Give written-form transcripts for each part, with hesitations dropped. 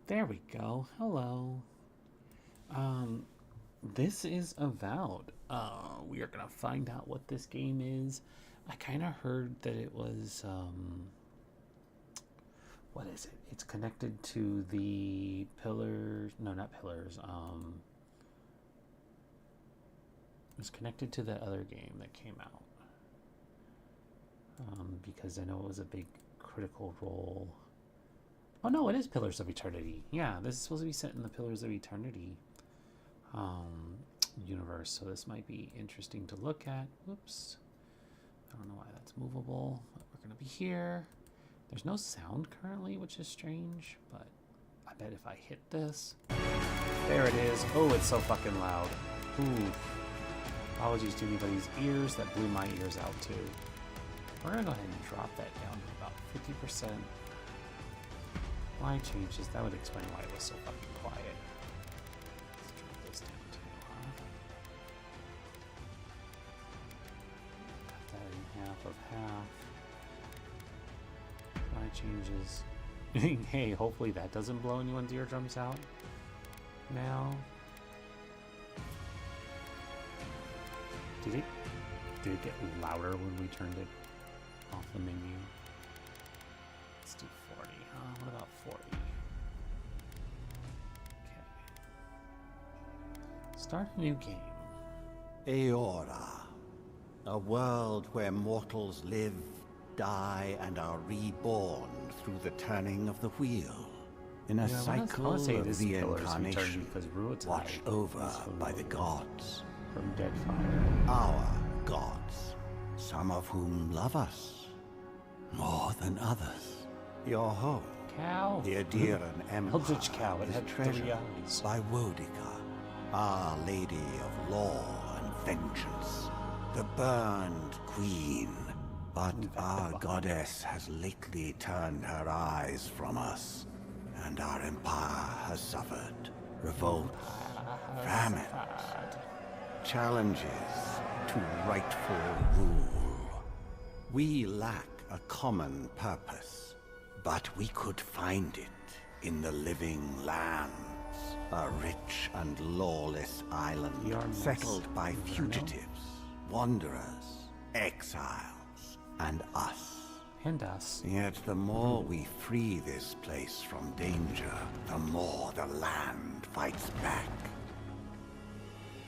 There we go. Hello. Um, this is Avowed. We are gonna find out what this game is. I kind of heard that it was what is it? It's connected to the pillars. No, not pillars. It's connected to the other game that came out. Because I know it was a big critical role. Oh no, it is Pillars of Eternity. Yeah, this is supposed to be set in the Pillars of Eternity um, universe, so this might be interesting to look at. Whoops. I don't know why that's movable. But we're going to be here. There's no sound currently, which is strange, but I bet if I hit this... There it is. Oh, it's so fucking loud. Ooh. Apologies to anybody's ears. That blew my ears out, too. We're going to go ahead and drop that down to about 50%. Why changes? That would explain why it was so fucking quiet. Let's drop this down too, huh? Cut that in half of half. Why changes? Hey, hopefully that doesn't blow anyone's eardrums out. Now. Did it get louder when we turned it off the menu? Let's do 40, huh? What about 40? Okay. Start a new game. Eora, a world where mortals live, die, and are reborn through the turning of the wheel. In a cycle of reincarnation, watched over by the gods. From Deadfire. Our gods, some of whom love us more than others. Your home, Cow. the Adiran Empire, Eldritch cow. It is had treasured 3 eyes. by Wodica, Our Lady of Law and Vengeance, the Burned Queen. But our goddess has lately turned her eyes from us, and our empire has suffered revolts, famines, challenges to rightful rule. We lack a common purpose, but we could find it in the living lands. A rich and lawless island settled by fugitives, wanderers, exiles, and us. And us. Yet the more we free this place from danger, the more the land fights back.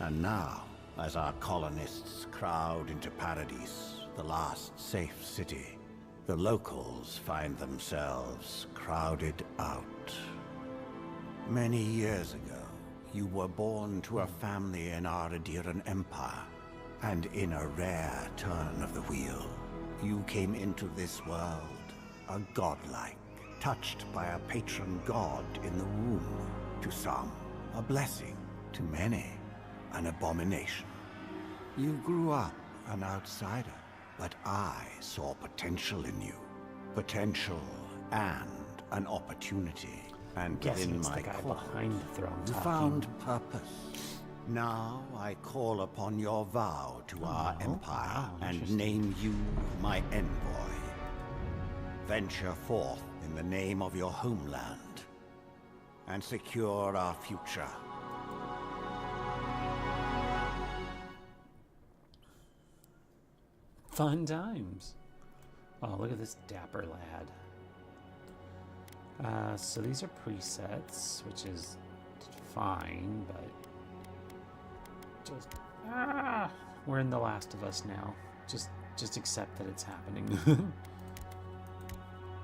And now, as our colonists crowd into Paradise, the last safe city, the locals find themselves crowded out. Many years ago, you were born to a family in our Adiran Empire, and in a rare turn of the wheel, you came into this world a godlike, touched by a patron god in the womb. To some, a blessing. To many, an abomination. You grew up an outsider, but I saw potential in you. Potential and an opportunity. And in my call, behind the throne you found purpose. Now I call upon your vow to our empire and name you my envoy. Venture forth in the name of your homeland and secure our future. Fun times. Oh, look at this dapper lad. So these are presets, which is fine, but just we're in The Last of Us now. Just accept that it's happening.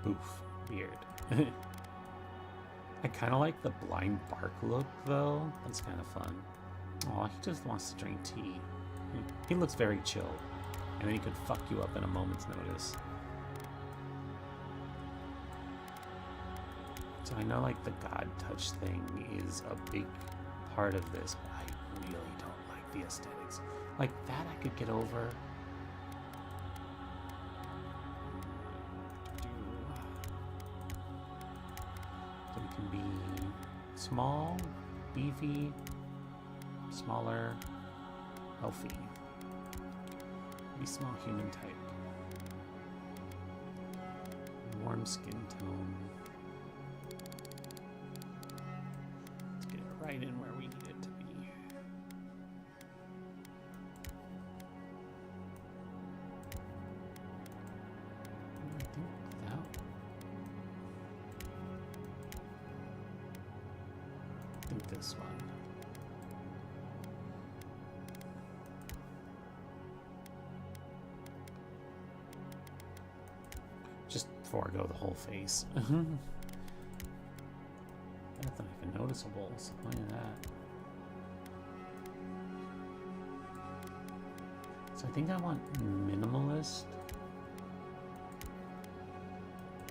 Oof, weird. I kind of like the blind bark look, though. That's kind of fun. Oh, he just wants to drink tea. He looks very chill, and then he could fuck you up in a moment's notice. So I know, like, the God touch thing is a big part of this, but I really don't like the aesthetics. Like, that I could get over. So it can be small, beefy, smaller, healthy. Be small human type. Warm skin tone. right in where we need it to be. I think this one. Just forego the whole face. That's not even noticeable. What's the point of that? So I think I want minimalist,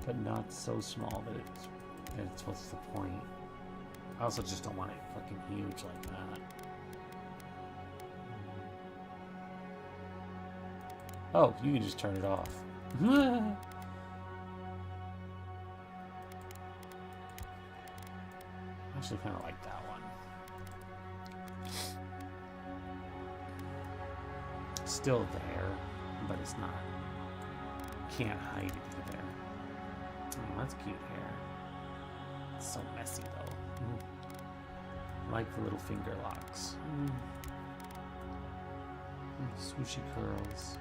but not so small that it's what's the point? I also just don't want it fucking huge like that. Oh, you can just turn it off. I actually kind of like that one. Still there, but it's not. Can't hide it either. Oh, that's cute hair. It's so messy though. I like the little finger locks. Swooshy curls.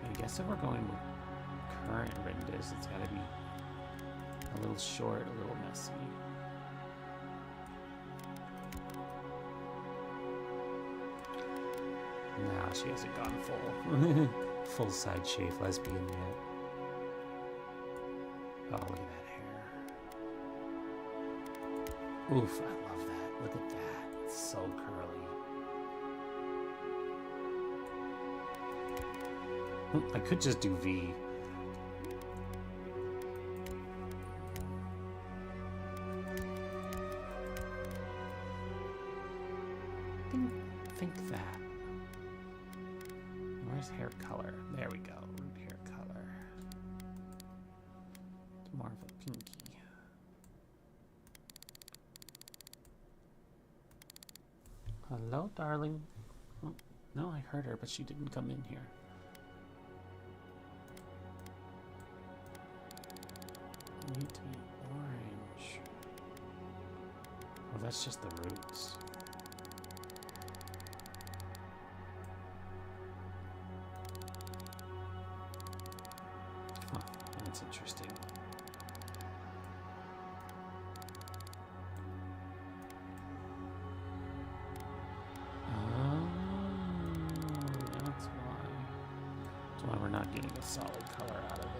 I guess if we're going with current renders, it's gotta be a little short, a little messy. Nah, she hasn't gone full. Full side shave lesbian yet. Oh, look at that hair. Oof, I love that. Look at that. It's so curly. I could just do V. Think that. Where's hair color? There we go. Hair color. It's more of a pinky. Hello, darling. Oh, no, I heard her, but she didn't come in here. Need to be orange. Oh, that's just the roots. Huh, that's interesting. Oh, that's why. That's why we're not getting a solid color out of it.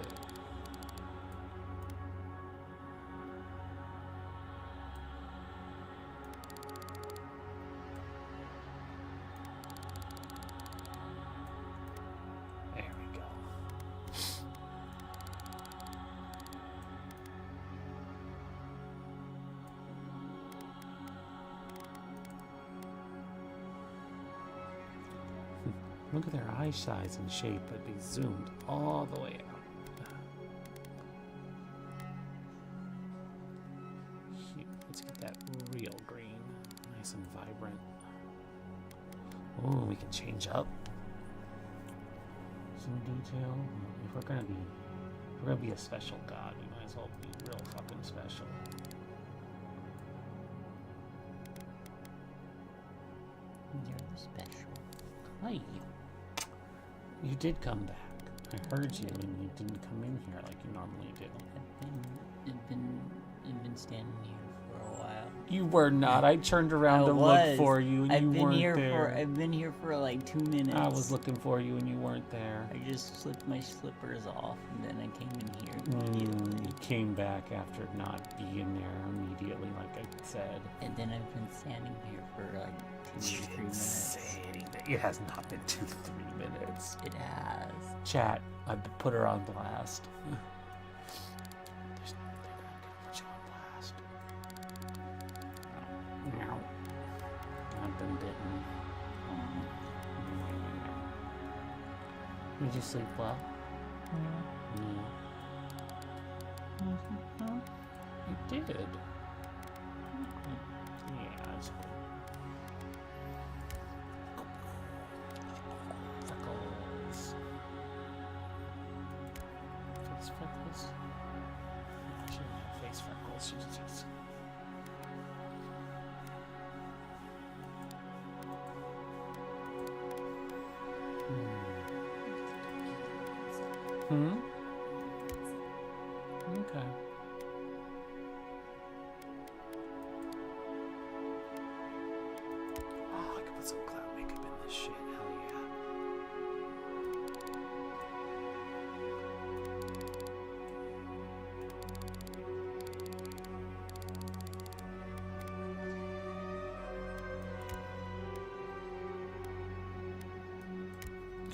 Look at their eye size and shape, but be zoomed all the way out. Here, let's get that real green, nice and vibrant. Oh, we can change up some detail. If we're gonna be a special god, we might as well be real fucking special. You're the special. Hi. You did come back. I heard you, and you didn't come in here like you normally do. I've been standing here for a while. You were not. I turned around to look for you, and you weren't there. I've been here for like 2 minutes. I was looking for you, and you weren't there. I just slipped my slippers off, and then I came in here immediately. You came back after not being there immediately, like I said. And then I've been standing here for like 2 to 3 minutes. Say anything. It has not been 2 to 3 minutes. It has. Chat, I put her on blast. They're not gonna put you on blast. No. I've been bitten. Did you sleep well? Yeah. You did. Yeah, that's cool. Freckles. Freckles. nice freckles. She's just... Hmm? Okay. Oh, I could put some cloud makeup in this shit. Hell yeah.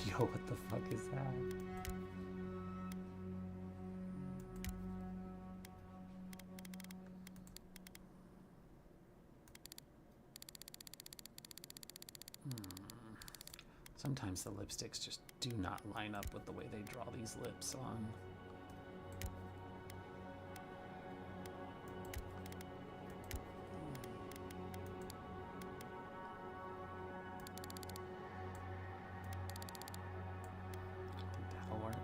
Yo, what the fuck is that? Sometimes the lipsticks just do not line up with the way they draw these lips on. That'll work.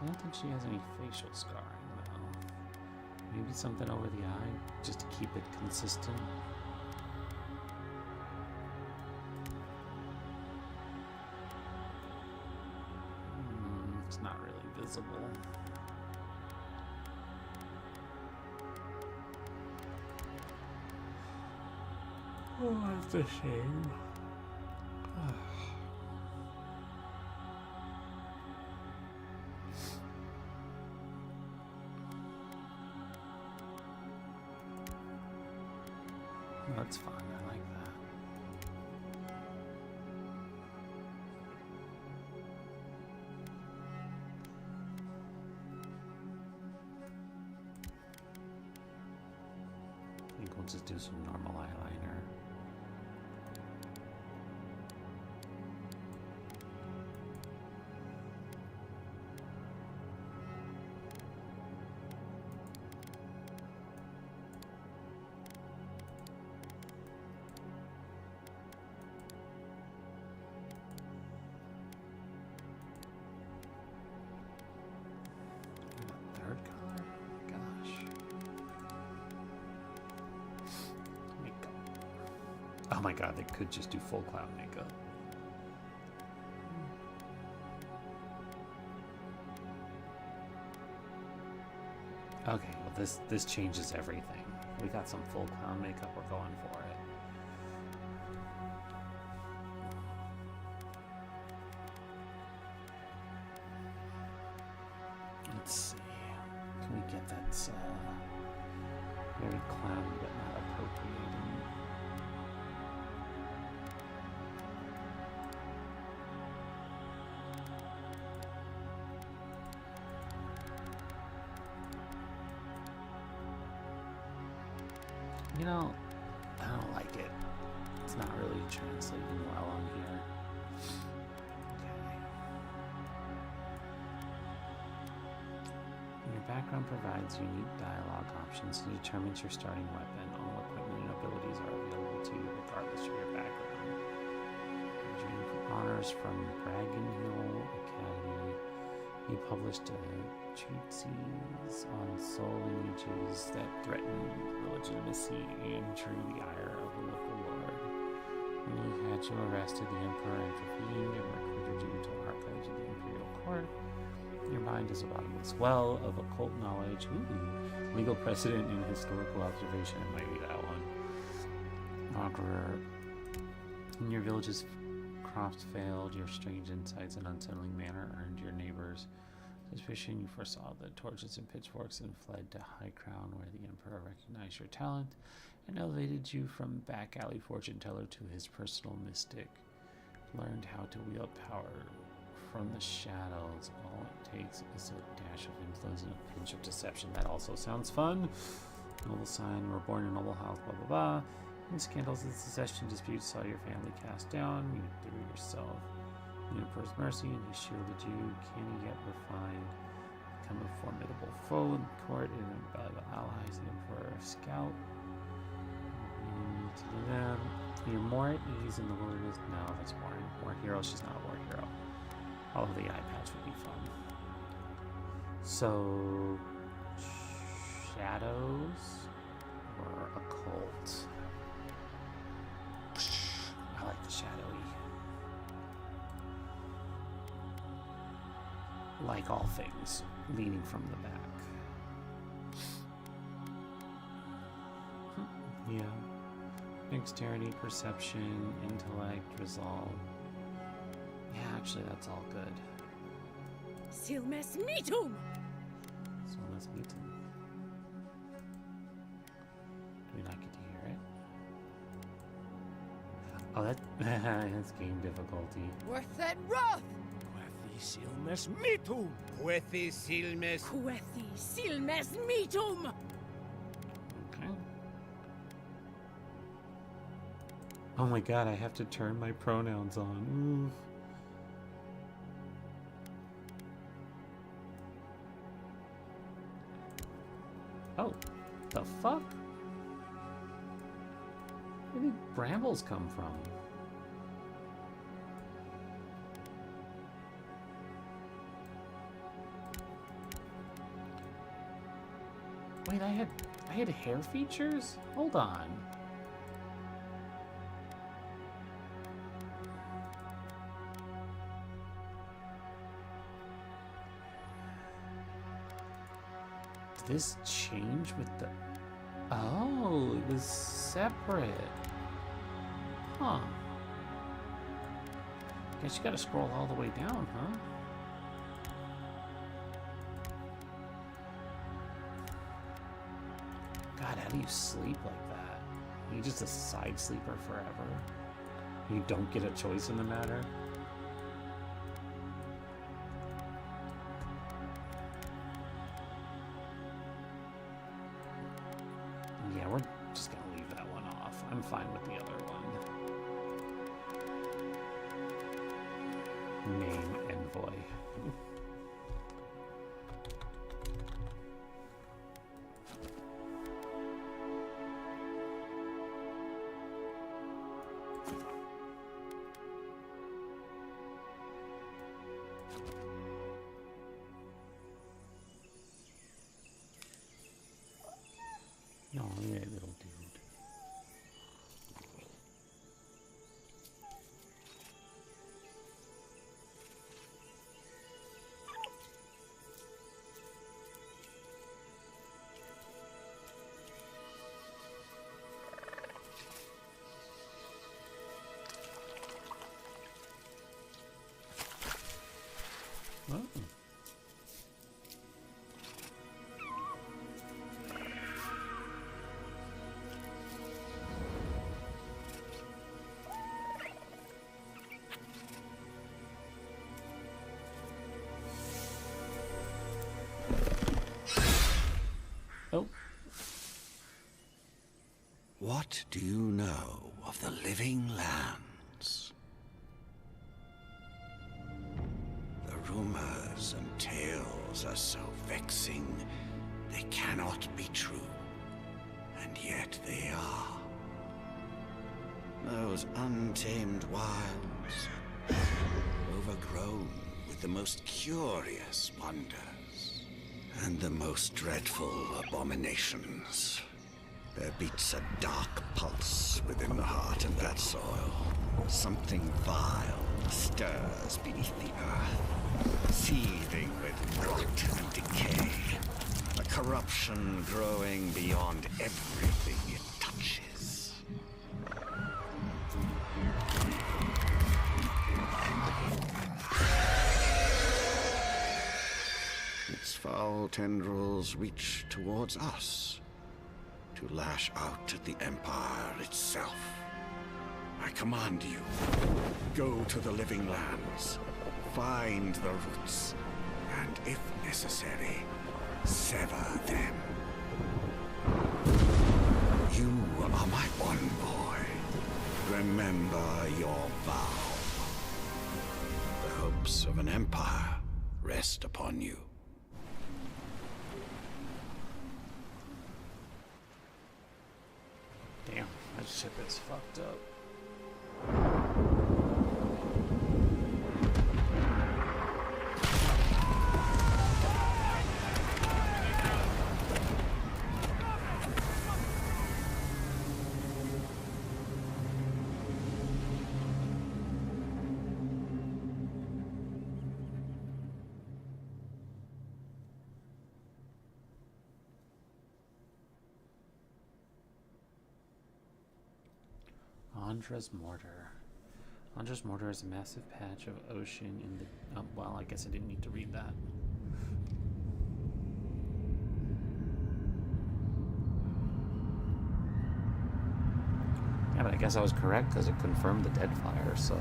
I don't think she has any facial scarring though. Maybe something over the eye, just to keep it consistent. It's not really visible. Oh, that's a shame. That's fine, I like that. I think we'll just do some normal eyeliner. Third color? Gosh. Makeup. Oh my god, they could just do full cloud makeup. Okay, well this changes everything. We got some full clown makeup, we're going for it. Let's see. Can we get that very cloudy but not appropriating? You know, I don't like it. It's not really translating well on here. Okay. Your background provides unique dialogue options and determines your starting weapon. All equipment and abilities are available to you regardless of your background. Graduating from honors from Bragan Hill Academy, you published treatises on soul lineages that threaten the legitimacy and drew the ire of the local lord. When he had you arrested, the emperor intervened and recruited you to archives of the imperial court. Your mind is a bottomless well of occult knowledge, legal precedent, and historical observation. It might be that one. Conqueror. In your village's crops failed, your strange insights and unsettling manner earned your neighbors suspicion. You foresaw the torches and pitchforks and fled to High Crown, where the Emperor recognized your talent and elevated you from back alley fortune teller to his personal mystic. Learned how to wield power from the shadows. All it takes is a dash of influence and a pinch of deception. That also sounds fun. Noble sign, you were born in a noble house, blah blah blah. In scandals and secession disputes saw your family cast down. You threw yourself in the Emperor's mercy, and he shielded you. Canny yet refined, become a formidable foe in the court and invaluable allies. The Emperor scout. To do them. You're more at ease in the wilderness. No, that's boring. War hero. She's not a war hero. Oh, the eye patch would be fun. So, shadows or occult? I like the shadowy. Like all things, leading from the back. Yeah. Dexterity, perception, intellect, resolve. Yeah, actually, that's all good. Silmes meetum! So let's meet him. Do we not get to hear it? Oh, that's game difficulty. Worth that rough! Quethi silmes mitum! Quethi silmes... Quethi silmes meetum! Okay. Oh my god, I have to turn my pronouns on. Oof. Oh, the fuck? Where did brambles come from? Wait, I had hair features? Hold on. Did this change with the... Oh, it was separate. Huh. Guess you gotta scroll all the way down, huh? God, how do you sleep like that? Are you just a side sleeper forever? You don't get a choice in the matter? Yeah, we're just gonna leave that one off. I'm fine with the other one. Name envoy. No, yeah, little dude. Oh. Oh. What do you know of the living lands? The rumors and tales are so vexing, they cannot be true. And yet they are. Those untamed wilds, overgrown with the most curious wonders and the most dreadful abominations. There beats a dark pulse within the heart of that soil. Something vile stirs beneath the earth, seething with rot and decay. A corruption growing beyond everything it touches. Its foul tendrils reach towards us, to lash out at the Empire itself. I command you, go to the living lands, find the roots, and if necessary, sever them. You are my one boy. Remember your vow. The hopes of an empire rest upon you. Damn, that ship is fucked up. Andra's Mortar. Andra's Mortar is a massive patch of ocean in the... well, I guess I didn't need to read that. Yeah, but I guess I was correct because it confirmed the dead fire, so...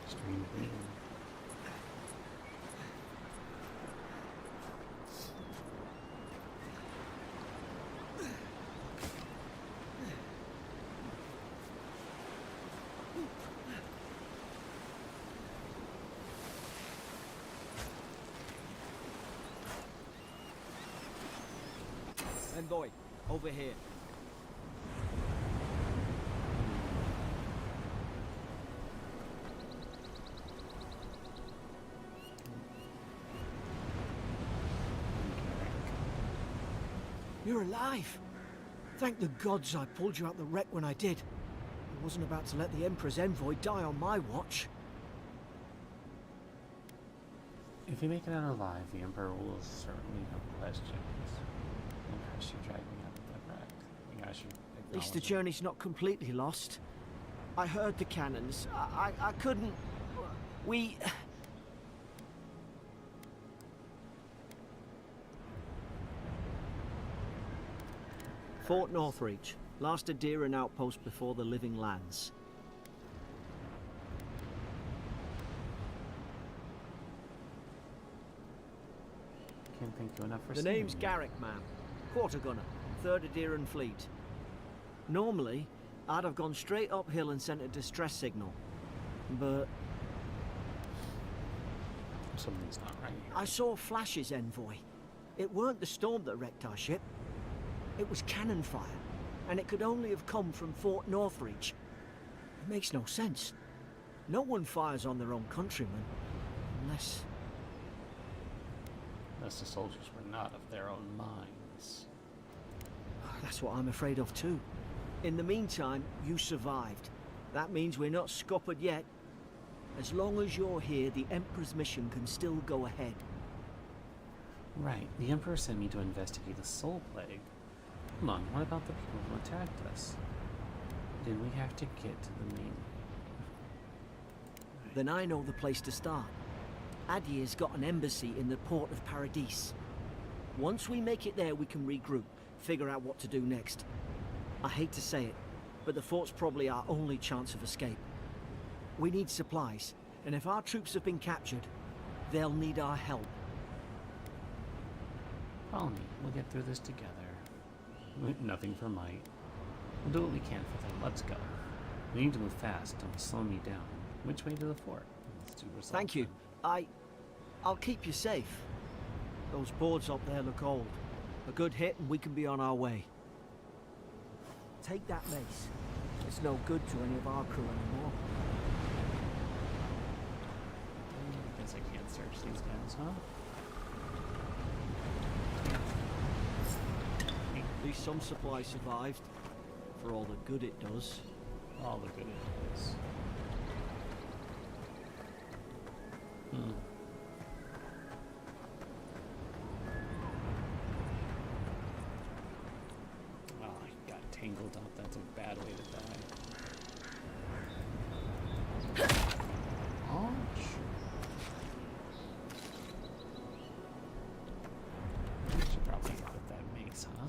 Stream green. Envoy, over here. You're alive! Thank the gods I pulled you out the wreck when I did. I wasn't about to let the Emperor's envoy die on my watch. If you make it out alive, the Emperor will certainly have questions. Impress you driving out of the wreck. Yeah, I should At least the acknowledge it. journey's not completely lost. I heard the cannons. I couldn't... We... Fort Northreach. Last Adirian outpost before the Living Lands. Can't thank you enough for The seeing name's me. Garrick, ma'am. Quarter gunner, 3rd Adirian Fleet. Normally, I'd have gone straight uphill and sent a distress signal. But Something's not right here. I saw flashes, envoy. It weren't the storm that wrecked our ship. It was cannon fire, and it could only have come from Fort Northreach. It makes no sense. No one fires on their own countrymen, unless... Unless the soldiers were not of their own minds. That's what I'm afraid of too. In the meantime, you survived. That means we're not scuppered yet. As long as you're here, the Emperor's mission can still go ahead. Right. The Emperor sent me to investigate the Soul Plague. Hold on, what about the people who attacked us? Did we have to get to the main... Then I know the place to start. Adir's got an embassy in the port of Paradis. Once we make it there, we can regroup, figure out what to do next. I hate to say it, but the fort's probably our only chance of escape. We need supplies, and if our troops have been captured, they'll need our help. Follow me. We'll get through this together. Nothing for might. We'll do what we can for them. Let's go. We need to move fast. Don't slow me down. Which way to the fort? Let's do resolve Thank you. then. I'll keep you safe. Those boards up there look old. A good hit and we can be on our way. Take that mace. It's no good to any of our crew anymore. I guess I can't search these guys, huh? At least some supplies survived. For all the good it does. All the good it is. Oh, I got tangled up. That's a bad way to die. Ouch. Should probably put that mace, huh?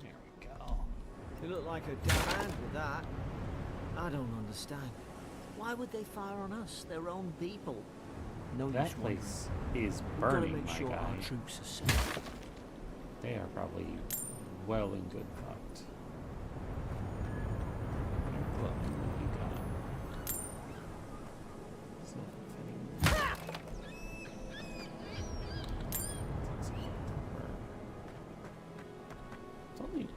There we go. You look like a dead hand with that. I don't understand. Why would they fire on us, their own people? No use That wondering. place is We've got to burning, make my sure guy. our troops are safe. They are probably well and good fucked. You're glowing. What you got? It's not fitting. It's only...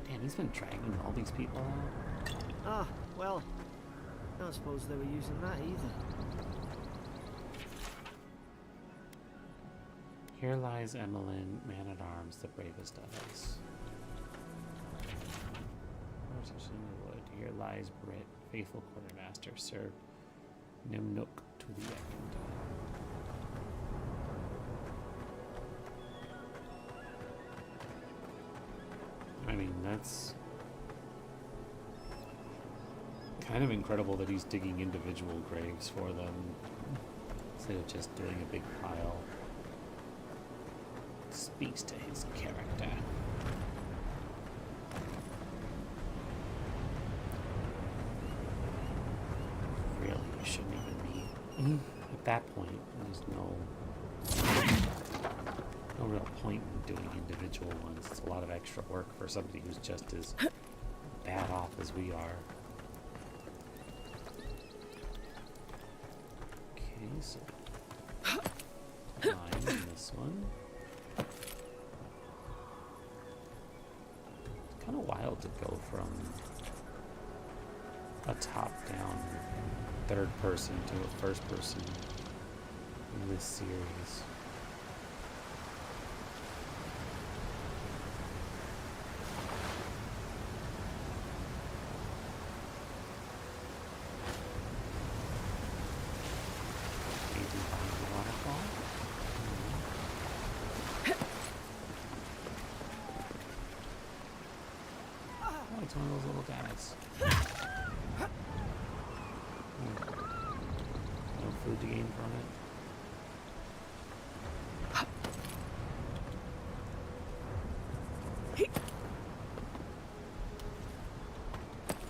Damn, he's been dragging all these people out. Ah, well, I don't suppose they were using that either. Here lies Emmeline, man-at-arms, the bravest of us. Where's the wood? Here lies Brit, faithful quartermaster, served Nimnuk to the end. I mean, that's kind of incredible that he's digging individual graves for them instead of just doing a big pile. Speaks to his character. Really, you shouldn't even be at that point. There's no real point in doing individual ones. It's a lot of extra work for somebody who's just as bad off as we are. Okay, so 9 in this one. It's kind of wild to go from a top-down third person to a first person in this series. Painting behind the waterfall. Oh, it's one of those little guys. No food to gain from it.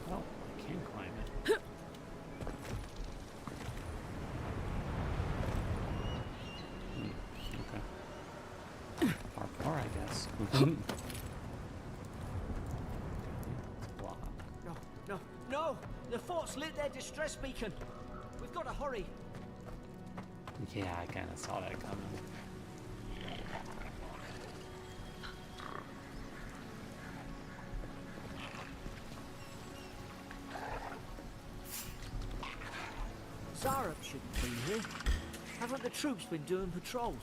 Oh, I can climb it. Okay. Parkour, I guess. Block. No, no, no! The fort's lit their distress beacon. We've got to hurry. Yeah, I kind of saw that coming. Zarup shouldn't be here. Haven't the troops been doing patrols?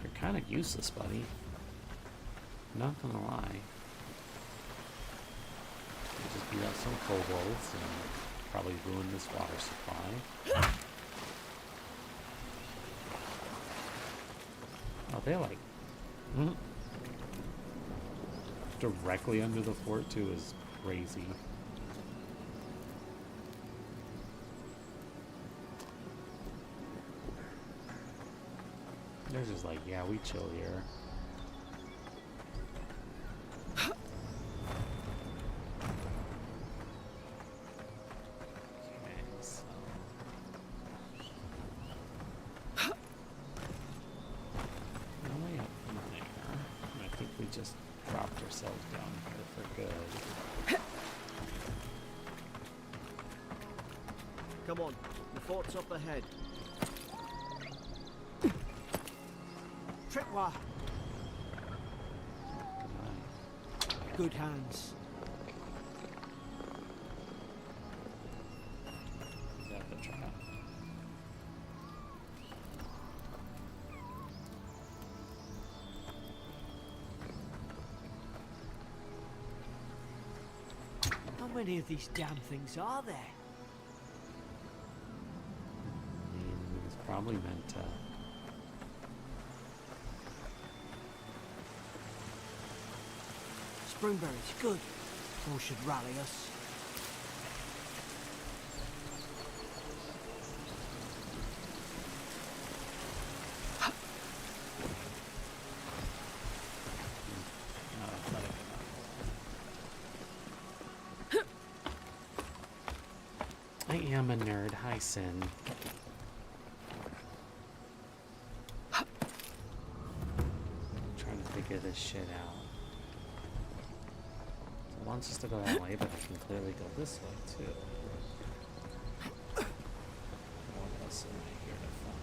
You're kind of useless, buddy. Not gonna lie. You just beat out some kobolds and probably ruin this water supply. Oh, they're like directly under the fort too is crazy. They're just like, yeah, we chill here. Okay, so no way up from there. I think we just dropped ourselves down here for good. Come on, the fort's up ahead. Tripwire. Nice. Good hands. Is that the trap? How many of these damn things are there? I mean, it's probably meant to. Springberries, good. All should rally us. I am a nerd. Hi, Sin. Trying to figure this shit out. So it wants us to go that way, but I can clearly go this way too. What else am I here to find?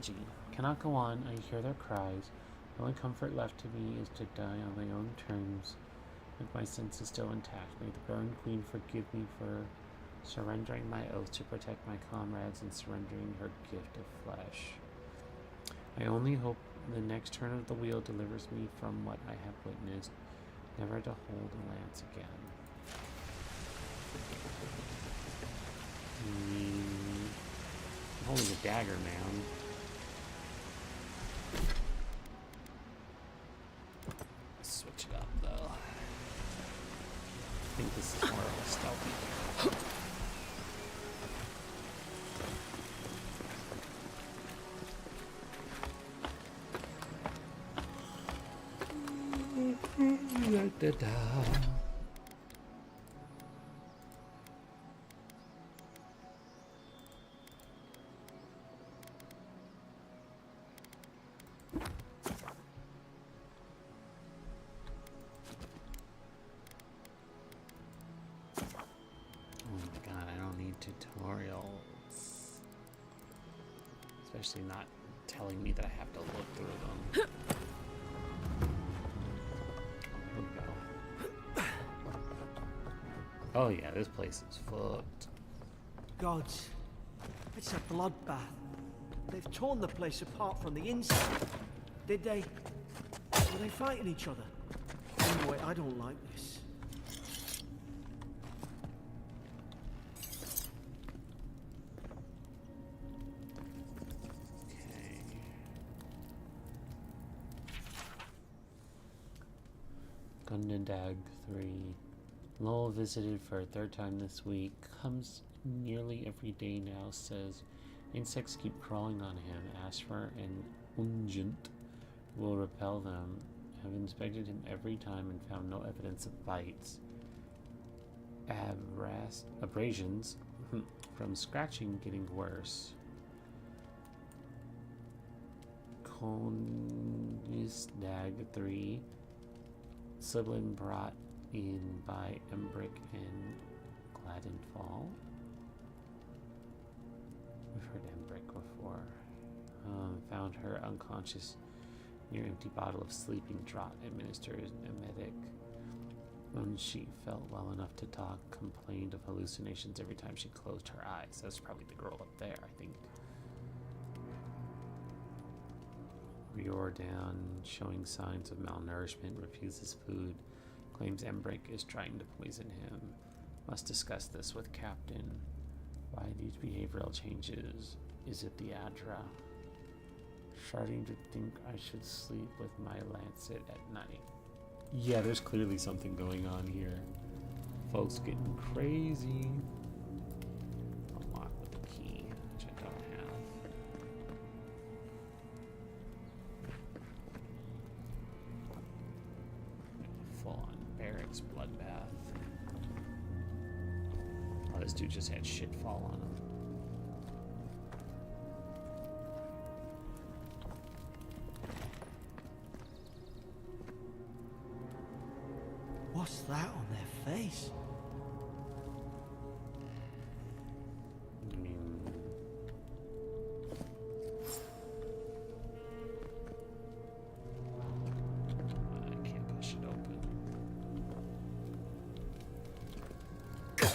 apology. Cannot go on. I hear their cries. The only comfort left to me is to die on my own terms, with my senses still intact. May the Burn Queen forgive me for surrendering my oath to protect my comrades and surrendering her gift of flesh. I only hope the next turn of the wheel delivers me from what I have witnessed, never to hold a lance again. I'm holding a dagger, man. Switch it up, though. I think this is more of a stealthy. Da-da. Tutorials, especially not telling me that I have to look through them. Here we go. Oh yeah, this place is fucked. Gods, it's a bloodbath. They've torn the place apart from the inside. Did they? Were they fighting each other? Anyway, I don't like this. Gundendag 3. Lowell visited for a third time this week. Comes nearly every day now, says insects keep crawling on him. Asks for an unguent will repel them. Have inspected him every time and found no evidence of bites. Abrasions from scratching getting worse. Konisdag 3. Sibling brought in by Embrick and Gladenfall. We've heard Embrick before. Found her unconscious near empty bottle of sleeping draught. Administered emetic. When she felt well enough to talk, complained of hallucinations every time she closed her eyes. That's probably the girl up there, I think. Riordan, showing signs of malnourishment, refuses food, claims Embrick is trying to poison him. Must discuss this with Captain. Why these behavioral changes? Is it the Adra? Starting to think I should sleep with my lancet at night. Yeah, there's clearly something going on here. Folks getting crazy. Unlock with the key, which I don't have. Full-on barracks bloodbath. Oh, this dude just had shit fall on him. What's that on their face? I mean, I can't push it open. Oh,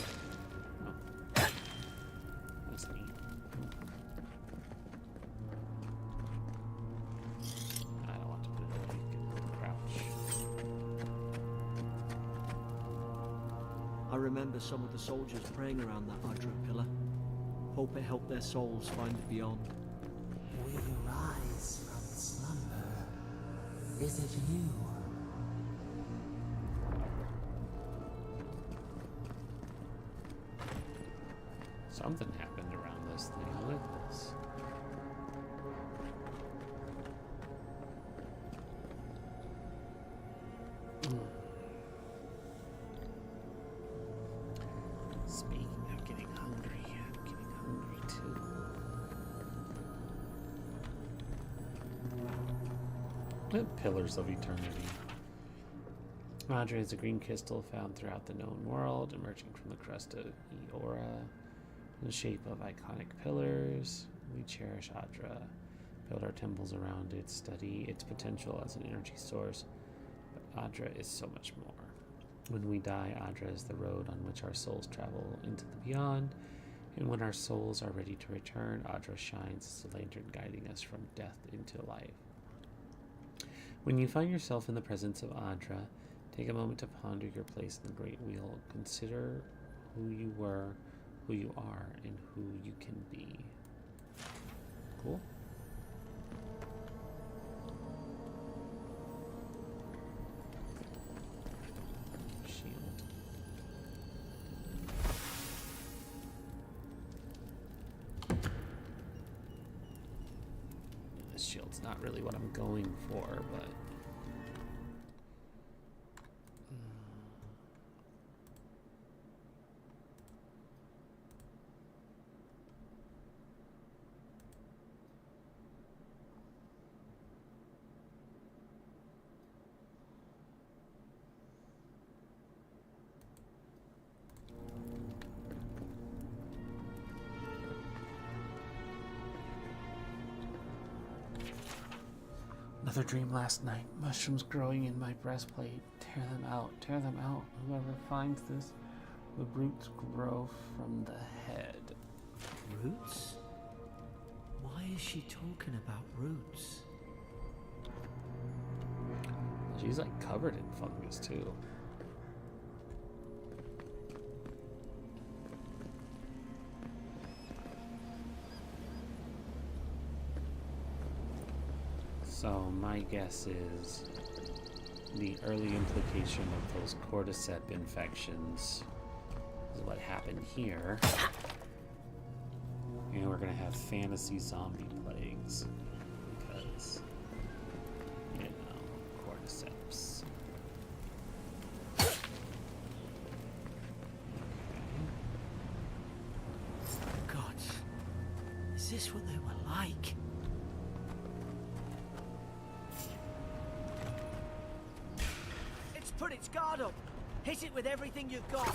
that's neat. I don't want to put it away. Get the crouch. I remember some of the soldiers praying around that Adra pillar. Hope it helped their souls find the beyond. Will you rise from slumber? Is it you? Something happened around this thing. Look at this. Speaking of getting hungry, I'm getting hungry too. The Pillars of Eternity. Madre is a green crystal found throughout the known world, emerging from the crust of Eora in the shape of iconic pillars. We cherish Adra, build our temples around it, study its potential as an energy source. But Adra is so much more. When we die, Adra is the road on which our souls travel into the beyond. And when our souls are ready to return, Adra shines as a lantern guiding us from death into life. When you find yourself in the presence of Adra, take a moment to ponder your place in the Great Wheel. Consider who you were, who you are, and who you can be. Cool. Shield. This shield's not really what I'm going for, but another dream last night. Mushrooms growing in my breastplate. Tear them out. Tear them out. Whoever finds this, the roots grow from the head. Roots? Why is she talking about roots? She's like covered in fungus too. So my guess is the early implication of those cordyceps infections is what happened here. And we're gonna have fantasy zombie plagues because, you know, cordyceps. God, is this what they were like? It's put its guard up. Hit it with everything you've got.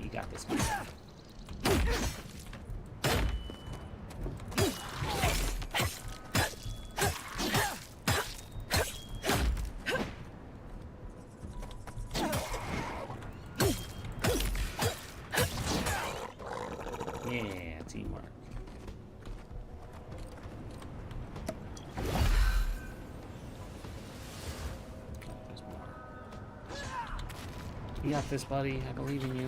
You got this, man. Yeah, teamwork. There's more. You got this, buddy. I believe in you.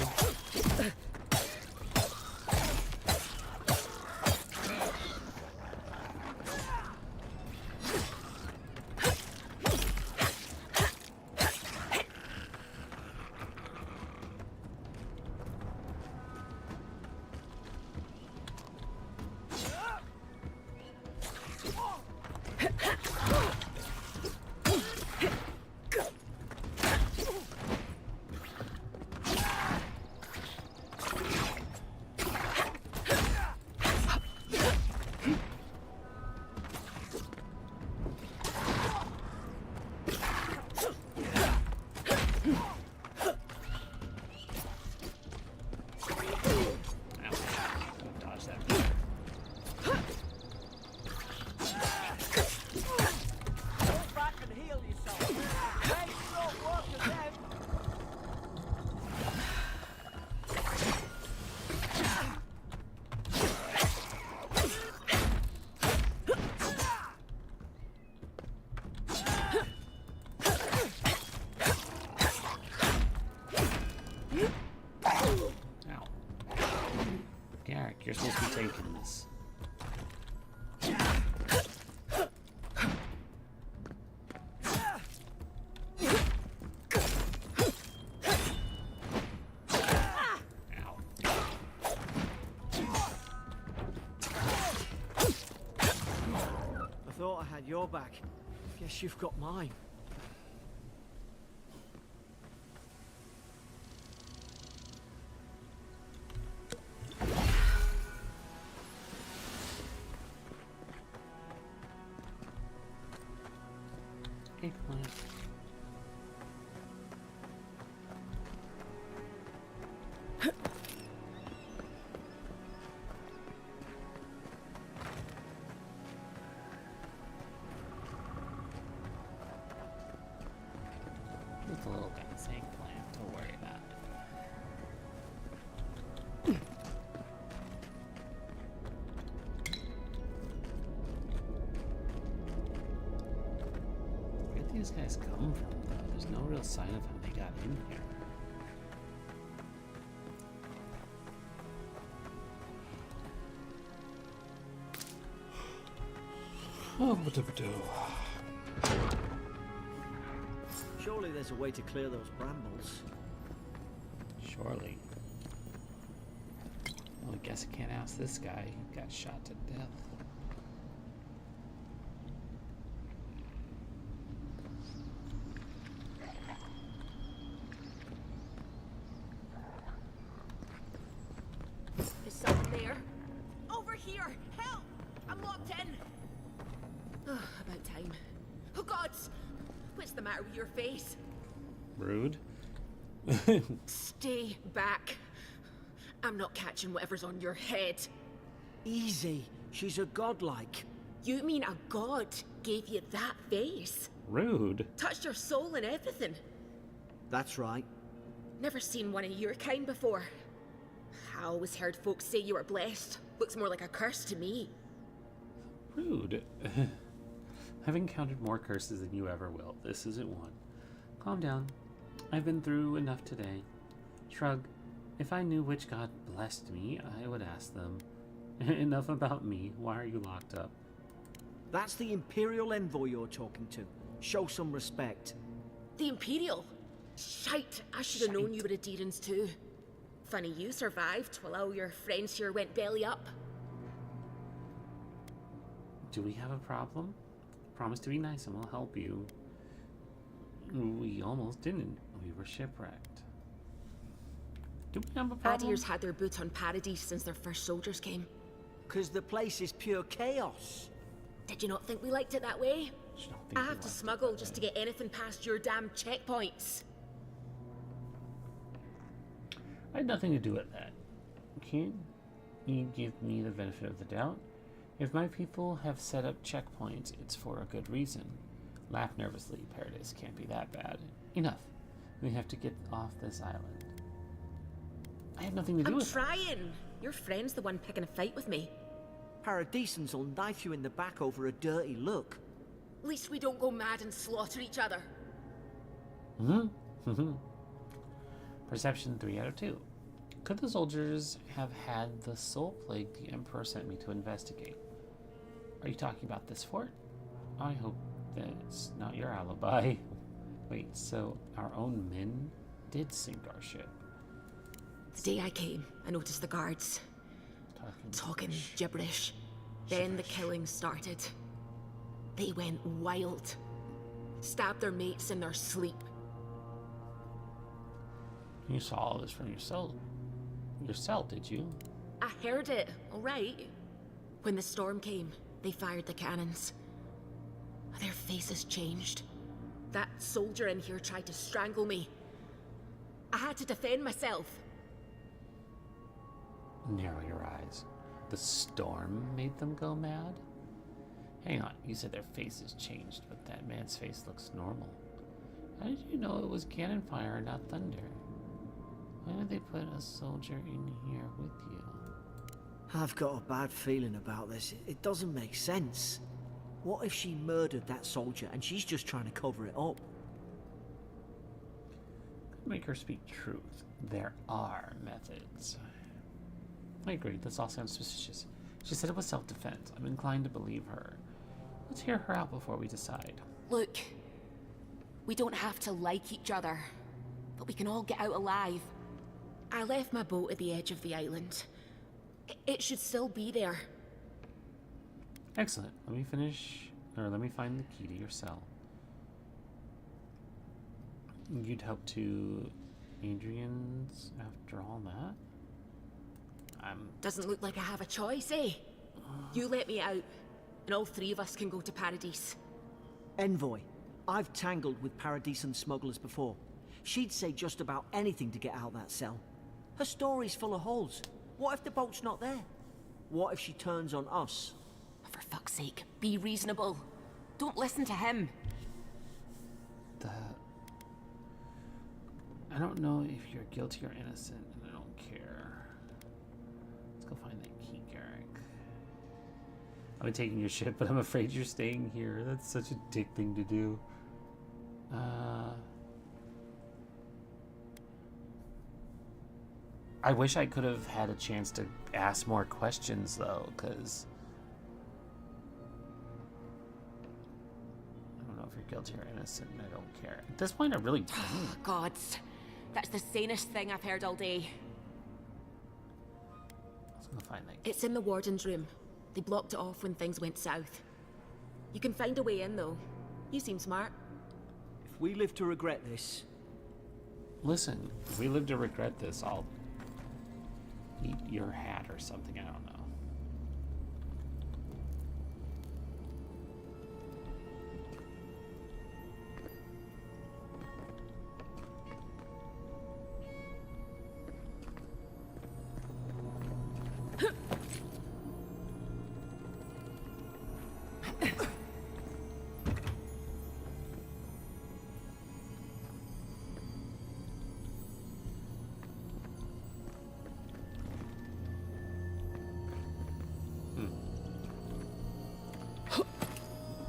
Dodge that. Go back and heal yourself. Hey, you don't work for them. Ow. Garrick, you're supposed to be taking this. Ow. I thought I had your back. Guess you've got mine. Eggplant. This eggplant, don't worry about it. Where did these guys come from, though? There's no real sign of how they got in here. Oh, Surely there's a way to clear those brambles. surely. Well, I guess I can't ask this guy. He got shot to death. Is someone there? Over here! Help! I'm locked in! Oh, about time. Oh, gods! What's the matter with your face? Rude. Stay back. I'm not catching whatever's on your head. Easy. She's a godlike. You mean a god gave you that face? Rude. Touched your soul and everything? That's right. Never seen one of your kind before. I always heard folks say you were blessed. Looks more like a curse to me. Rude. I've encountered more curses than you ever will. This isn't one. Calm down. I've been through enough today. Shrug. If I knew which god blessed me, I would ask them. Enough about me. Why are you locked up? That's the Imperial envoy you're talking to. Show some respect. The Imperial? Shite, I should have known you were a Deerans too. Funny you survived while all your friends here went belly up. Do we have a problem? Promise to be nice and we'll help you. We almost didn't. We were shipwrecked. Do we have a problem? Adir's had their boot on Paradise since their first soldiers came. 'Cause the place is pure chaos. Did you not think we liked it that way? Just don't think I we have to liked it smuggle that just to way. get anything past your damn checkpoints. I had nothing to do with that. Can't you give me the benefit of the doubt? If my people have set up checkpoints, it's for a good reason. Laugh nervously. Paradise can't be that bad. Enough. We have to get off this island. I had nothing to do I'm with it. trying. Your friend's the one picking a fight with me. Paradisans will knife you in the back over a dirty look. At least we don't go mad and slaughter each other. Perception 3 out of 2. Could the soldiers have had the soul plague the Emperor sent me to investigate? Are you talking about this fort? I hope that's not your alibi. Wait, so our own men did sink our ship? The day I came, I noticed the guards talking gibberish. Then the killing started. They went wild. Stabbed their mates in their sleep. You saw all this from yourself, did you? I heard it, all right. When the storm came, they fired the cannons. Their faces changed. That soldier in here tried to strangle me. I had to defend myself. Narrow your eyes. The storm made them go mad? Hang on, you said their faces changed, but that man's face looks normal. How did you know it was cannon fire and not thunder? Why did they put a soldier in here with you? I've got a bad feeling about this. It doesn't make sense. What if she murdered that soldier and she's just trying to cover it up? Could make her speak truth. There are methods. I agree, this all sounds suspicious. She said it was self-defense. I'm inclined to believe her. Let's hear her out before we decide. Look, we don't have to like each other, but we can all get out alive. I left my boat at the edge of the island. It should still be there. Excellent. Let me find the key to your cell. You'd help to Adrian's after all that? Doesn't look like I have a choice, eh? You let me out, and all three of us can go to Paradise. Envoy, I've tangled with Paradisan smugglers before. She'd say just about anything to get out that cell. Her story's full of holes. What if the boat's not there? What if she turns on us? For fuck's sake, be reasonable. Don't listen to him. I don't know if you're guilty or innocent, and I don't care. Let's go find that key, Garrick. I've been taking your shit, but I'm afraid you're staying here. That's such a dick thing to do. I wish I could have had a chance to ask more questions, though, because I don't know if you're guilty or innocent, and I don't care. At this point, I really don't. Oh, gods. That's the sanest thing I've heard all day. Let's go find that. It's in the warden's room. They blocked it off when things went south. You can find a way in, though. You seem smart. If we live to regret this, Listen, if we live to regret this, I'll eat your hat or something. I don't know.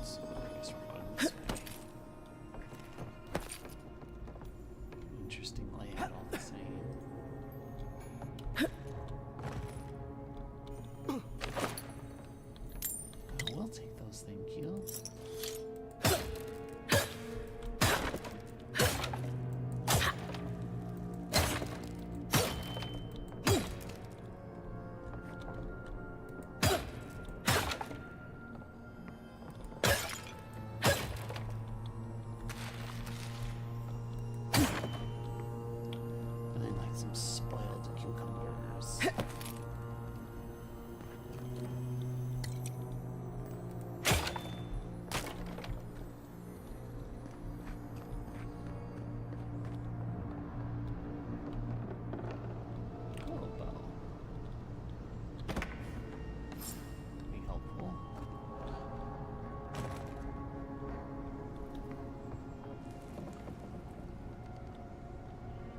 So I guess we're going this way. Interesting layout, all the same. We'll take those, thank you. And then like some spoiled cucumbers. Cool bow. Could be helpful.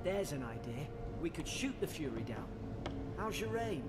there's an idea. We could shoot the Fury down. How's your aim?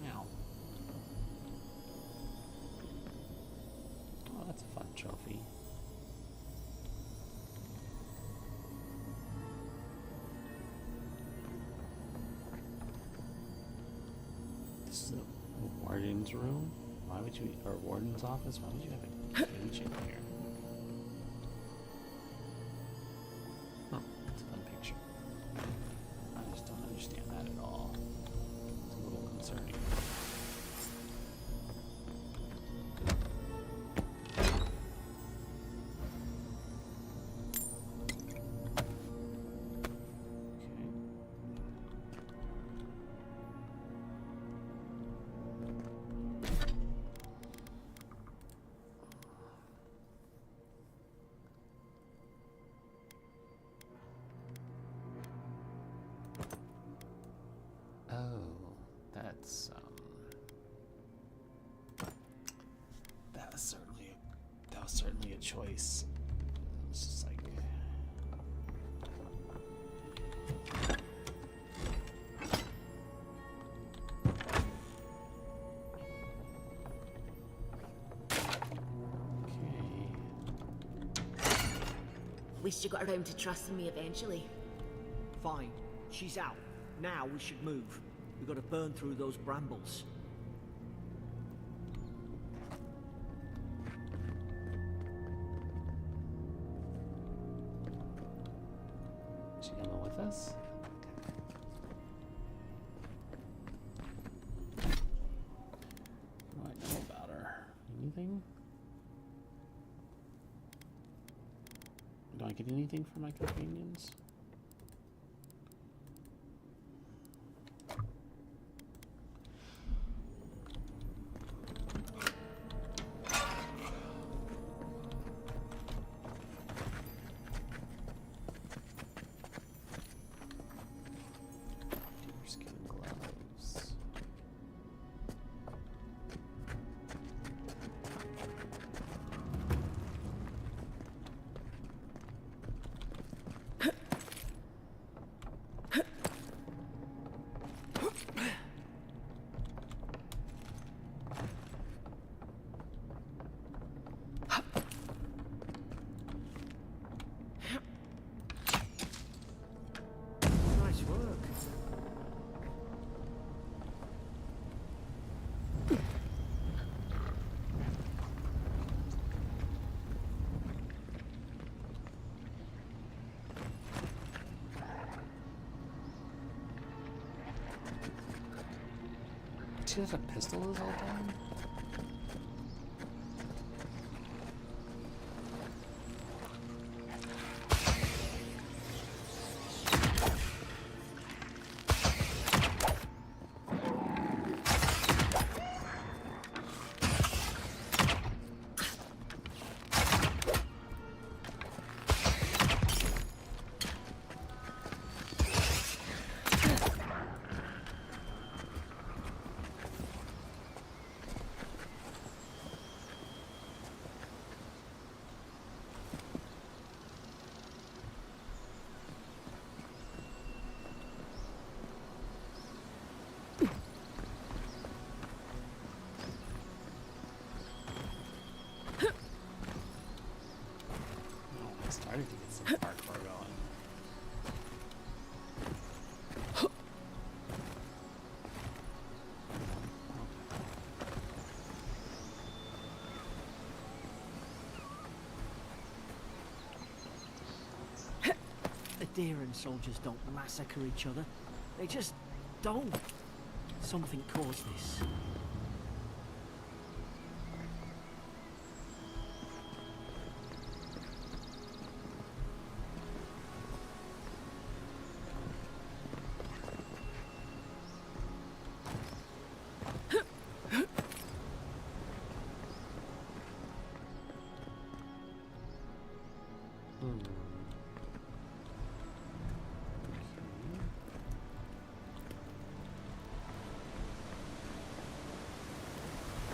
Now. Oh, that's a fun trophy. This is the warden's room. Why would you, or warden's office? Why would you have a cage in here? Huh, it's a fun picture. I just don't understand that at all. It's a little concerning. Okay. Oh, that's that was certainly a choice. It was just like okay. At least you got around to trusting me eventually. Fine. She's out. Now we should move. We've got to burn through those brambles. Is she coming with us? What do I know about her? Anything? Do I get anything from my companions? Deerskin gloves. Nice work. She has a pistol this whole time? Oh, I started to get some parkour going. Adherent soldiers don't massacre each other. They just don't. Something caused this.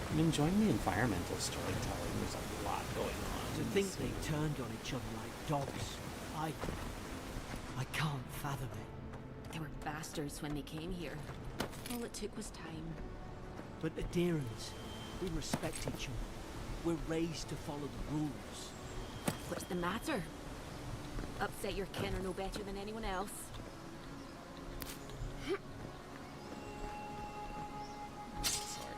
I'm enjoying the environmental storytelling. There's a lot going on. To in think this they scene. turned on each other like dogs. I can't fathom it. They were bastards when they came here. All it took was time. But adherents, we respect each other. We're raised to follow the rules. What's the matter? Upset your kin are no better than anyone else. Sorry.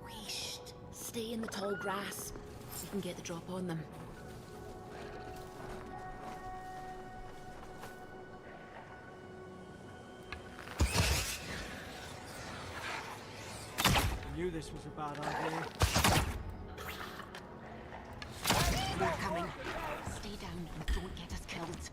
Whoosh. Stay in the tall grass. We can get the drop on them. I knew this was a bad idea. They're coming. Stay down and don't get us killed.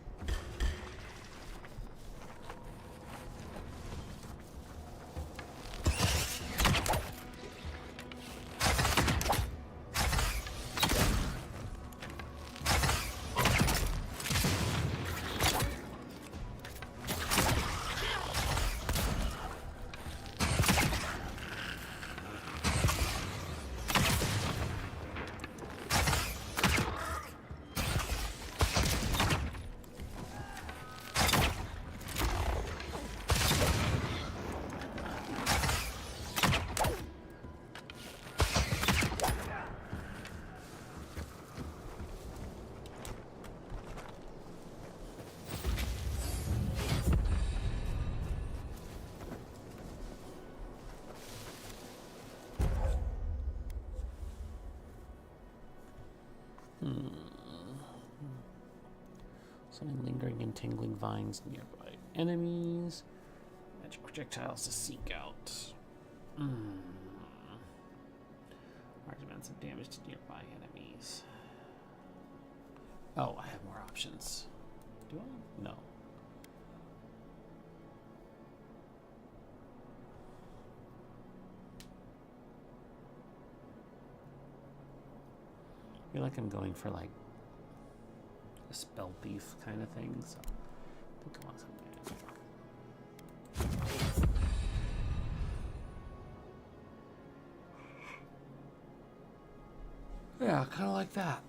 Something lingering and tingling vines nearby. Enemies. Magic projectiles to seek out. Large amounts of damage to nearby enemies. Oh, I have more options. Do I? No. I feel like I'm going for like a spell thief kind of thing, so I think I want something. Yeah, kind of like that.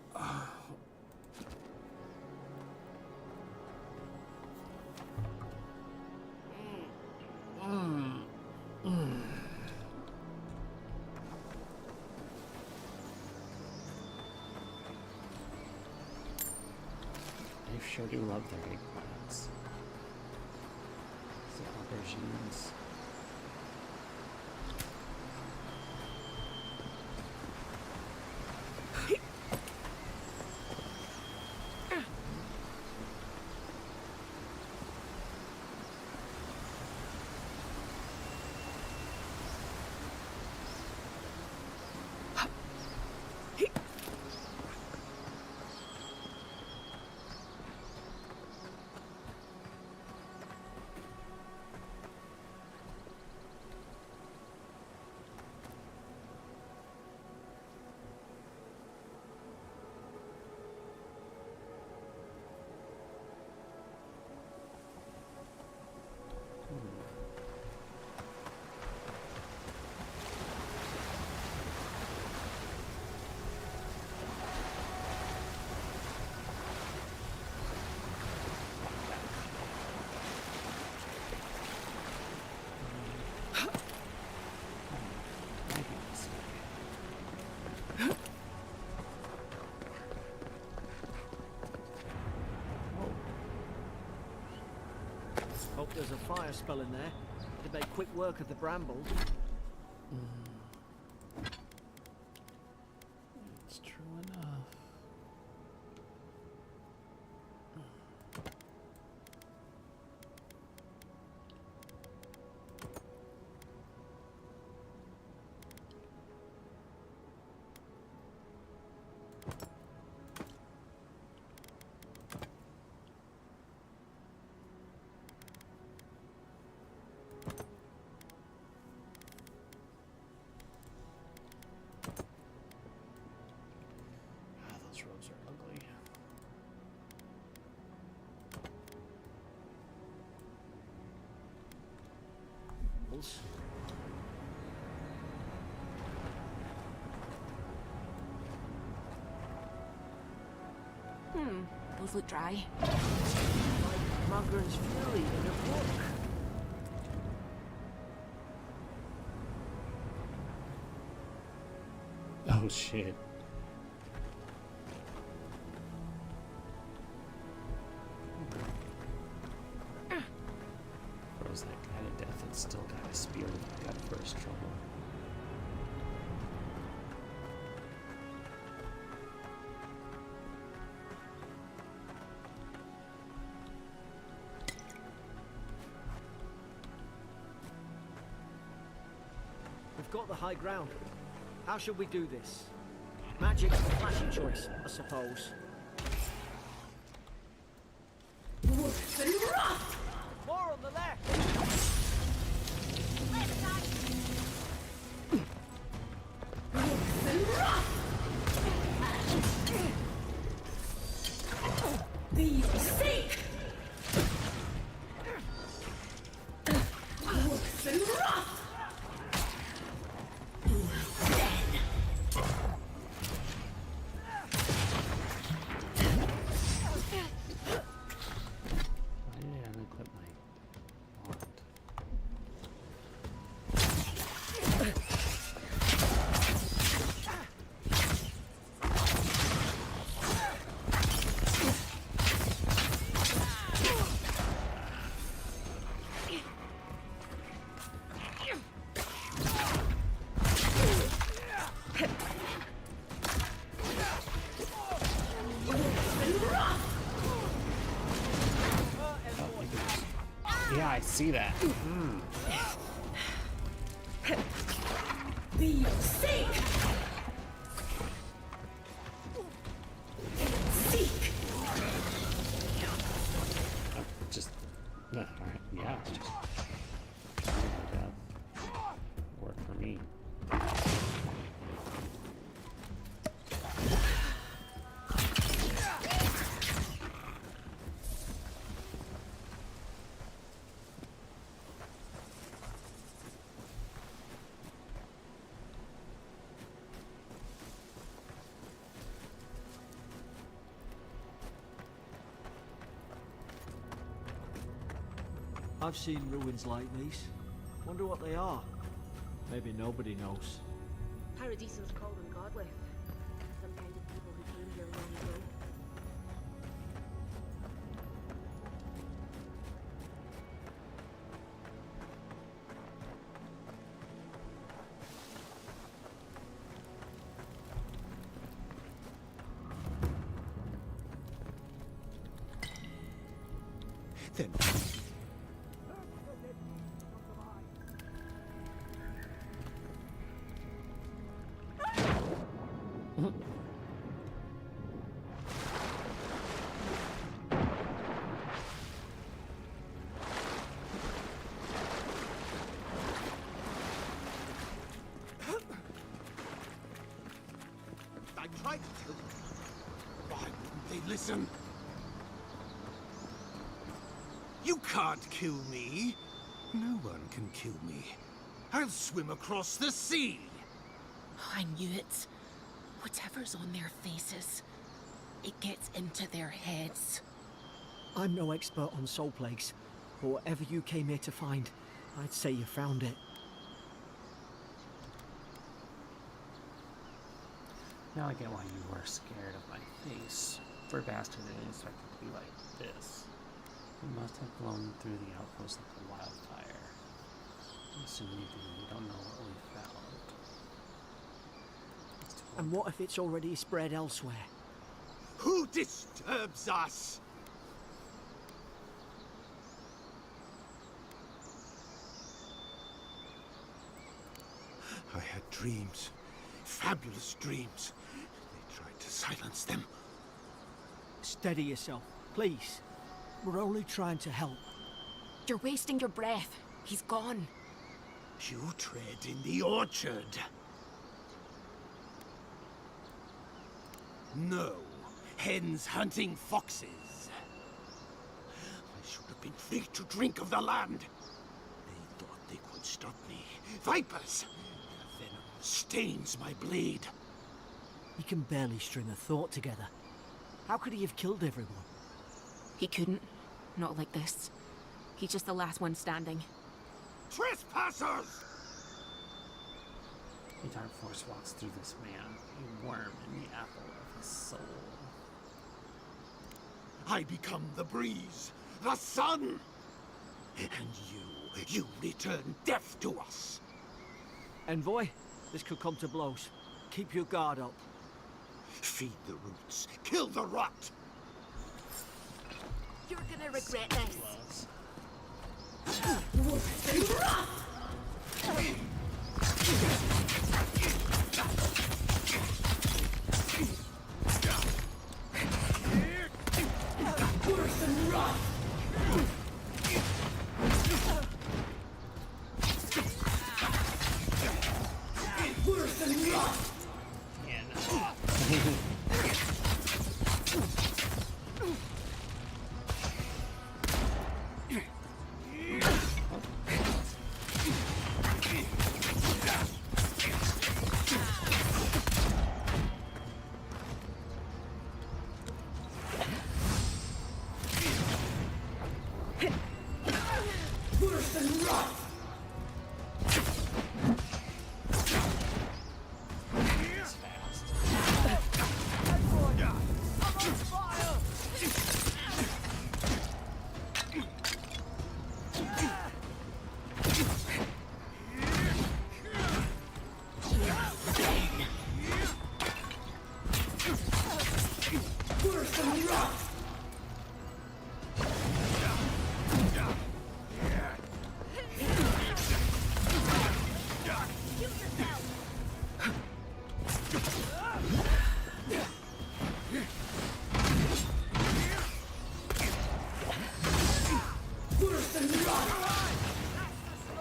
They sure do love their eggplants. The aubergines. Hope there's a fire spell in there. It'd make quick work of the brambles. It's true enough. Those roads are ugly. Those look dry. Like Margaret's fury in a book. Oh shit. Throws that guy to death and still got a spear that got first trouble. We've got the high ground. How should we do this? Magic's the flashy choice, I suppose. More on the left! Be safe! see that. Be safe. Seek. Just, all right, yeah, it's just work for me. I've seen ruins like these. Wonder what they are. Maybe nobody knows. Paradise was called them godless. Some kind of people who came here long ago. Then I tried to tell them. Why wouldn't they listen? You can't kill me. No one can kill me. I'll swim across the sea. I knew it. Whatever's on their faces, it gets into their heads. I'm no expert on soul plagues, but whatever you came here to find, I'd say you found it. Now I get why you were scared of my face. For a bastard, I didn't expect it to be like this. We must have blown through the outpost like a wildfire. I'm assuming we don't know what we found. And what if it's already spread elsewhere? Who disturbs us? I had dreams. Fabulous dreams. They tried to silence them. Steady yourself, please. We're only trying to help. You're wasting your breath. He's gone. You tread in the orchard. No. Hens hunting foxes. I should have been free to drink of the land. They thought they could stop me. Vipers! Their venom stains my blade. He can barely string a thought together. How could he have killed everyone? He couldn't. Not like this. He's just the last one standing. Trespassers! A dark force walks through this man, a worm in the apple of his soul. I become the breeze, the sun! And you return death to us! Envoy, this could come to blows. Keep your guard up. Feed the roots, kill the rot! You're gonna regret this.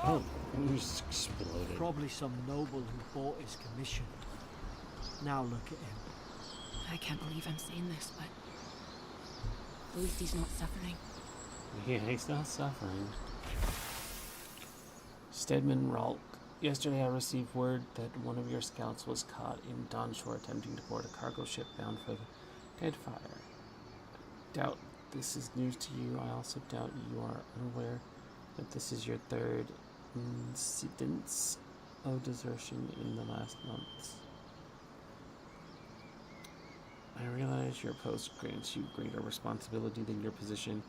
Oh, it just exploded. Probably some noble who bought his commission. Now look at him. I can't believe I'm saying this, but at least he's not suffering. Yeah, he's not suffering. Stedman Ralk. Yesterday I received word that one of your scouts was caught in Donshore attempting to board a cargo ship bound for the Deadfire. Doubt this is news to you. I also doubt you are unaware that this is your third incidence of desertion in the last months. I realize your post grants you greater responsibility than your position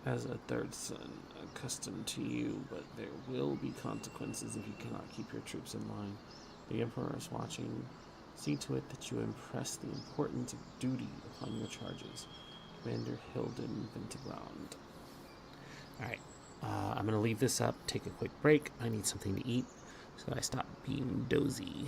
as a third son, accustomed to you, but there will be consequences if you cannot keep your troops in line. The Emperor is watching. See to it that you impress the importance of duty upon your charges. Commander Hilden Vinteground. Alright, I'm going to leave this up, take a quick break. I need something to eat so that I stop being dozy.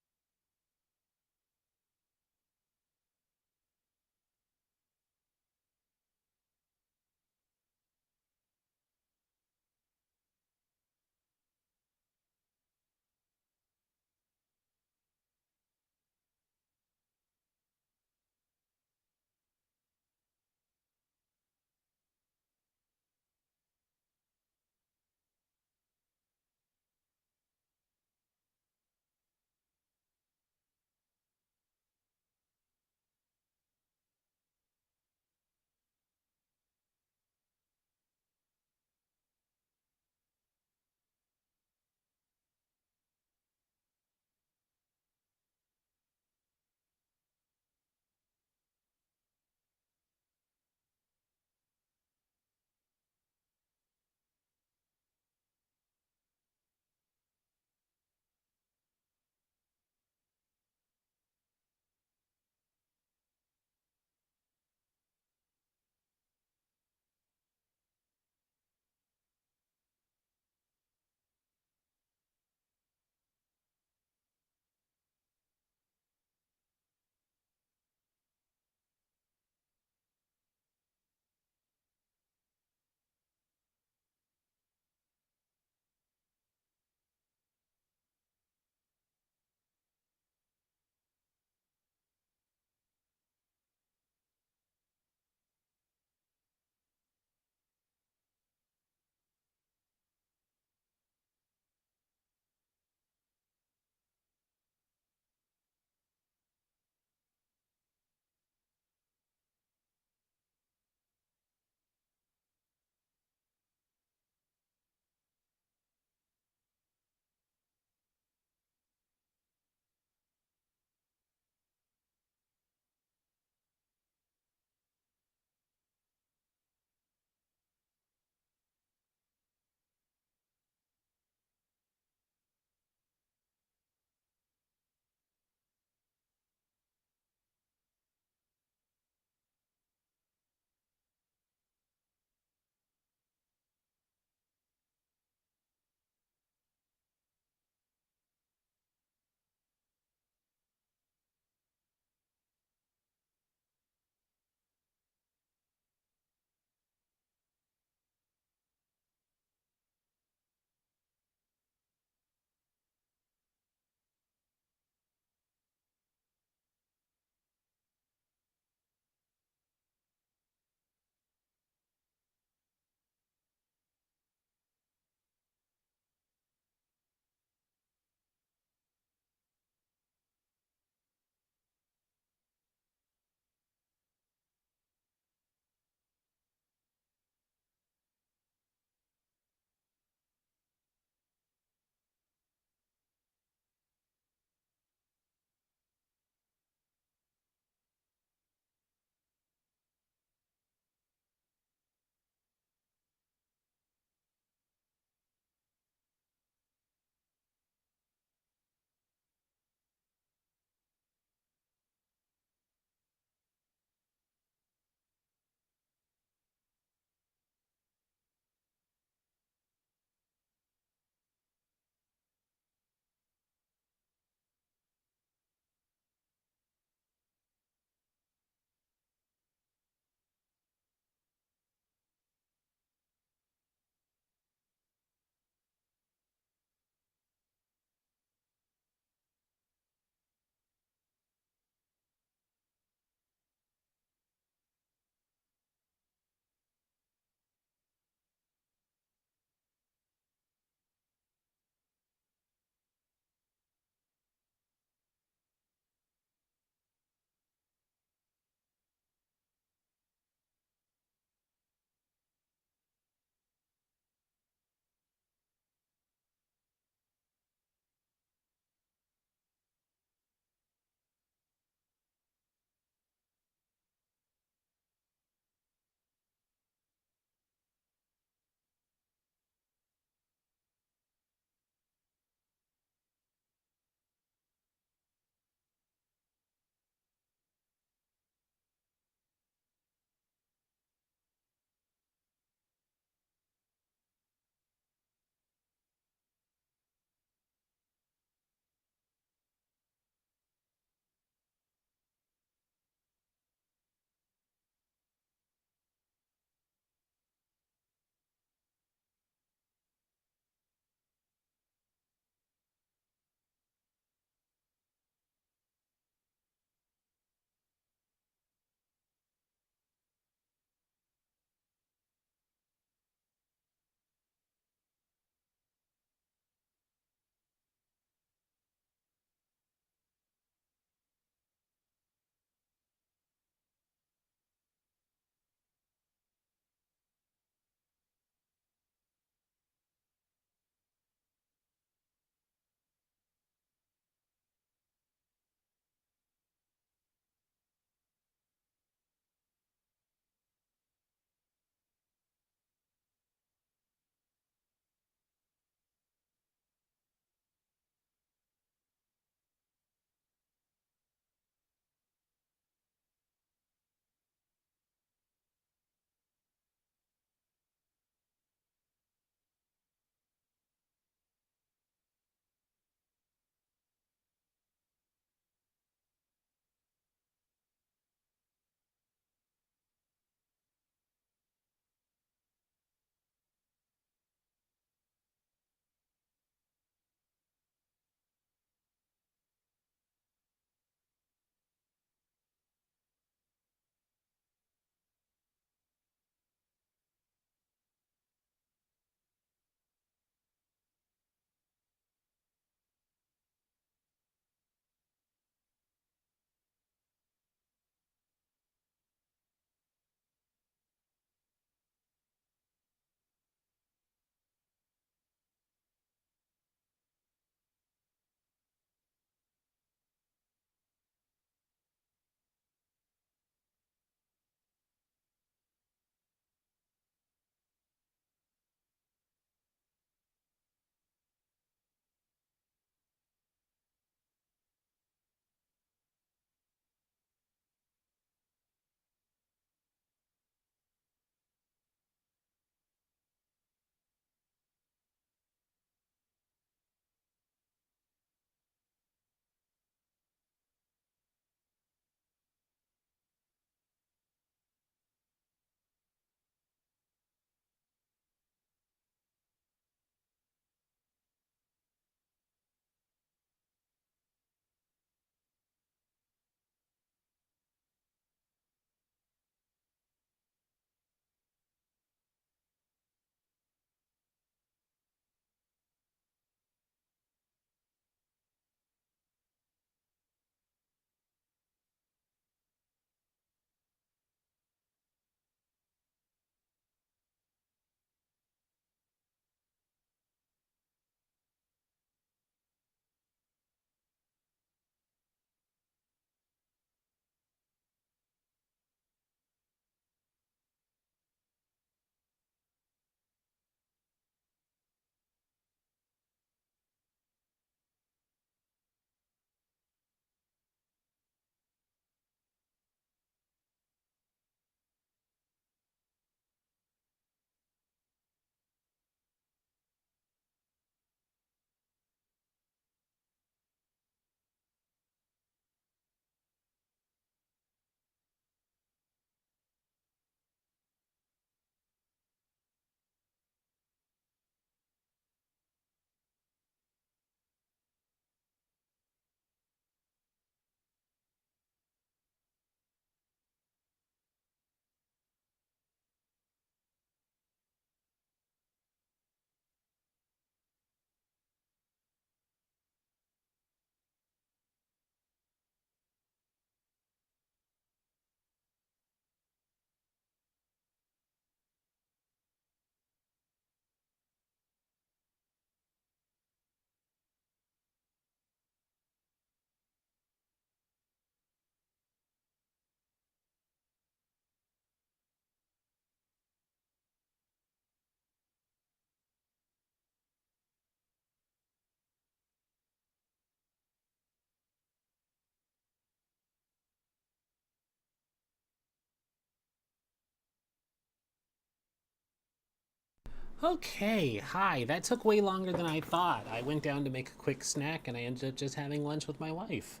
Okay, hi. That took way longer than I thought. I went down to make a quick snack and I ended up just having lunch with my wife.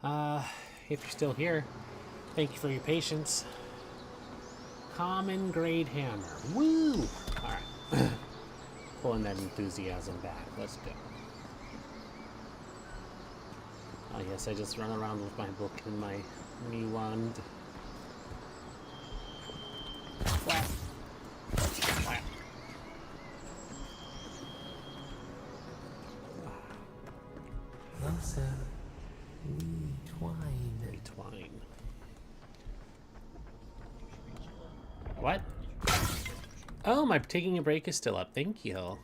If you're still here, thank you for your patience. Common grade hammer. Woo! Alright. Pulling that enthusiasm back. Let's go. Oh yes, I just run around with my book and my me wand. Flap. Flap. Closer, we twine. We twine. What? Oh, my taking a break is still up. Thank you.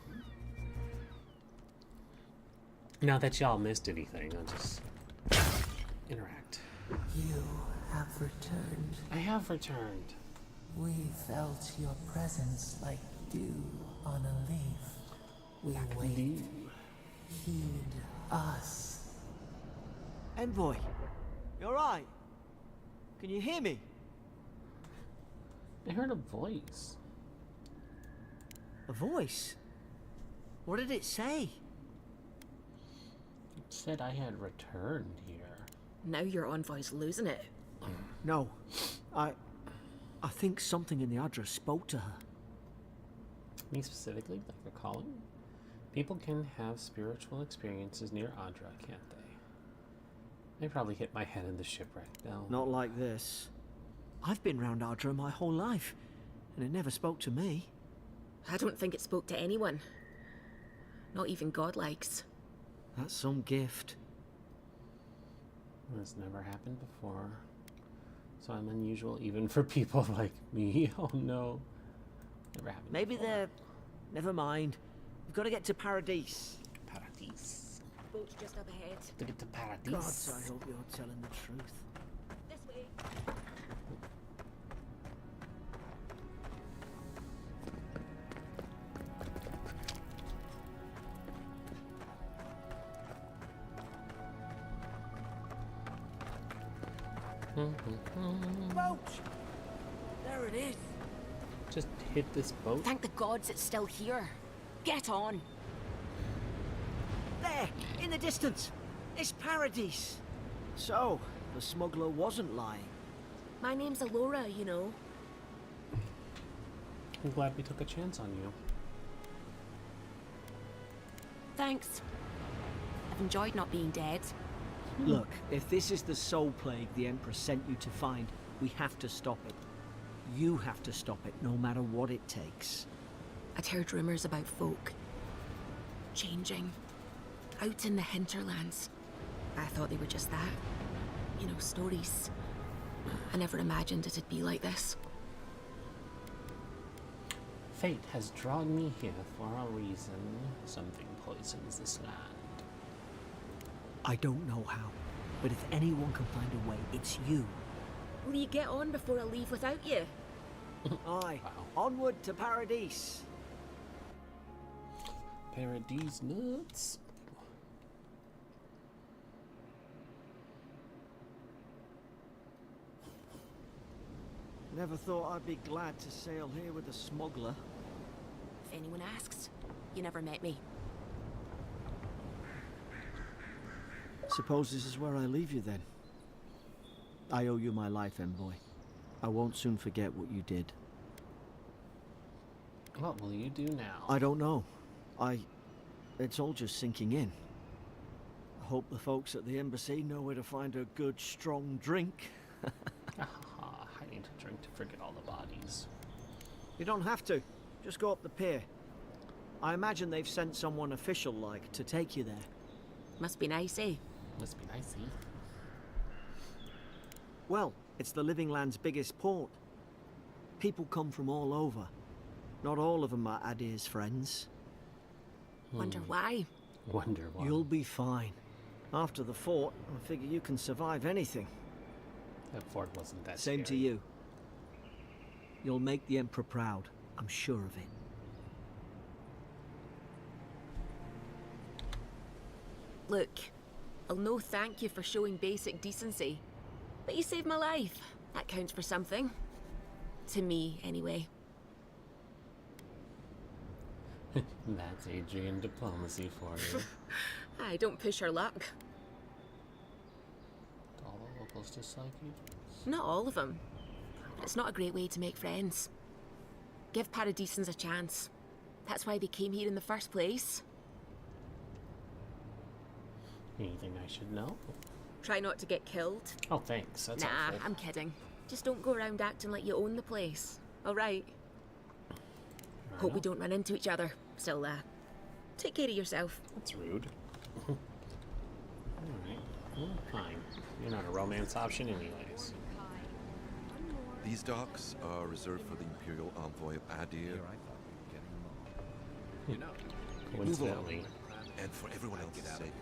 Not that y'all missed anything. I'll just interact. You have returned. I have returned. We felt your presence like dew on a leaf. We wait. Heed us. Envoy, you alright? Can you hear me? I heard a voice. A voice? What did it say? It said I had returned here. Now your envoy's losing it. No, I think something in the Adra spoke to her. Me specifically, like a calling? People can have spiritual experiences near Adra, can't they? They probably hit my head in the shipwreck, though. Not like this. I've been round Adra my whole life, and it never spoke to me. I don't think it spoke to anyone. Not even godlikes. That's some gift. This never happened before. So I'm unusual even for people like me. Oh no. Never happened Maybe before. they're... Never mind. We've got to get to Paradise. Paradise. Boat's just up ahead. To get to Paradise. Gods, I hope you're telling the truth. This way. Boat! There it is. Just hit this boat. Thank the gods it's still here. Get on. There, in the distance. It's Paradise. So, the smuggler wasn't lying. My name's Alora, you know. I'm glad we took a chance on you. Thanks. I've enjoyed not being dead. Look, if this is the soul plague the Emperor sent you to find, we have to stop it. You have to stop it, no matter what it takes. I'd heard rumors about folk changing out in the hinterlands. I thought they were just that. You know, stories. I never imagined it'd be like this. Fate has drawn me here for a reason. Something poisons this land. I don't know how, but if anyone can find a way, it's you. Will you get on before I leave without you? Aye. Wow. Onward to Paradise. Paradise nuts. Never thought I'd be glad to sail here with a smuggler. If anyone asks, you never met me. Suppose this is where I leave you then. I owe you my life, Envoy. I won't soon forget what you did. What will you do now? I don't know. It's all just sinking in. I hope the folks at the embassy know where to find a good, strong drink. I need to drink to forget all the bodies. You don't have to. Just go up the pier. I imagine they've sent someone official-like to take you there. Must be nice, eh? Must be nice, eh? Well, it's the Living Land's biggest port. People come from all over. Not all of them are Adir's friends. Wonder why. Wonder why. You'll be fine. After the fort, I figure you can survive anything. That fort wasn't that Same to scary. you. You'll make the Emperor proud. I'm sure of it. Look, I'll no thank you for showing basic decency. But you saved my life. That counts for something. To me, anyway. That's Adrian diplomacy for you. I don't push her luck. All the locals dislike you? Not all of them. It's not a great way to make friends. Give Paradisans a chance. That's why they came here in the first place. Anything I should know? Try not to get killed. Oh, thanks. That's Nah, helpful. I'm kidding. Just don't go around acting like you own the place. Alright? Hope we don't run into each other. Still, take care of yourself. That's rude. Alright. Well, fine. You're not a romance option anyways. These docks are reserved for the Imperial Envoy of Adir. Coincidentally. And for everyone else's sake,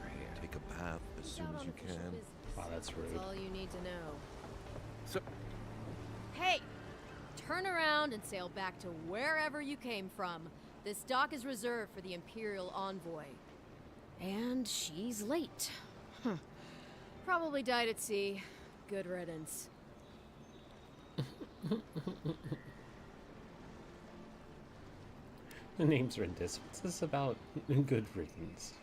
take a bath as soon as you can. Wow, that's rude. That's all you need to know. So, Hey! Turn around and sail back to wherever you came from. This dock is reserved for the Imperial Envoy. And she's late. Probably died at sea. Good riddance. The name's Rendis. What's this about? Good riddance.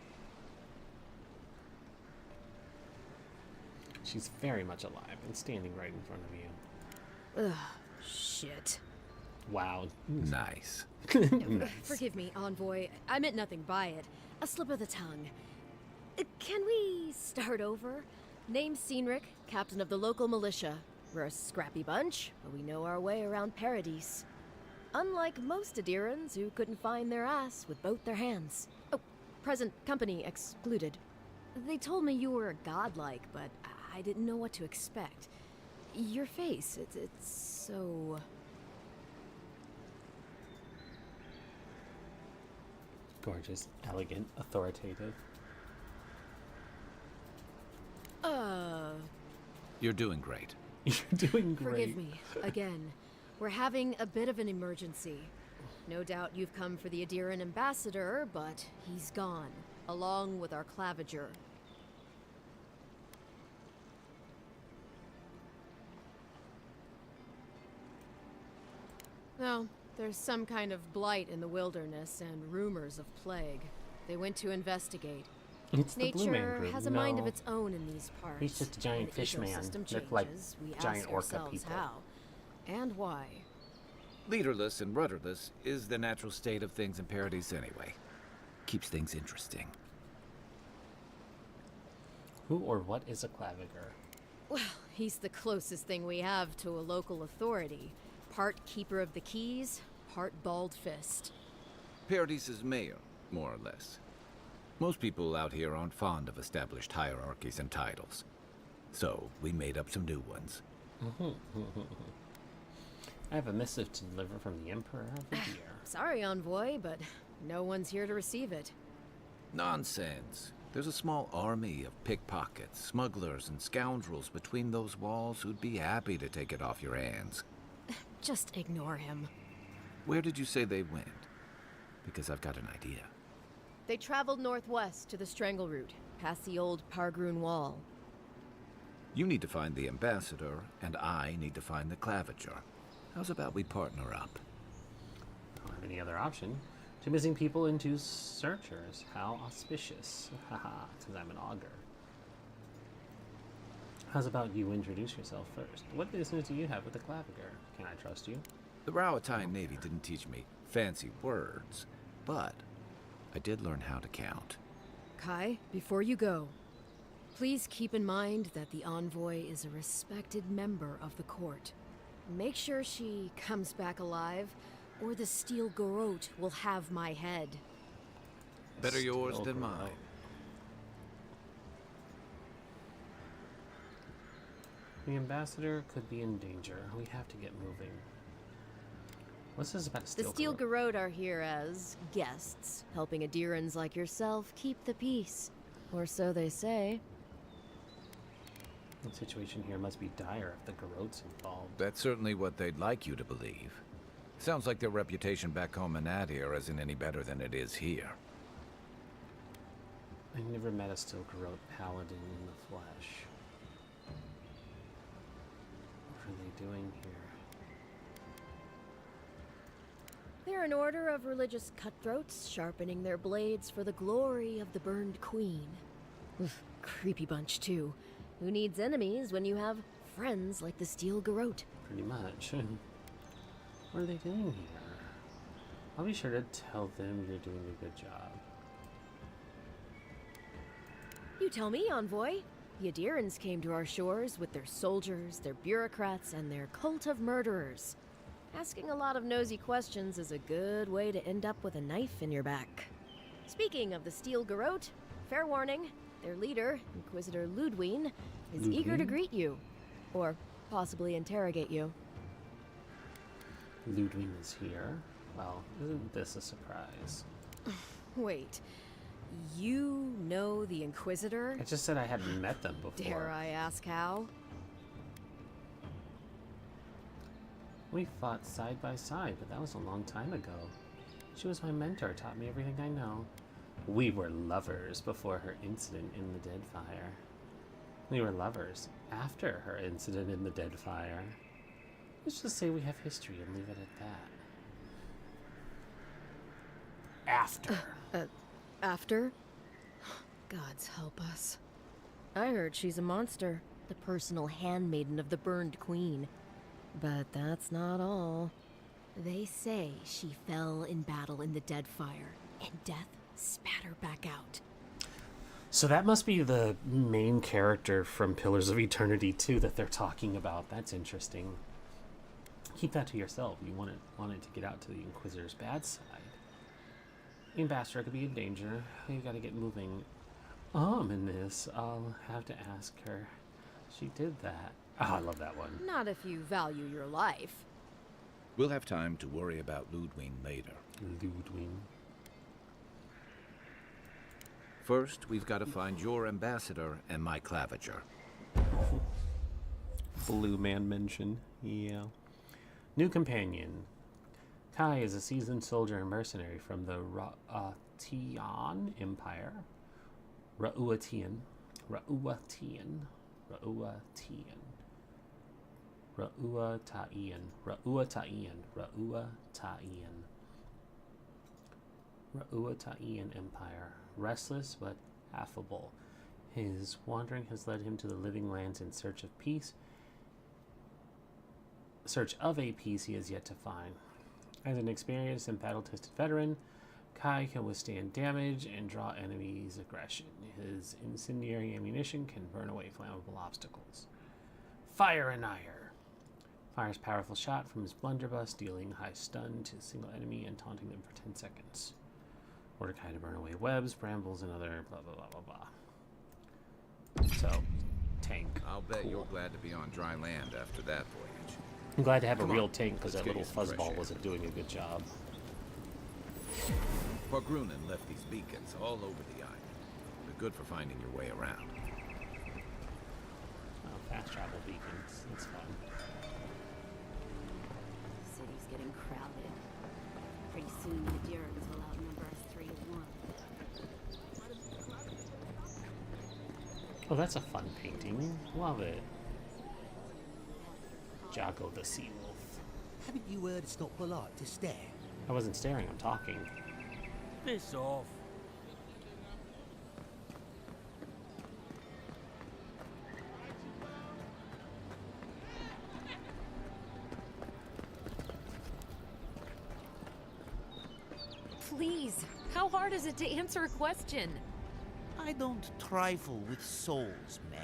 She's very much alive and standing right in front of you. Ugh, shit. Wow. Nice. Nice. Forgive me, Envoy. I meant nothing by it. A slip of the tongue. Can we start over? Name's Cynric, captain of the local militia. We're a scrappy bunch, but we know our way around Paradise. Unlike most Adirans who couldn't find their ass with both their hands. Oh, present company excluded. They told me you were godlike, but I didn't know what to expect. Your face, it's so... Gorgeous, elegant, authoritative. You're doing great. You're doing great. Forgive me, again. We're having a bit of an emergency. No doubt you've come for the Adiran ambassador, but he's gone, along with our claviger. No, there's some kind of blight in the wilderness and rumors of plague. They went to investigate. It's the Blue Man Nature Group. has a mind of its own in these parts. He's just a giant When fish man. ecosystem They're like changes, we giant ask orca ourselves people. how and why. Leaderless and rudderless is the natural state of things in Paradise anyway. Keeps things interesting. Who or what is a claviger? Well, he's the closest thing we have to a local authority. Part keeper of the keys, part bald fist. Paradise's mayor, more or less. Most people out here aren't fond of established hierarchies and titles. So, we made up some new ones. I have a missive to deliver from the Emperor of the Deer. Sorry, Envoy, but no one's here to receive it. Nonsense. There's a small army of pickpockets, smugglers, and scoundrels between those walls who'd be happy to take it off your hands. Just ignore him. Where did you say they went? Because I've got an idea. They traveled northwest to the Strangle Route, past the old Pargroon Wall. You need to find the ambassador, and I need to find the claviger. How's about we partner up? I don't have any other option. Two missing people and two searchers. How auspicious. Haha, because I'm an augur. How's about you introduce yourself first? What business do you have with the claviger? Can I trust you? The Rawatine Navy didn't teach me fancy words, but I did learn how to count. Kai, before you go, please keep in mind that the Envoy is a respected member of the court. Make sure she comes back alive, or the Steel Garrote will have my head. Better yours Still than grow. mine. The ambassador could be in danger. We have to get moving. What's this about a The steel Steel garrote? Garrote are here as guests, helping Adirans like yourself keep the peace. Or so they say. The situation here must be dire if the garrote's involved. That's certainly what they'd like you to believe. Sounds like their reputation back home in Adir isn't any better than it is here. I never met a steel garrote paladin in the flesh. What are they doing here? We're an order of religious cutthroats sharpening their blades for the glory of the burned queen. Oof, creepy bunch, too. Who needs enemies when you have friends like the Steel Garrote? Pretty much. What are they doing here? I'll be sure to tell them you're doing a good job. You tell me, Envoy. The Adirans came to our shores with their soldiers, their bureaucrats, and their cult of murderers. Asking a lot of nosy questions is a good way to end up with a knife in your back. Speaking of the Steel Garrote, fair warning, their leader, Inquisitor Ludwine, is eager to greet you. Or possibly interrogate you. Ludwine is here. Well, isn't this a surprise? Wait, you know the Inquisitor? I just said I hadn't met them before. Dare I ask how? We fought side by side, but that was a long time ago. She was my mentor, taught me everything I know. We were lovers before her incident in the Deadfire. We were lovers after her incident in the Deadfire. Let's just say we have history and leave it at that. After. After? Gods help us. I heard she's a monster, the personal handmaiden of the burned queen. But that's not all. They say she fell in battle in the Deadfire, and death spat her back out. So that must be the main character from Pillars of Eternity 2 that they're talking about. That's interesting. Keep that to yourself. You wanted to get out to the Inquisitor's bad side. The Ambassador could be in danger. You gotta get moving. Ominous. I'll have to ask her. She did that. Oh, I love that one. Not if you value your life. We'll have time to worry about Ludwine later. Ludwine. First, we've got to find your ambassador and my claviger. Blue man mention. Yeah. New companion. Kai is a seasoned soldier and mercenary from the Ra'atian Empire. Ra'uatian. Ra'uatian. Ra'uatian. Ra'uatian. Ra'uatian. Ra'uatian. Ra'uatian Empire. Restless but affable. His wandering has led him to the living lands in search of peace. Search of a peace he has yet to find. As an experienced and battle-tested veteran, Kai can withstand damage and draw enemies' aggression. His incendiary ammunition can burn away flammable obstacles. Fire and Ire. Fires powerful shot from his blunderbuss, dealing high stun to a single enemy and taunting them for 10 seconds. Order Kai to burn away webs, brambles, and other blah blah blah blah blah. So, tank. I'll bet you're glad to be on dry land after that voyage. I'm glad to have Come a real on, tank because let's that get little you some fresh fuzzball air. wasn't doing a good job. Grunin left these beacons all over the island. They're good for finding your way around. Oh, fast travel beacons. That's fun. City's getting crowded. Pretty soon the Durans will outnumber us 3 to 1. Oh, that's a fun painting. Love it. Jago the Sea Wolf. Haven't you heard it's not polite to stare? I wasn't staring, I'm talking. Piss off. Please, how hard is it to answer a question? I don't trifle with souls, man.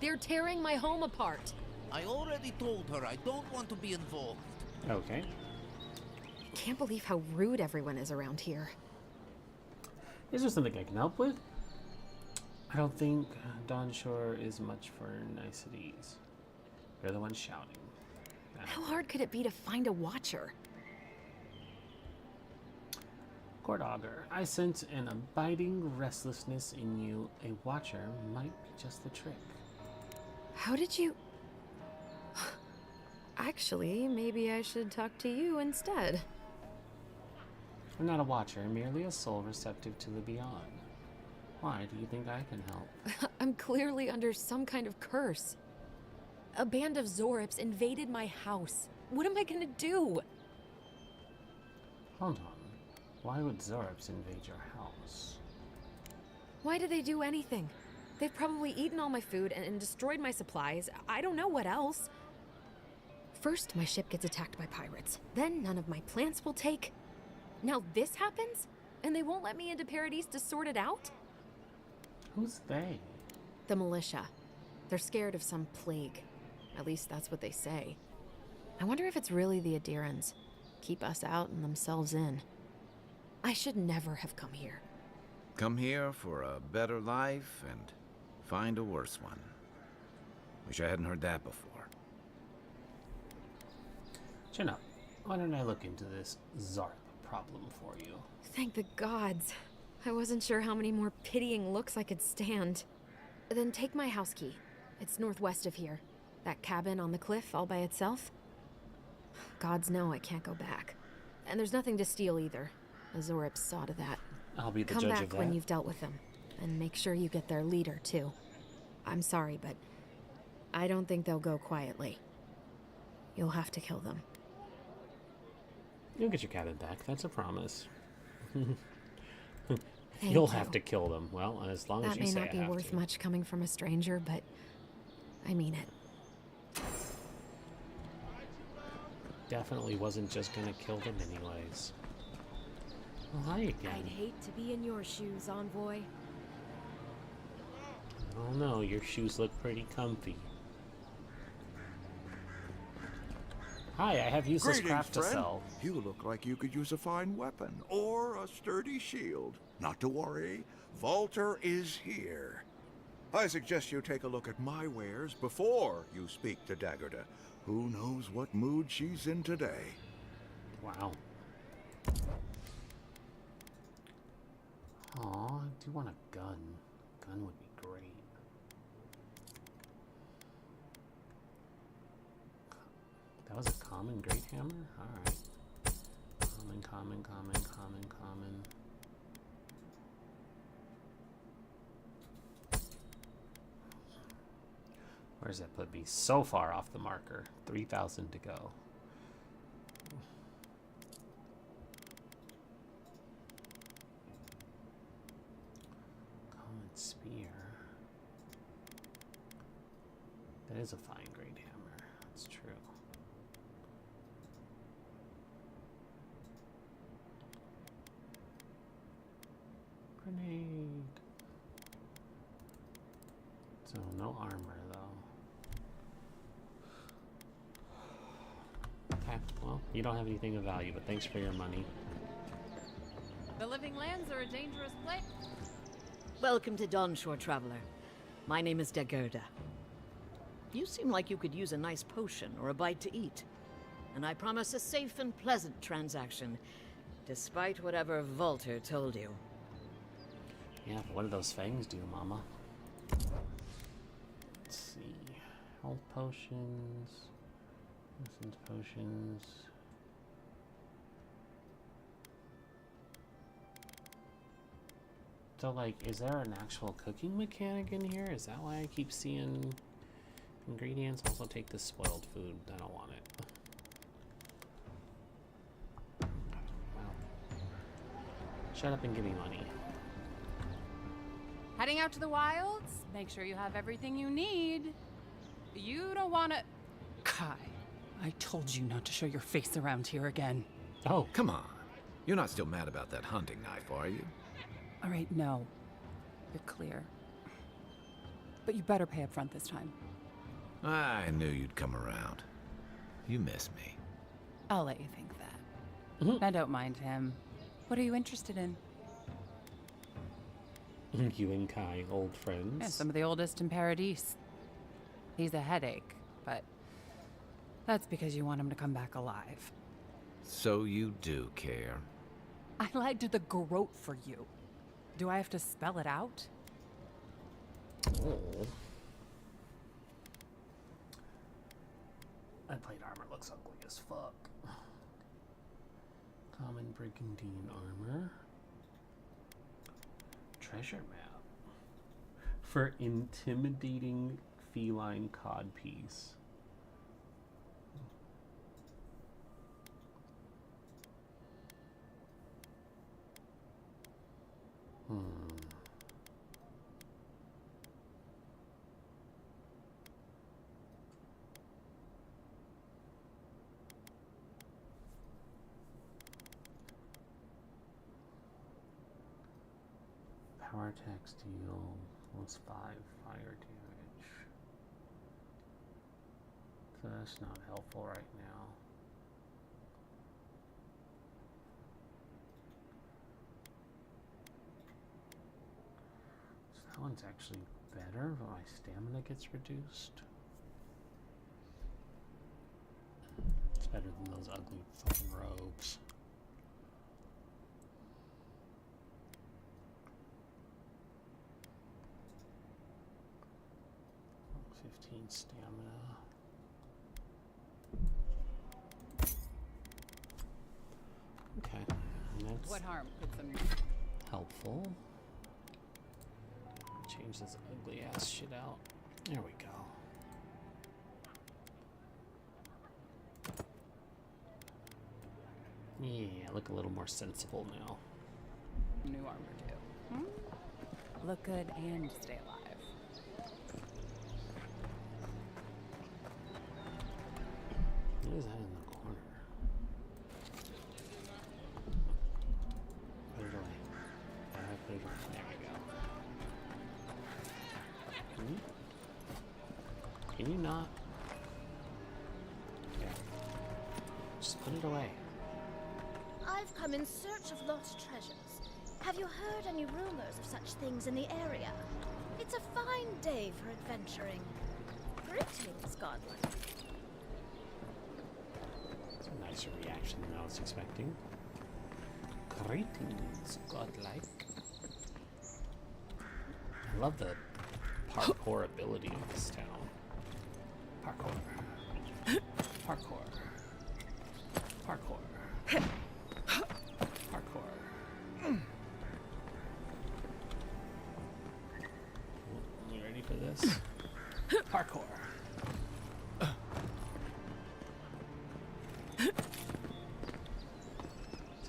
They're tearing my home apart. I already told her I don't want to be involved. Okay. I can't believe how rude everyone is around here. Is there something I can help with? I don't think Dawnshore is much for niceties. You're the one shouting. How hard could it be to find a watcher? Court Augur, I sense an abiding restlessness in you. A watcher might be just the trick. How did you... Actually, maybe I should talk to you instead. I'm not a watcher, merely a soul receptive to the beyond. Why do you think I can help? I'm clearly under some kind of curse. A band of Zorips invaded my house. What am I gonna do? Hold on. Why would Zorps invade your house? Why did they do anything? They've probably eaten all my food and destroyed my supplies. I don't know what else. First, my ship gets attacked by pirates. Then none of my plants will take. Now this happens? And they won't let me into Paradise to sort it out? Who's they? The militia. They're scared of some plague. At least that's what they say. I wonder if it's really the Adirans. Keep us out and themselves in. I should never have come here. Come here for a better life and find a worse one. Wish I hadn't heard that before. Chin up. Why don't I look into this Zarp problem for you? Thank the gods. I wasn't sure how many more pitying looks I could stand. Then take my house key. It's northwest of here. That cabin on the cliff all by itself. Gods know I can't go back. And there's nothing to steal either. Azorip saw to that. I'll be the Come judge back of that. when you've dealt with them. And make sure you get their leader, too. I'm sorry, but I don't think they'll go quietly. You'll have to kill them. You'll get your cabin back. That's a promise. Thank You'll you. have to kill them. Well, as long as That you may say not I be have worth to. much coming from a stranger, but I mean it. Definitely wasn't just gonna kill them anyways. Well, hi again. I'd hate to be in your shoes, Envoy. Oh no, your shoes look pretty comfy. Hi, I have useless Greetings, craft to friend. sell. You look like you could use a fine weapon or a sturdy shield. Not to worry, Volter is here. I suggest you take a look at my wares before you speak to Daggerda. Who knows what mood she's in today? Wow. Aw, I do want a gun. Gun would be great. That was a common great hammer? Alright. Common. Where's that put me? So far off the marker. 3,000 to go. Common spear. That is a fine great hammer. That's true. Grenade. So no armor though. Okay, well, you don't have anything of value, but thanks for your money. The Living Lands are a dangerous place. Welcome to Dawnshore, Traveler. My name is Daggerda. You seem like you could use a nice potion or a bite to eat. And I promise a safe and pleasant transaction, despite whatever Volter told you. Yeah, but what do those fangs do, Mama? Let's see. Health potions. Essence potions. So, like, is there an actual cooking mechanic in here? Is that why I keep seeing ingredients? Also take this spoiled food. I don't want it. Well, shut up and give me money. Heading out to the wilds? Make sure you have everything you need. You don't want to... Kai, I told you not to show your face around here again. Oh. Come on. You're not still mad about that hunting knife, are you? All right, no. You're clear. But you better pay up front this time. I knew you'd come around. You miss me. I'll let you think that. I don't mind him. What are you interested in? You and Kai, old friends. Yeah, some of the oldest in Paradise. He's a headache, but that's because you want him to come back alive. So you do care. I lied to the Garrote for you. Do I have to spell it out? Oh. That plate armor looks ugly as fuck. Common brigandine armor. Treasure map. For intimidating feline codpiece. Power attacks deal plus 5 fire damage. So that's not helpful right now. So that one's actually better, but my stamina gets reduced. It's better than those ugly fucking robes. 15 stamina. Okay, and that's What harm could some helpful. Change this ugly ass shit out. There we go. Yeah, look a little more sensible now. new armor do? Look good and stay alive. What is that in the corner? Put it away. Put it away. There we go. Can you not? Yeah. Just put it away. I've come in search of lost treasures. Have you heard any rumors of such things in the area? It's a fine day for adventuring. Greetings, godlike. That's a nicer reaction than I was expecting. Greetings, godlike. I love the parkour ability of this town. Parkour. Parkour. Parkour. Parkour. You ready for this? Parkour. That's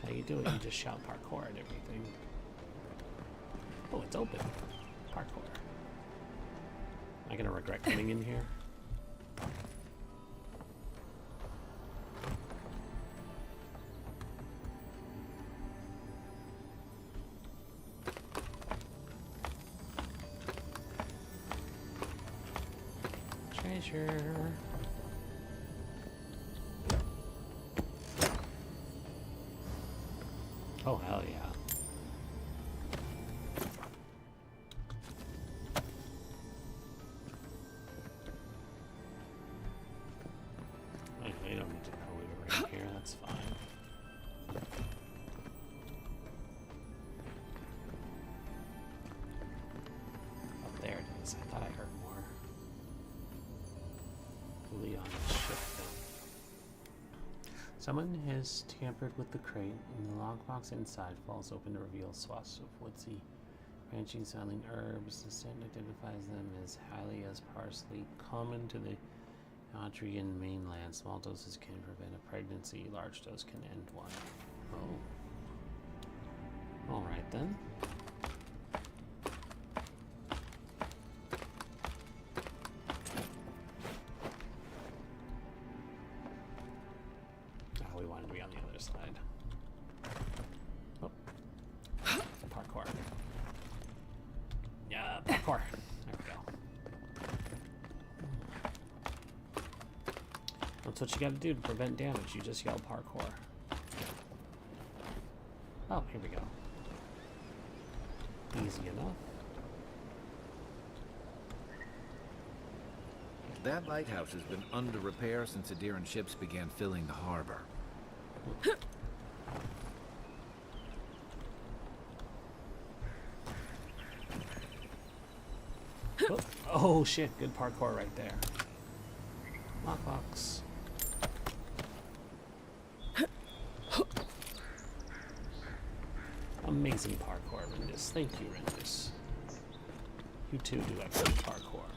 how you do it. You just shout parkour at everything. Oh, it's open. Parkour. Am I gonna regret coming in here? Treasure. Oh, hell yeah. I don't need to know we were right here, that's fine. Oh, there it is. I thought I heard more. Leon's ship then. Someone has tampered with the crate, and the lockbox inside falls open to reveal swaths of woodsy, branching smelling herbs. The scent identifies them as hylias parsley, common to the Adrian mainland. Small doses can prevent a pregnancy, large dose can end one. Oh. Alright then. Oh, we wanted to be on the other side. Oh. Parkour. Yeah, parkour. There we go. That's what you gotta do to prevent damage. You just yell parkour. Oh, here we go. Easy enough. That lighthouse has been under repair since Adiran ships began filling the harbor. Oh shit, good parkour right there. Lockbox. Amazing parkour, Rendis. Thank you, Rendis. You too do excellent parkour.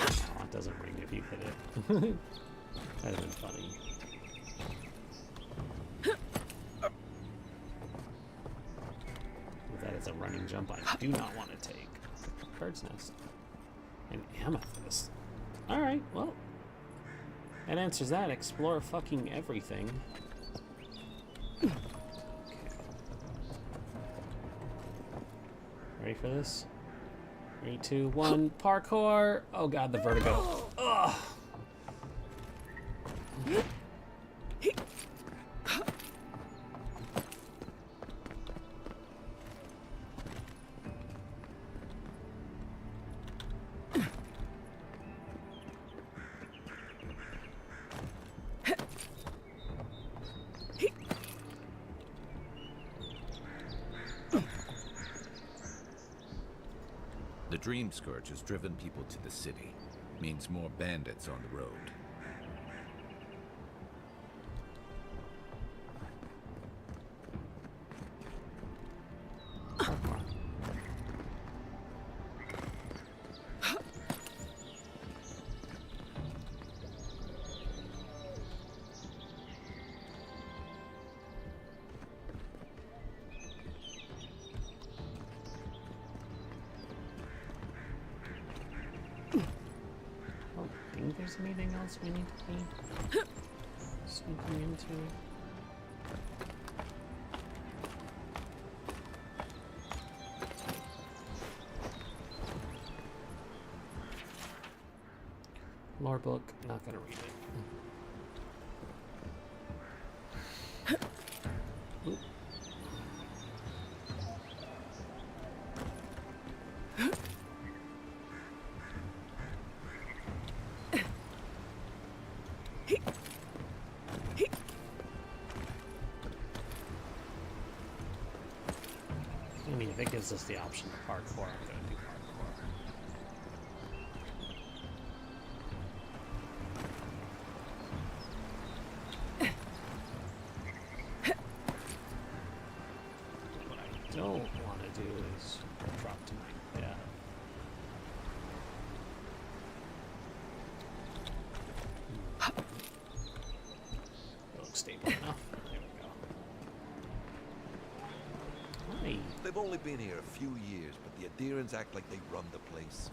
Oh, it doesn't ring if you hit it. That'd have been funny. With that as a running jump, I do not want to take. bird's nest. An amethyst. Alright, well. That answers that. Explore fucking everything. Okay. Ready for this? 3, 2, 1, parkour! Oh god, the vertigo. Ugh! The Dream Scourge has driven people to the city. Means more bandits on the road. Think there's anything else we need to be sneaking into? Lore book, not gonna read it. Oop. I mean, if it gives us the option to parkour, I'm gonna do parkour. What I don't want to do is drop to my death. It looks stable enough. There we go. Hi. They've only been here a few years, but the adherents act like they run the place.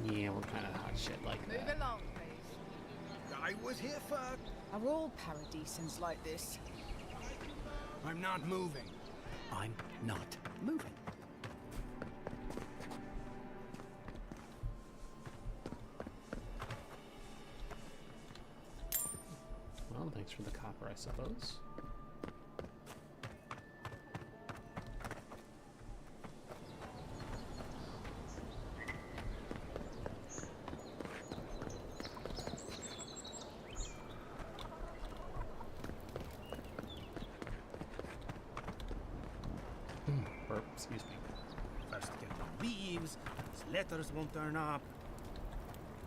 Yeah, we're kind of hot shit like Move that. along, please. I was here for... Are all paradisans like this? I'm not moving. I'm not moving. Well, thanks for the copper, I suppose. Burp, excuse me. First get the leaves, these letters won't turn up.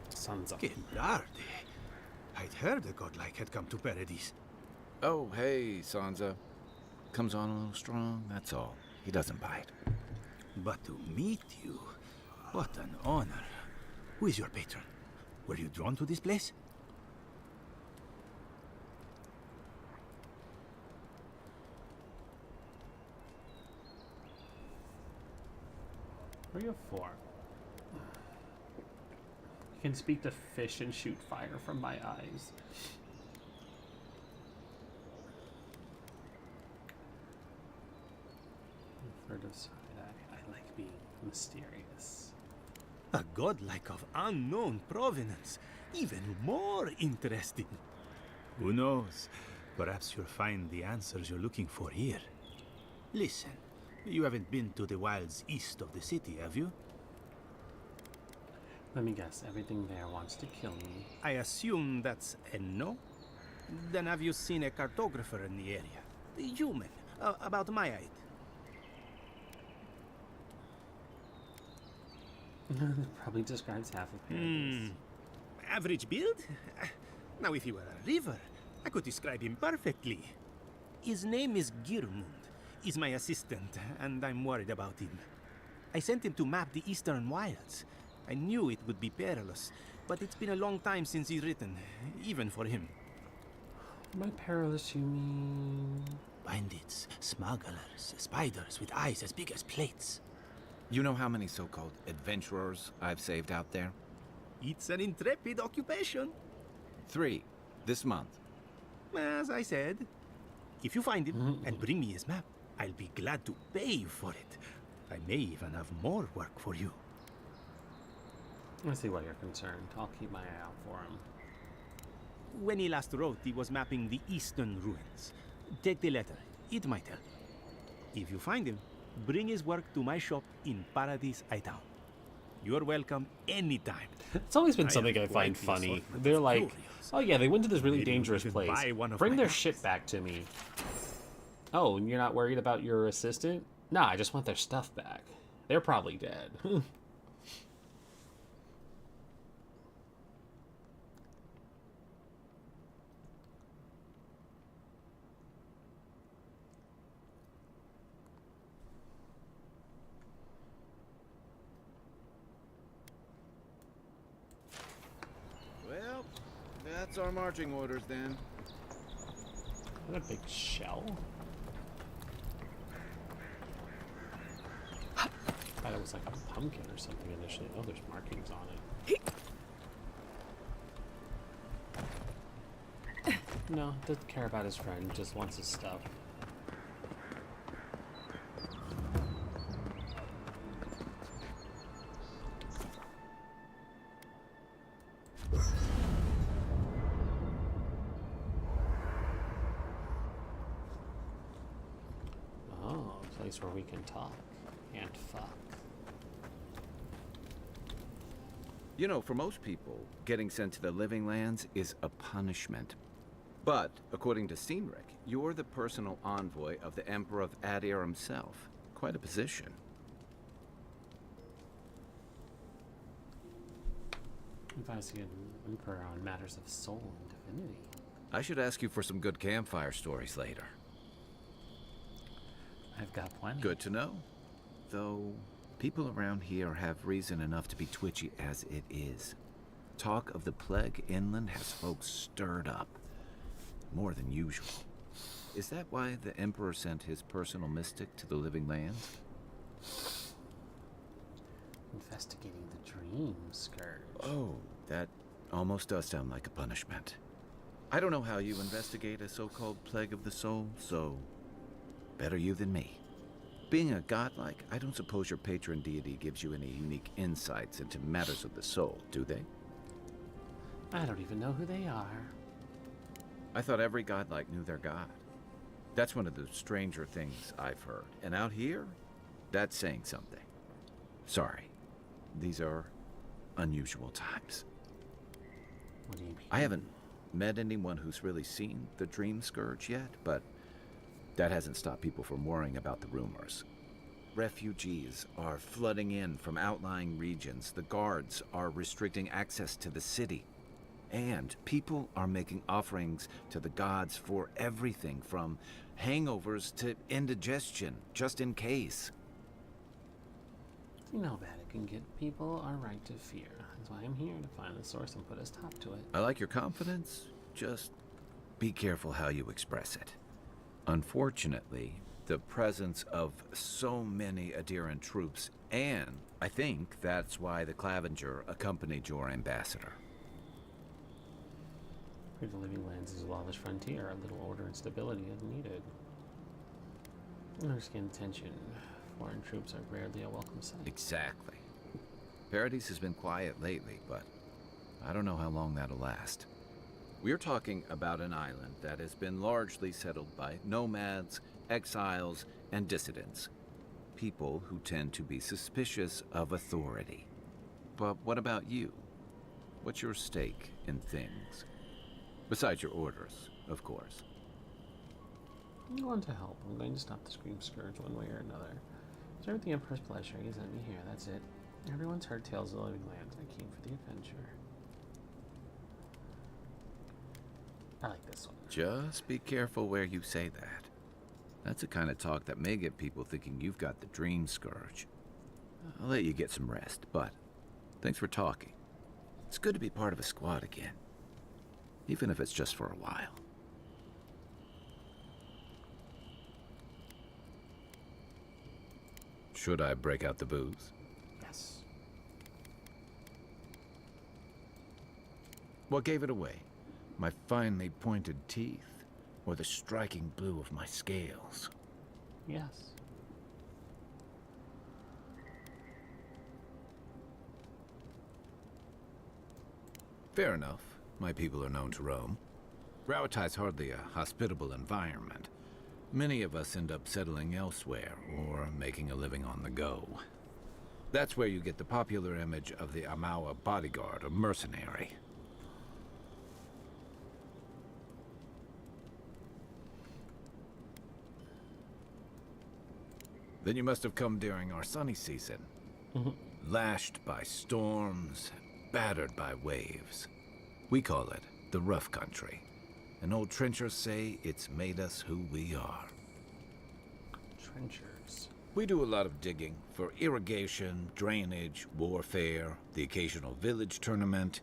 Sun's up. Que tarde. I'd heard a godlike had come to Paradise. Oh, hey, Sansa. Comes on a little strong, that's all. He doesn't bite. But to meet you, what an honor. Who is your patron? Were you drawn to this place? What are you for? You can speak to fish and shoot fire from my eyes. Third of side, I like being mysterious. A godlike of unknown provenance. Even more interesting. Who knows? Perhaps you'll find the answers you're looking for here. Listen, you haven't been to the wilds east of the city, have you? Let me guess, everything there wants to kill me. I assume that's a no? Then have you seen a cartographer in the area? A human, about my height. Probably describes half of Paradise. Average build? Now, if he were a river, I could describe him perfectly. His name is Girmund. He's my assistant, and I'm worried about him. I sent him to map the eastern wilds. I knew it would be perilous, but it's been a long time since he's written, even for him. By perilous, you mean? Bandits, smugglers, spiders with eyes as big as plates. You know how many so-called adventurers I've saved out there? It's an intrepid occupation. 3, this month. As I said, if you find him and bring me his map, I'll be glad to pay you for it. I may even have more work for you. I see why you're concerned. I'll keep my eye out for him. When he last wrote, he was mapping the eastern ruins. Take the letter. It might help. If you find him, bring his work to my shop in Paradise Town. You're welcome anytime. It's always been something I find funny. They're like, oh yeah, they went to this really dangerous place. Bring their shit back to me. Oh, and you're not worried about your assistant? Nah, I just want their stuff back. They're probably dead. Well, that's our marching orders then. Is that a big shell? I thought it was like a pumpkin or something initially. Oh, there's markings on it. No, doesn't care about his friend, just wants his stuff. Oh, a place where we can talk and fuck. You know, for most people, getting sent to the Living Lands is a punishment. But, according to Cynric, you're the personal envoy of the Emperor of Adir himself. Quite a position. Advising an emperor on matters of soul and divinity. I should ask you for some good campfire stories later. I've got plenty. Good to know. Though, people around here have reason enough to be twitchy as it is. Talk of the plague inland has folks stirred up. More than usual. Is that why the Emperor sent his personal mystic to the Living Lands? Investigating the dream scourge. Oh, that almost does sound like a punishment. I don't know how you investigate a so-called plague of the soul, so better you than me. Being a godlike, I don't suppose your patron deity gives you any unique insights into matters of the soul, do they? I don't even know who they are. I thought every godlike knew their god. That's one of the stranger things I've heard. And out here, that's saying something. Sorry. These are unusual times. What do you mean? I haven't met anyone who's really seen the dream scourge yet, but that hasn't stopped people from worrying about the rumors. Refugees are flooding in from outlying regions. The guards are restricting access to the city. And people are making offerings to the gods for everything from hangovers to indigestion, just in case. You know bad it can get people our right to fear. That's why I'm here to find the source and put a stop to it. I like your confidence. Just be careful how you express it. Unfortunately, the presence of so many Adiran troops, and I think that's why the Clavenger accompanied your ambassador. The Living Lands is a lawless frontier. A little order and stability is needed. Understand tension. Foreign troops are rarely a welcome sight. Exactly. Paradise has been quiet lately, but I don't know how long that'll last. We're talking about an island that has been largely settled by nomads, exiles, and dissidents. People who tend to be suspicious of authority. But what about you? What's your stake in things? Besides your orders, of course. I want to help. I'm going to stop the Scream Scourge one way or another. Serve the Emperor's pleasure. He sent me here. That's it. Everyone's heard tales of the Living Lands. I came for the adventure. I like this one. Just be careful where you say that. That's the kind of talk that may get people thinking you've got the dream scourge. I'll let you get some rest, but thanks for talking. It's good to be part of a squad again. Even if it's just for a while. Should I break out the booze? Yes. What gave it away? My finely pointed teeth, or the striking blue of my scales? Yes. Fair enough. My people are known to roam. Rauatai's hardly a hospitable environment. Many of us end up settling elsewhere, or making a living on the go. That's where you get the popular image of the Amawa bodyguard or mercenary. Then you must have come during our sunny season. Lashed by storms, battered by waves. We call it the rough country. And old trenchers say it's made us who we are. Trenchers. We do a lot of digging for irrigation, drainage, warfare, the occasional village tournament.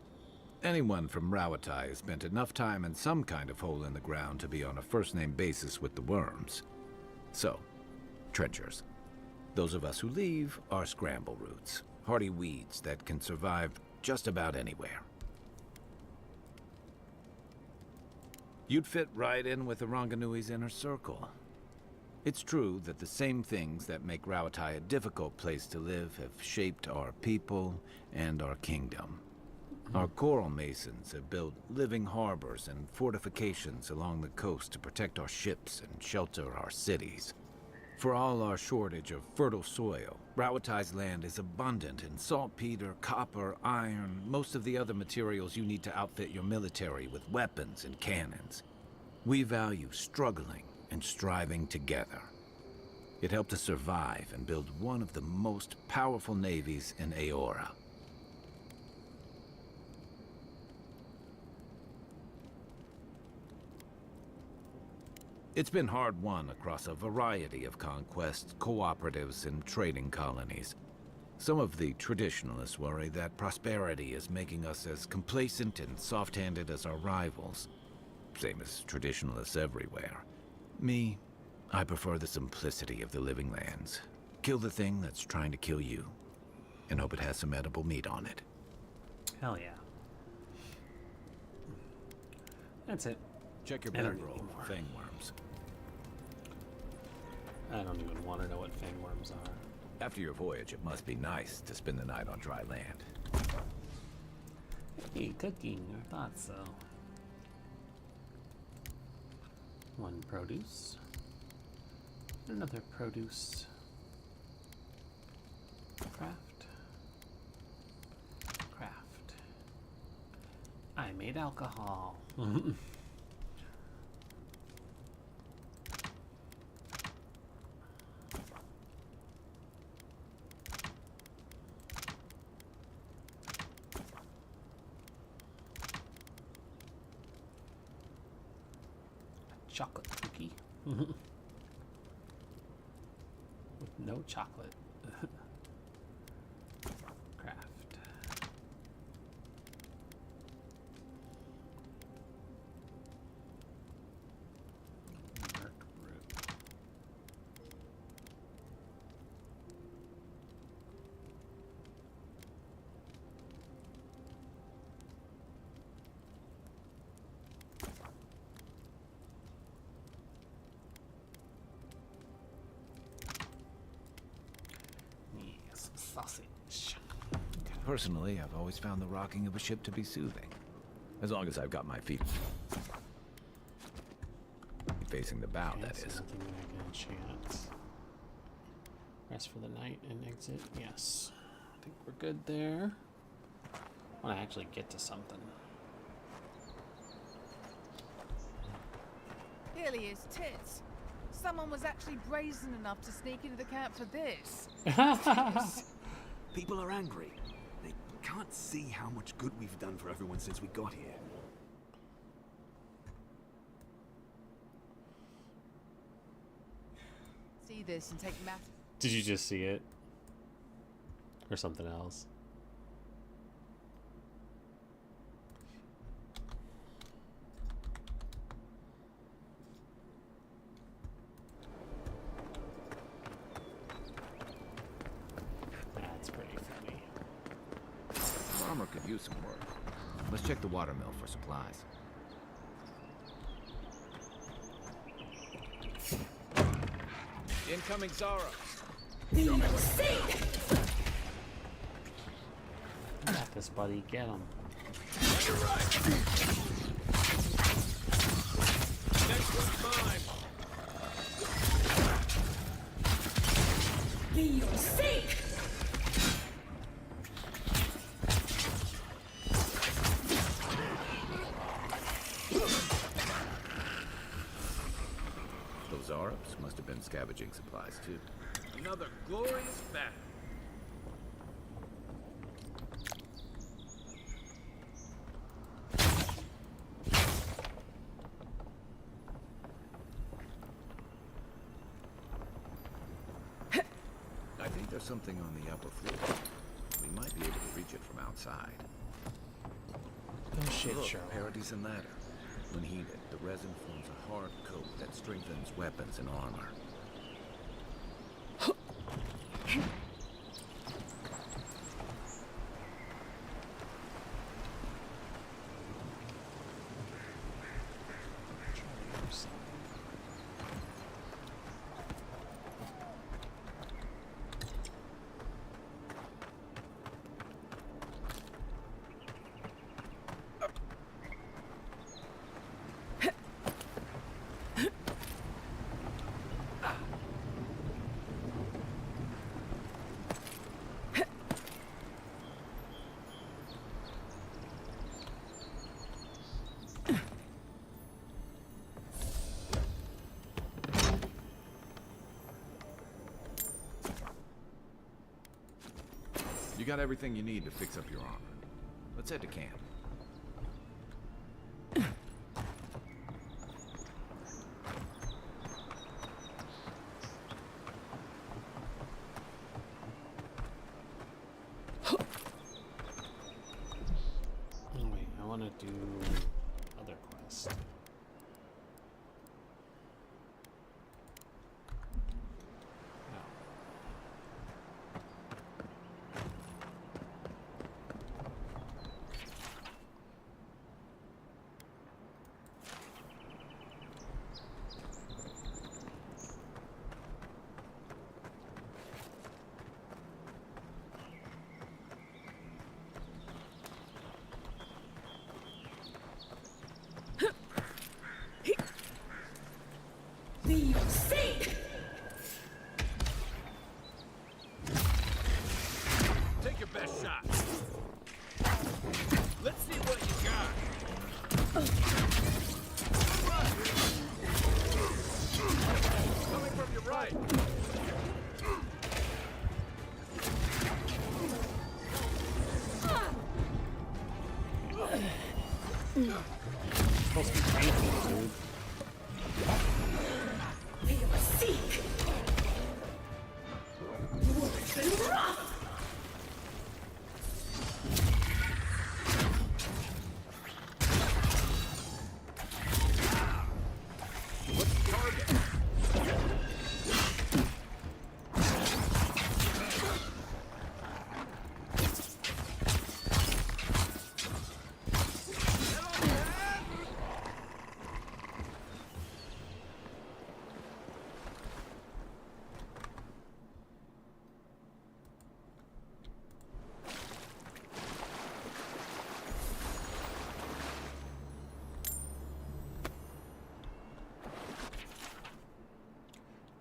Anyone from Rauatai has spent enough time in some kind of hole in the ground to be on a first-name basis with the worms. So, trenchers. Those of us who leave are scramble roots, hardy weeds that can survive just about anywhere. You'd fit right in with the Ranganui's inner circle. It's true that the same things that make Rauatai a difficult place to live have shaped our people and our kingdom. Our coral masons have built living harbors and fortifications along the coast to protect our ships and shelter our cities. For all our shortage of fertile soil, Rauatai's land is abundant in saltpeter, copper, iron, most of the other materials you need to outfit your military with weapons and cannons. We value struggling and striving together. It helped us survive and build one of the most powerful navies in Aora. It's been hard-won across a variety of conquests, cooperatives, and trading colonies. Some of the traditionalists worry that prosperity is making us as complacent and soft-handed as our rivals. Same as traditionalists everywhere. Me, I prefer the simplicity of the living lands. Kill the thing that's trying to kill you, and hope it has some edible meat on it. Hell yeah. That's it. Check your I don't barrel need for more. fangworms. I don't even want to know what fangworms are. After your voyage, it must be nice to spend the night on dry land. Hey, cooking. I thought so. One produce. Another produce. Craft. Craft. I made alcohol. Chocolate cookie. With no chocolate. Craft. Myrtle root. Yes, sausage. Personally, I've always found the rocking of a ship to be soothing. As long as I've got my feet facing the bow, that is. Something that I can enchant. Rest for the night and exit. Yes. I think we're good there. I want to actually get to something. Really is tits. Someone was actually brazen enough to sneak into the camp for this. People are angry. They can't see how much good we've done for everyone since we got here. See this and take math. Did you just see it? Or something else? armor could use some work. Let's check the watermill for supplies. Incoming Zara. Got this, buddy. Get him. You're right. Next one's mine. Those Arabs must have been scavenging supplies too. Another glorious battle. I think there's something on the upper floor. We might be able to reach it from outside. Oh shit, Look, Sherlock. Paradis and ladder. When heated, the resin forms a hard coat that strengthens weapons and armor. You got everything you need to fix up your armor. Let's head to camp. Oh, wait, I want to do other quest. Take your best shot. Let's see what you got. Coming from your right. Supposed to be painful, dude.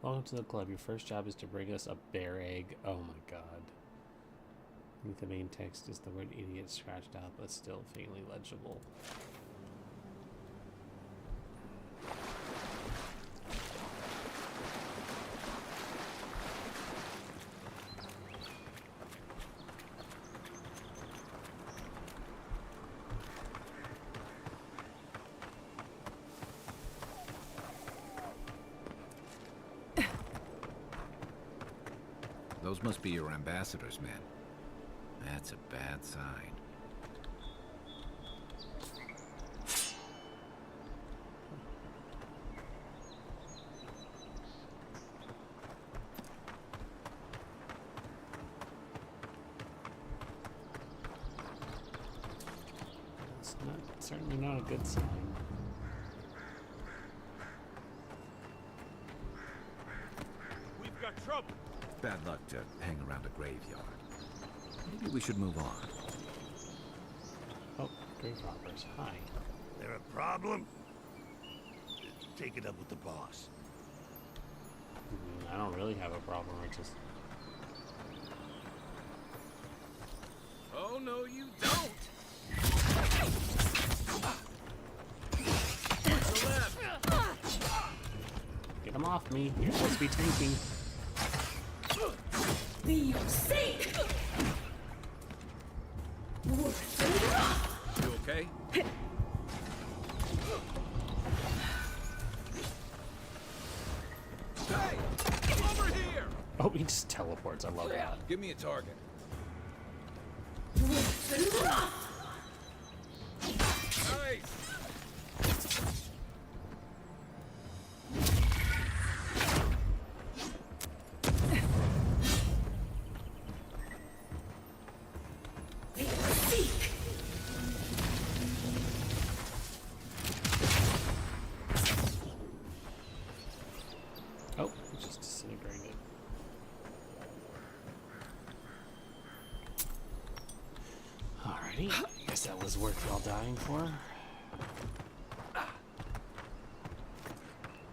Welcome to the club. Your first job is to bring us a bear egg. Oh my god. I think the main text is the word idiot scratched out, but still faintly legible. Those must be your ambassadors, men. That's a bad sign. Certainly not a good sign. We've got trouble. Bad luck to hang around a graveyard. Maybe we should move on. Oh, grave robbers. Hi. There a problem? Take it up with the boss. I don't really have a problem. I just... Oh, no, you don't! Get him off me. You're supposed to be tanking. Be your sake! You okay? Hey! Over here! Oh, he just teleports. I love that. Give me a target. Nice! Oh, he just disintegrated. Alrighty, I guess that was worth y'all dying for.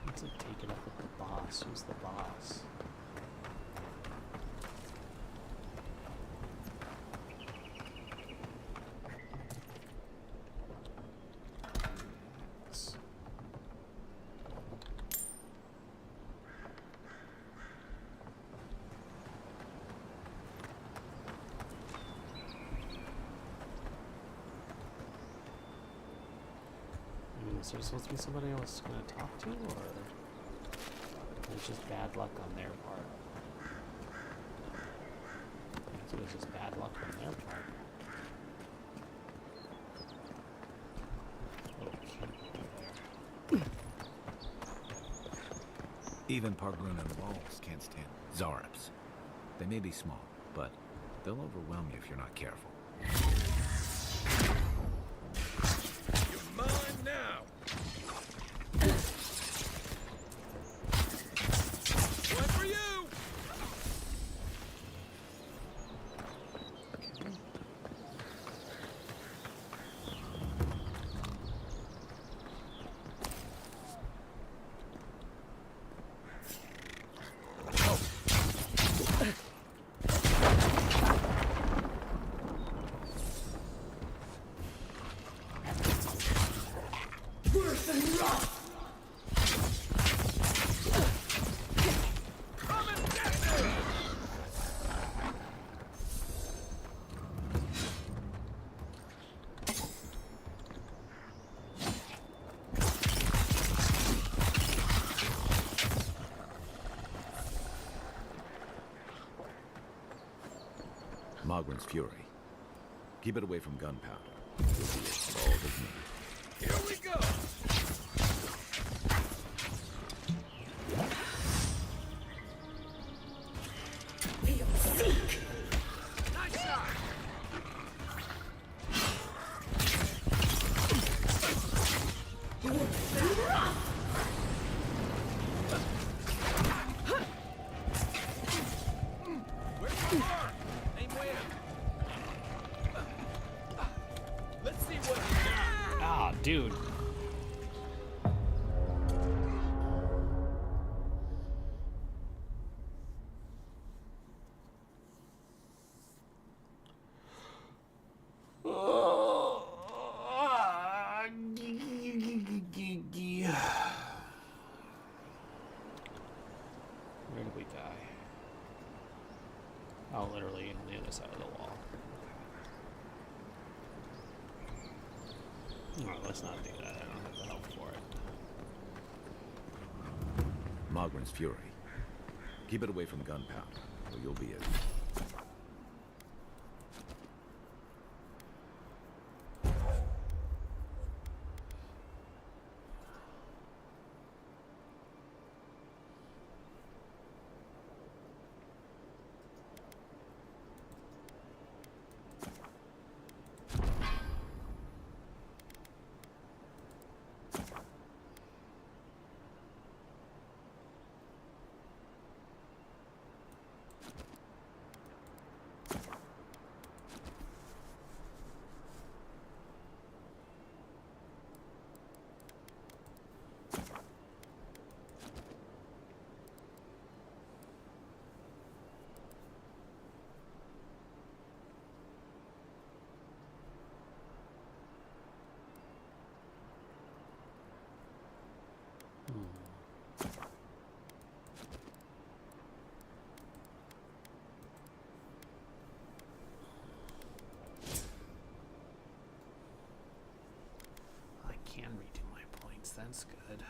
Let's take it up with the boss. Who's the boss? Is there supposed to be somebody I was going to talk to, or it's just bad luck on their part? I think it was just bad luck on their part. Little kid over there. Even Pargruna and the walls can't stand Zarabs. They may be small, but they'll overwhelm you if you're not careful. You're mine now! One for you! Mogren's Fury. Keep it away from gunpowder. You'll be as bald as me. Here we go! Nice shot! Where's the mark? Aim where? Let's see what you got. Ah, dude. Where did we die? Oh, literally on the other side of the wall. No, let's not do that. I don't have the health for it. Mogren's Fury. Keep it away from gunpowder, or you'll be it. That's good.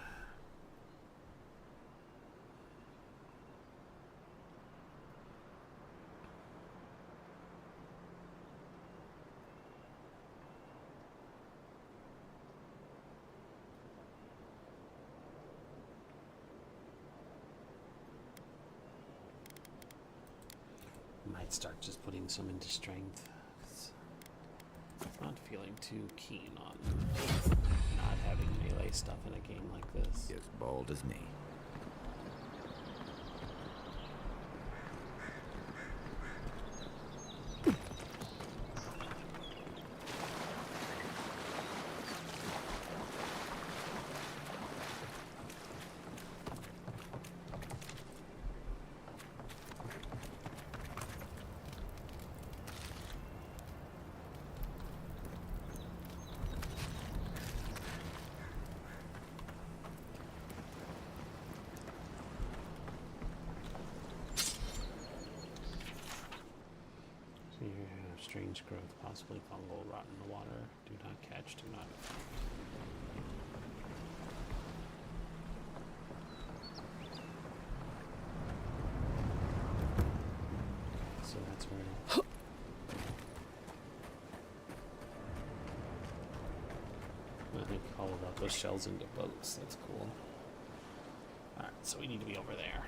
Might start just putting some into strength. Not feeling too keen on not having melee stuff in a game like this. As bald as me. Strange growth, possibly fungal, rot in the water. Do not catch, do not. So that's where. I think hollowed out those shells into boats. That's cool. Alright, so we need to be over there.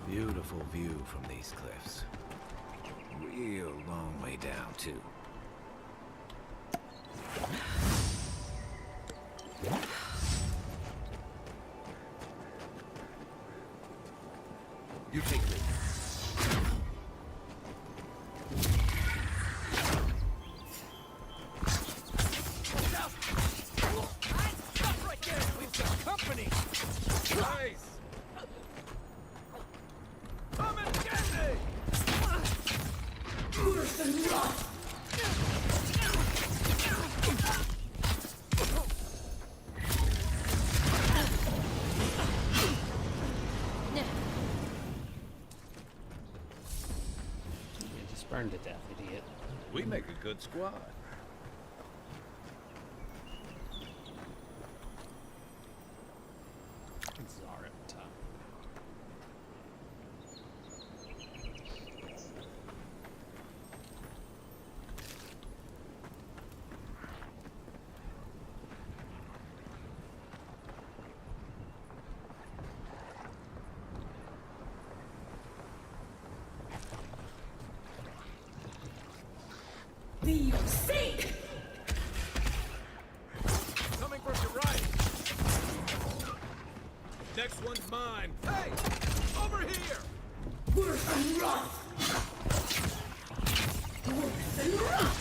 Beautiful view from these cliffs. Real long way down, too. You take this. Stop right there! We've got company! Nice! Come and get me! Worse than rot! You just burned to death, idiot. We make a good squad. Zarepta. Be safe! Coming from your right. Next one's mine. Hey! Over here! Worse than rough! Worse than rough!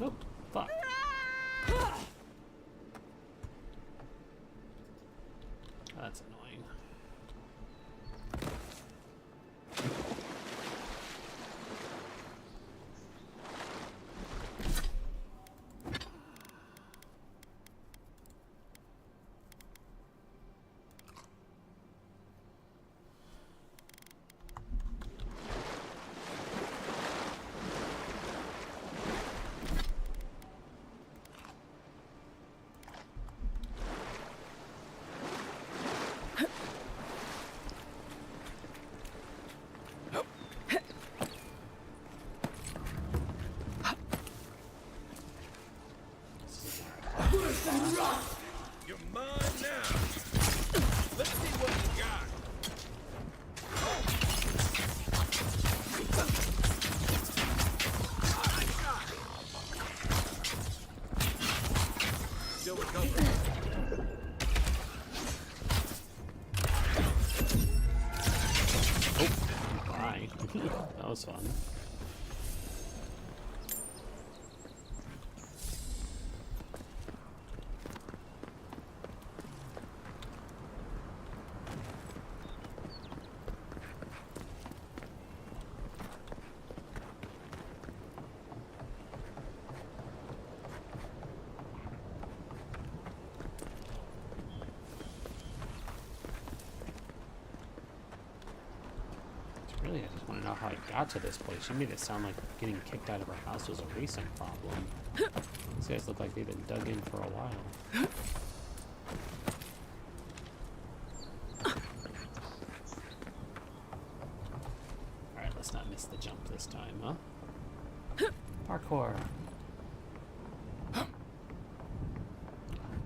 Oh, fuck. That's annoying. That was fun. Really, I just want to know how I got to this place. She made it sound like getting kicked out of her house was a recent problem. These guys look like they've been dug in for a while. Alright, let's not miss the jump this time, huh? Parkour!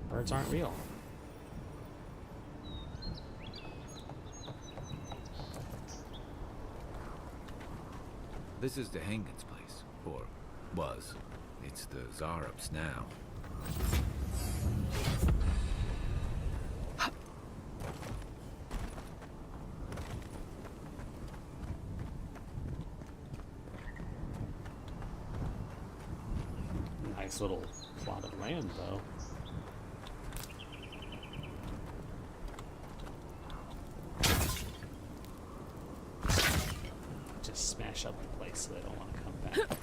Birds aren't real. This is the Hangen's place, or was. It's the Zarup's now. Nice little plot of land, though. Just smash up the place so they don't want to come back.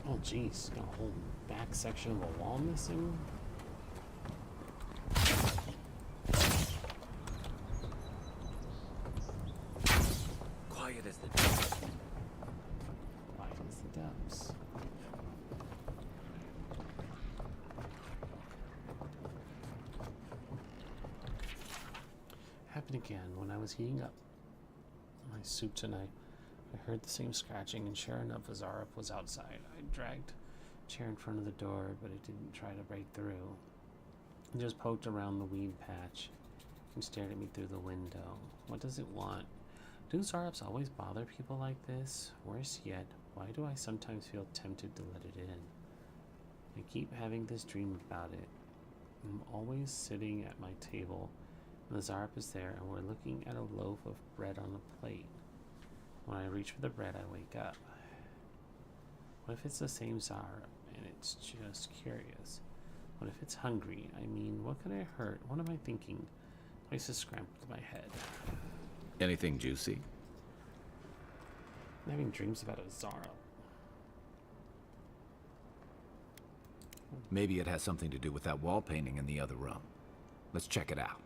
Oh jeez, got a whole back section of a wall missing. Quiet as the depths. Quiet as the depths. Happened again when I was heating up my soup tonight. I heard the same scratching, and sure enough, Azarup was outside. I dragged a chair in front of the door, but it didn't try to break through. It just poked around the weed patch and stared at me through the window. What does it want? Do Zarups always bother people like this? Worse yet, why do I sometimes feel tempted to let it in? I keep having this dream about it. I'm always sitting at my table, and the Zarup is there, and we're looking at a loaf of bread on a plate. When I reach for the bread, I wake up. What if it's the same Zarup, and it's just curious? What if it's hungry? I mean, what could it hurt? What am I thinking? Places scrambled in my head. Anything juicy? I'm having dreams about a Zarup. Maybe it has something to do with that wall painting in the other room. Let's check it out.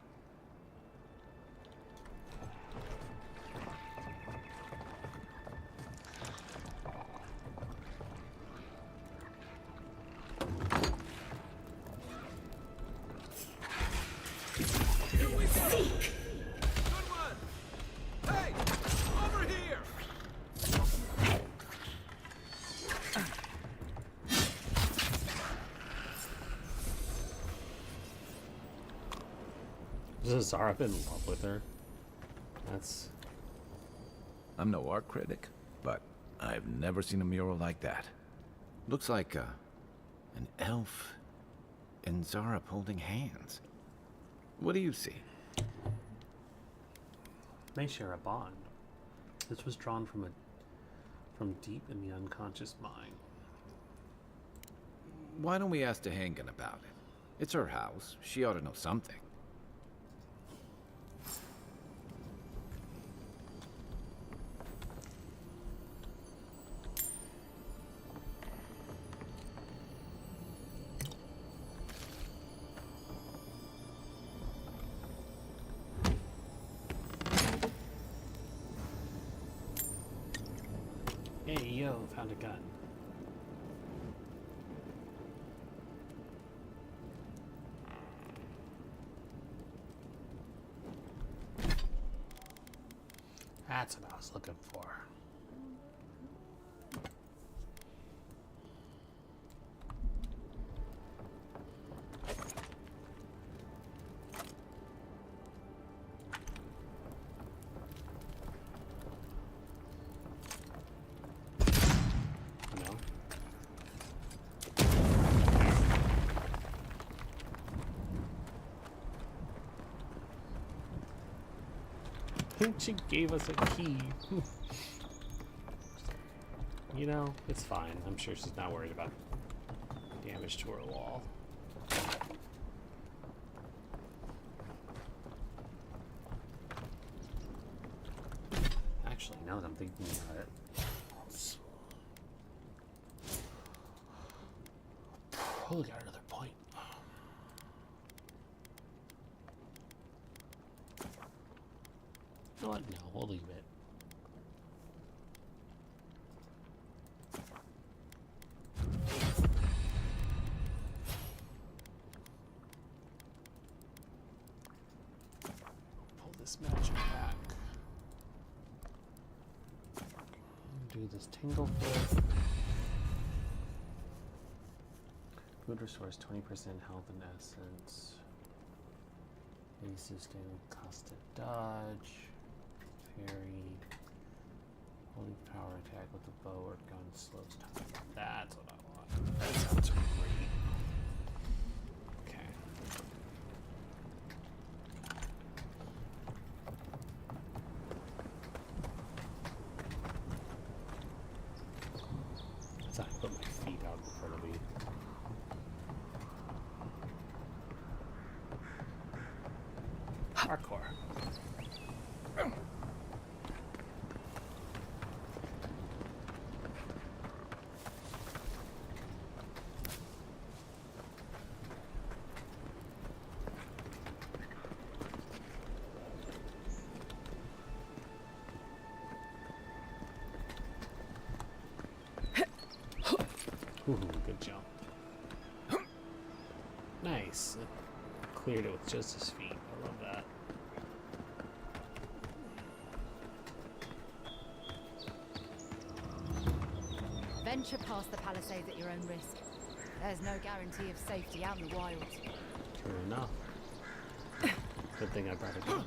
Is Zarup in love with her? That's... I'm no art critic, but I've never seen a mural like that. Looks like an elf and Zarup holding hands. What do you see? They share a bond. This was drawn from deep in the unconscious mind. Why don't we ask Hangen about it? It's her house. She ought to know something. Hey, yo, found a gun. That's what I was looking for. She gave us a key. You know, it's fine. I'm sure she's not worried about damage to her wall. Actually, now that I'm thinking about it, probably got another point. You know what? No, we'll leave it. Pull this magic back. Do this tingle flip. Food restores 20% health and essence. Increases daily cost to dodge. Parry. Holy power attack with the bow or gun slows time. That's what I want. That sounds great. Okay. So I put my feet out in front of me. Hardcore. Ooh, good jump. Nice. Cleared it with just his feet. I love that. Venture past the palisades at your own risk. There's no guarantee of safety out in the wild. True enough. Good thing I brought a gun.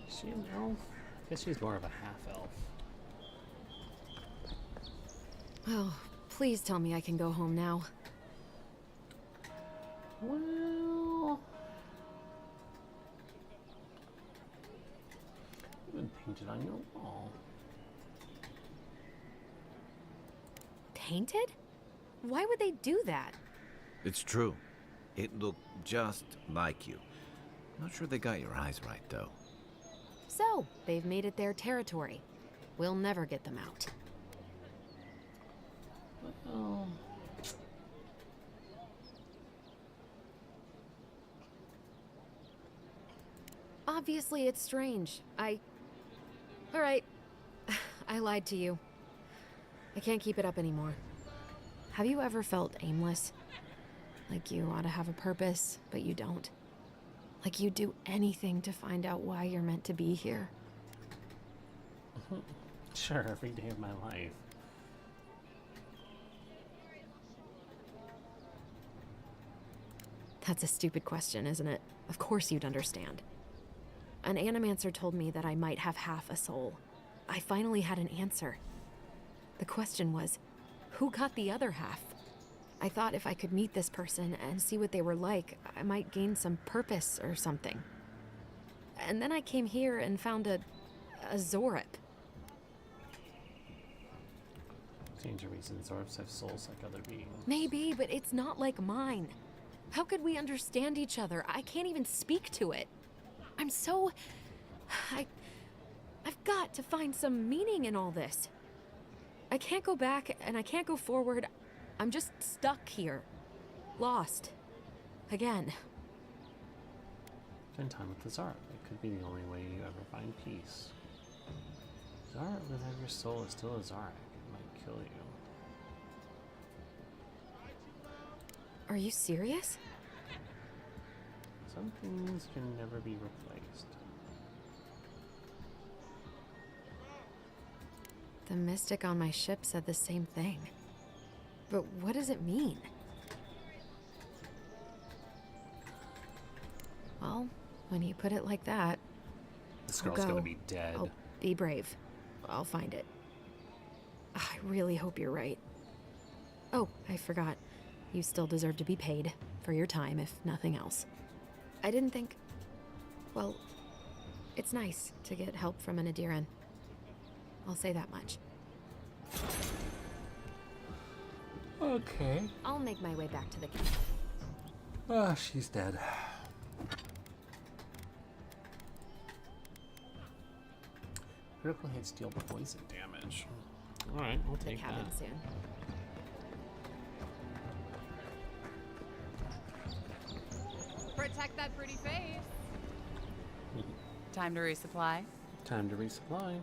Is she an elf? I guess she's more of a half-elf. Oh, please tell me I can go home now. Well... You've been painted on your wall. Painted? Why would they do that? It's true. It looked just like you. Not sure they got your eyes right, though. So, they've made it their territory. We'll never get them out. Well... Obviously, it's strange. Alright. I lied to you. I can't keep it up anymore. Have you ever felt aimless? Like you ought to have a purpose, but you don't? Like you'd do anything to find out why you're meant to be here? Sure, every day of my life. That's a stupid question, isn't it? Of course you'd understand. An animancer told me that I might have half a soul. I finally had an answer. The question was, who got the other half? I thought if I could meet this person and see what they were like, I might gain some purpose or something. And then I came here and found a Zorip. Change your reason. Zorps have souls like other beings. Maybe, but it's not like mine. How could we understand each other? I can't even speak to it. I'm so... I've got to find some meaning in all this. I can't go back and I can't go forward. I'm just stuck here. Lost. Again. Spend time with the Zarp. It could be the only way you ever find peace. Zarp, without your soul is still a Zark. It might kill you. Are you serious? Some things can never be replaced. The mystic on my ship said the same thing. But what does it mean? Well, when you put it like that, This I'll girl's go. gonna be dead. I'll be brave. I'll find it. I really hope you're right. Oh, I forgot. You still deserve to be paid for your time, if nothing else. I didn't think... Well, it's nice to get help from an Adiran. I'll say that much. Okay. I'll make my way back to the camp. Ah, she's dead. Critical hits deal poison damage. Alright, we'll take cabin that. soon. Protect that pretty face. Time to resupply. Time to resupply.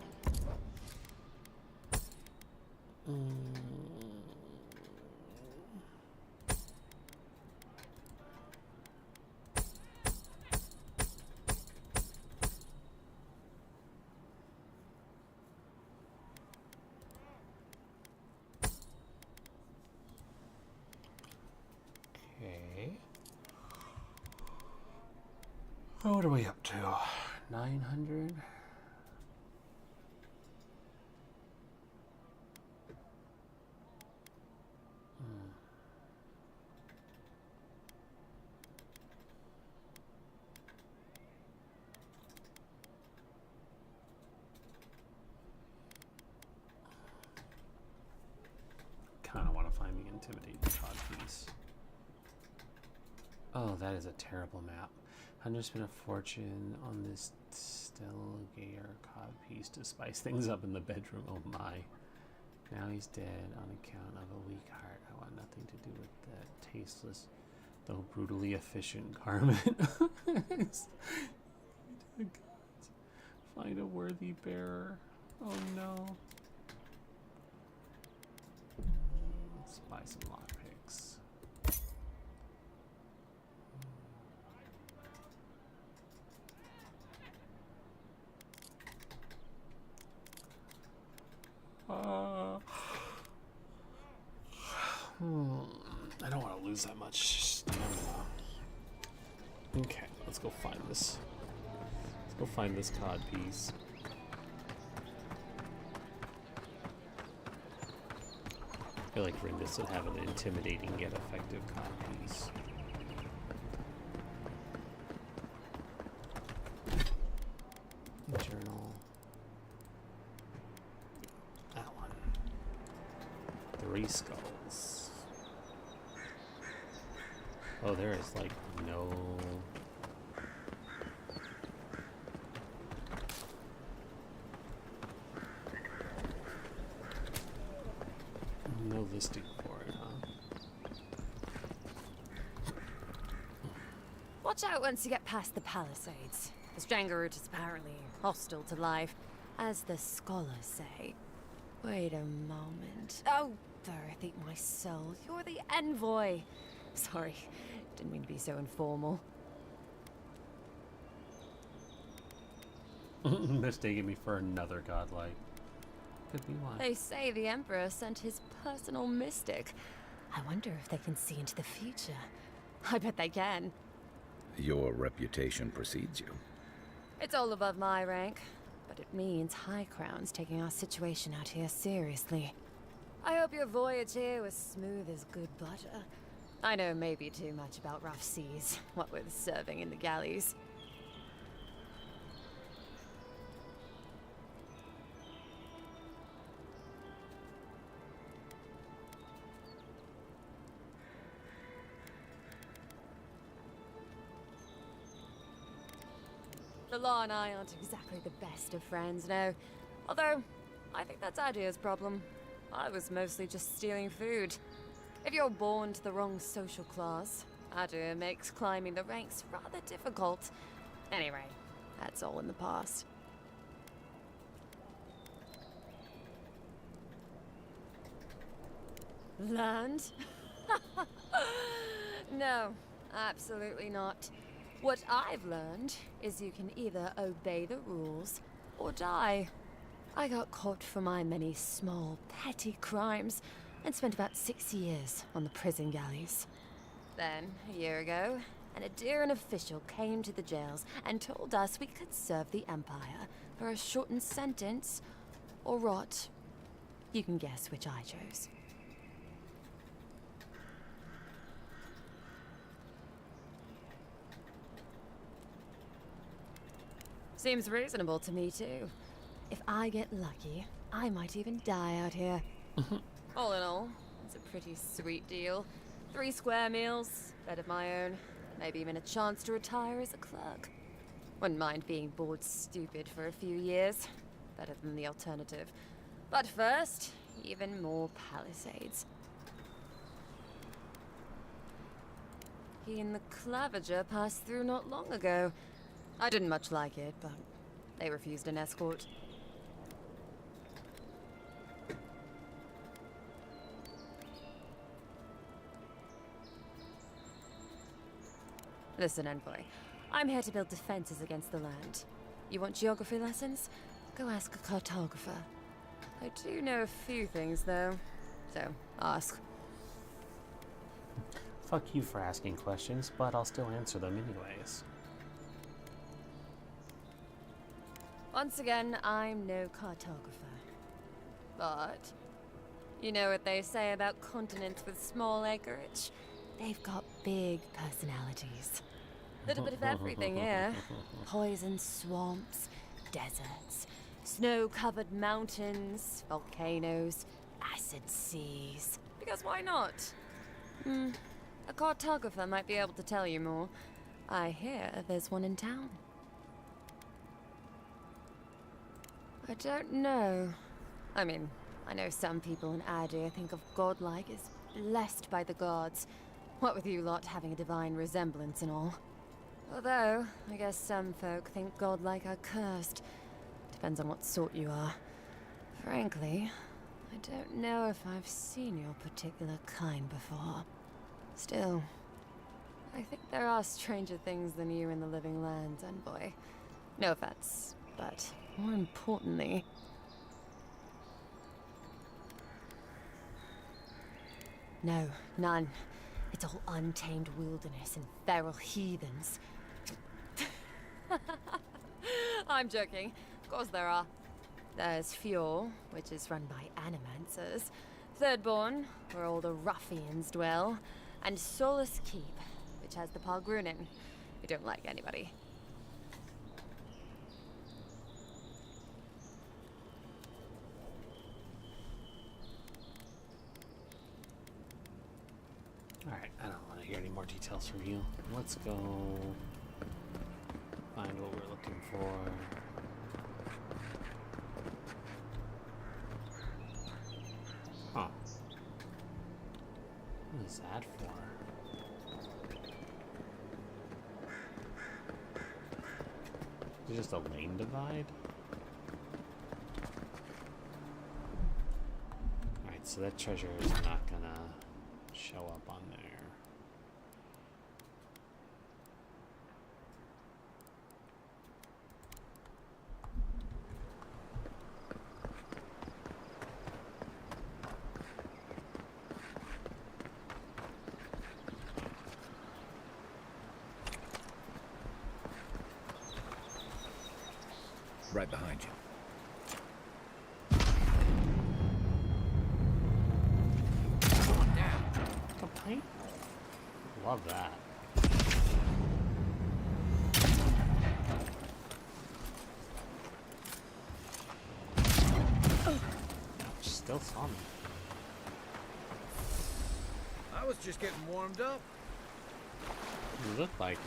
Okay. Oh, what are we up to? 900? Kind of want to find the intimidating codpiece. Oh, that is a terrible map. Hunter spent a fortune on this Stelgayer codpiece to spice things up in the bedroom. Oh my. Now he's dead on account of a weak heart. I want nothing to do with that tasteless, though brutally efficient garment. Find a worthy bearer. Oh no. Let's buy some lockpicks. I don't want to lose that much stamina. Okay, let's go find this. Let's go find this cod piece. I feel like Rindis would have an intimidating yet effective cod piece. Journal. That one. 3 skulls. Oh, there is like no... no listing for it, huh? Watch out once you get past the palisades. The Stranger route is apparently hostile to life, as the scholars say. Wait a moment. Oh, Earth, eat my soul. You're the envoy. Sorry, didn't mean to be so informal. Mistaking me for another godlike. Could be one. They say the Emperor sent his personal mystic. I wonder if they can see into the future. I bet they can. Your reputation precedes you. It's all above my rank, but it means High Crown's taking our situation out here seriously. I hope your voyage here was smooth as good butter. I know maybe too much about rough seas, what with serving in the galleys. The law and I aren't exactly the best of friends, no. Although, I think that's Adia's problem. I was mostly just stealing food. If you're born to the wrong social class, Adia makes climbing the ranks rather difficult. Anyway, that's all in the past. Land? No, absolutely not. What I've learned is you can either obey the rules or die. I got caught for my many small, petty crimes and spent about 6 years on the prison galleys. Then, a year ago, and a Deeran official came to the jails and told us we could serve the Empire for a shortened sentence or rot. You can guess which I chose. Seems reasonable to me, too. If I get lucky, I might even die out here. All in all, it's a pretty sweet deal. 3 square meals, bed of my own, maybe even a chance to retire as a clerk. Wouldn't mind being bored stupid for a few years. Better than the alternative. But first, even more Palisades. He and the Clavager passed through not long ago. I didn't much like it, but they refused an escort. Listen, Envoy. I'm here to build defenses against the land. You want geography lessons? Go ask a cartographer. I do know a few things, though. So, ask. Fuck you for asking questions, but I'll still answer them anyways. Once again, I'm no cartographer. But you know what they say about continents with small acreage? They've got big personalities. Little bit of everything here. Poison swamps, deserts, snow-covered mountains, volcanoes, acid seas. Because why not? A cartographer might be able to tell you more. I hear there's one in town. I don't know. I mean, I know some people in Adir think of godlike as blessed by the gods. What with you lot having a divine resemblance and all. Although, I guess some folk think godlike are cursed. Depends on what sort you are. Frankly, I don't know if I've seen your particular kind before. Still, I think there are stranger things than you in the living lands, Envoy. No offense, but more importantly... No, none. It's all untamed wilderness and feral heathens. I'm joking. Of course there are. There's Fjord, which is run by animancers. Thirdborn, where all the ruffians dwell. And Solus Keep, which has the Palgrunin, who don't like anybody. Alright, I don't want to hear any more details from you. Let's go find what we're looking for. Huh. What is that for? Is it just a lane divide? Alright, so that treasure is not gonna show up on there. Right behind you. Okay. Love that. She still saw me. I was just getting warmed up. You look like it.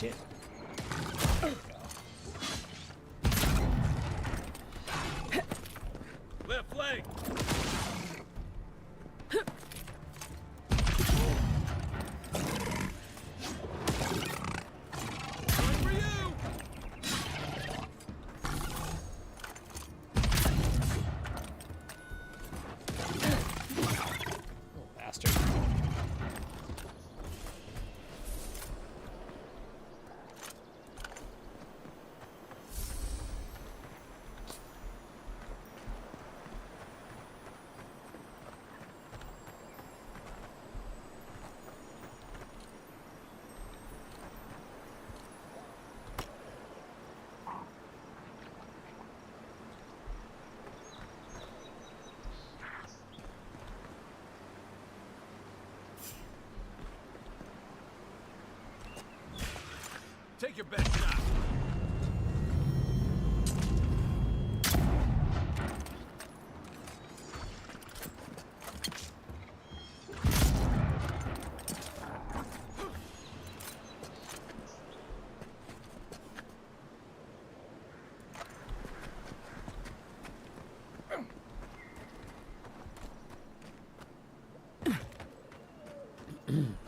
shit. Left leg. Take your best shot.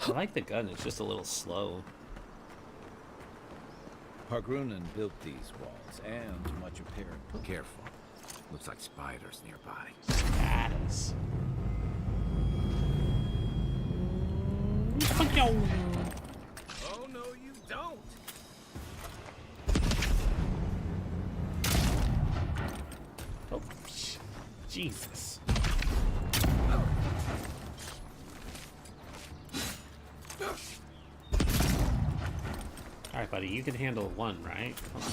I like the gun, it's just a little slow. Hargrunen built these walls, and much apparent. Careful. Looks like spiders nearby. Spiders. Oh, no, you don't. Oh, Jesus. Alright, buddy, you can handle one, right? Come on.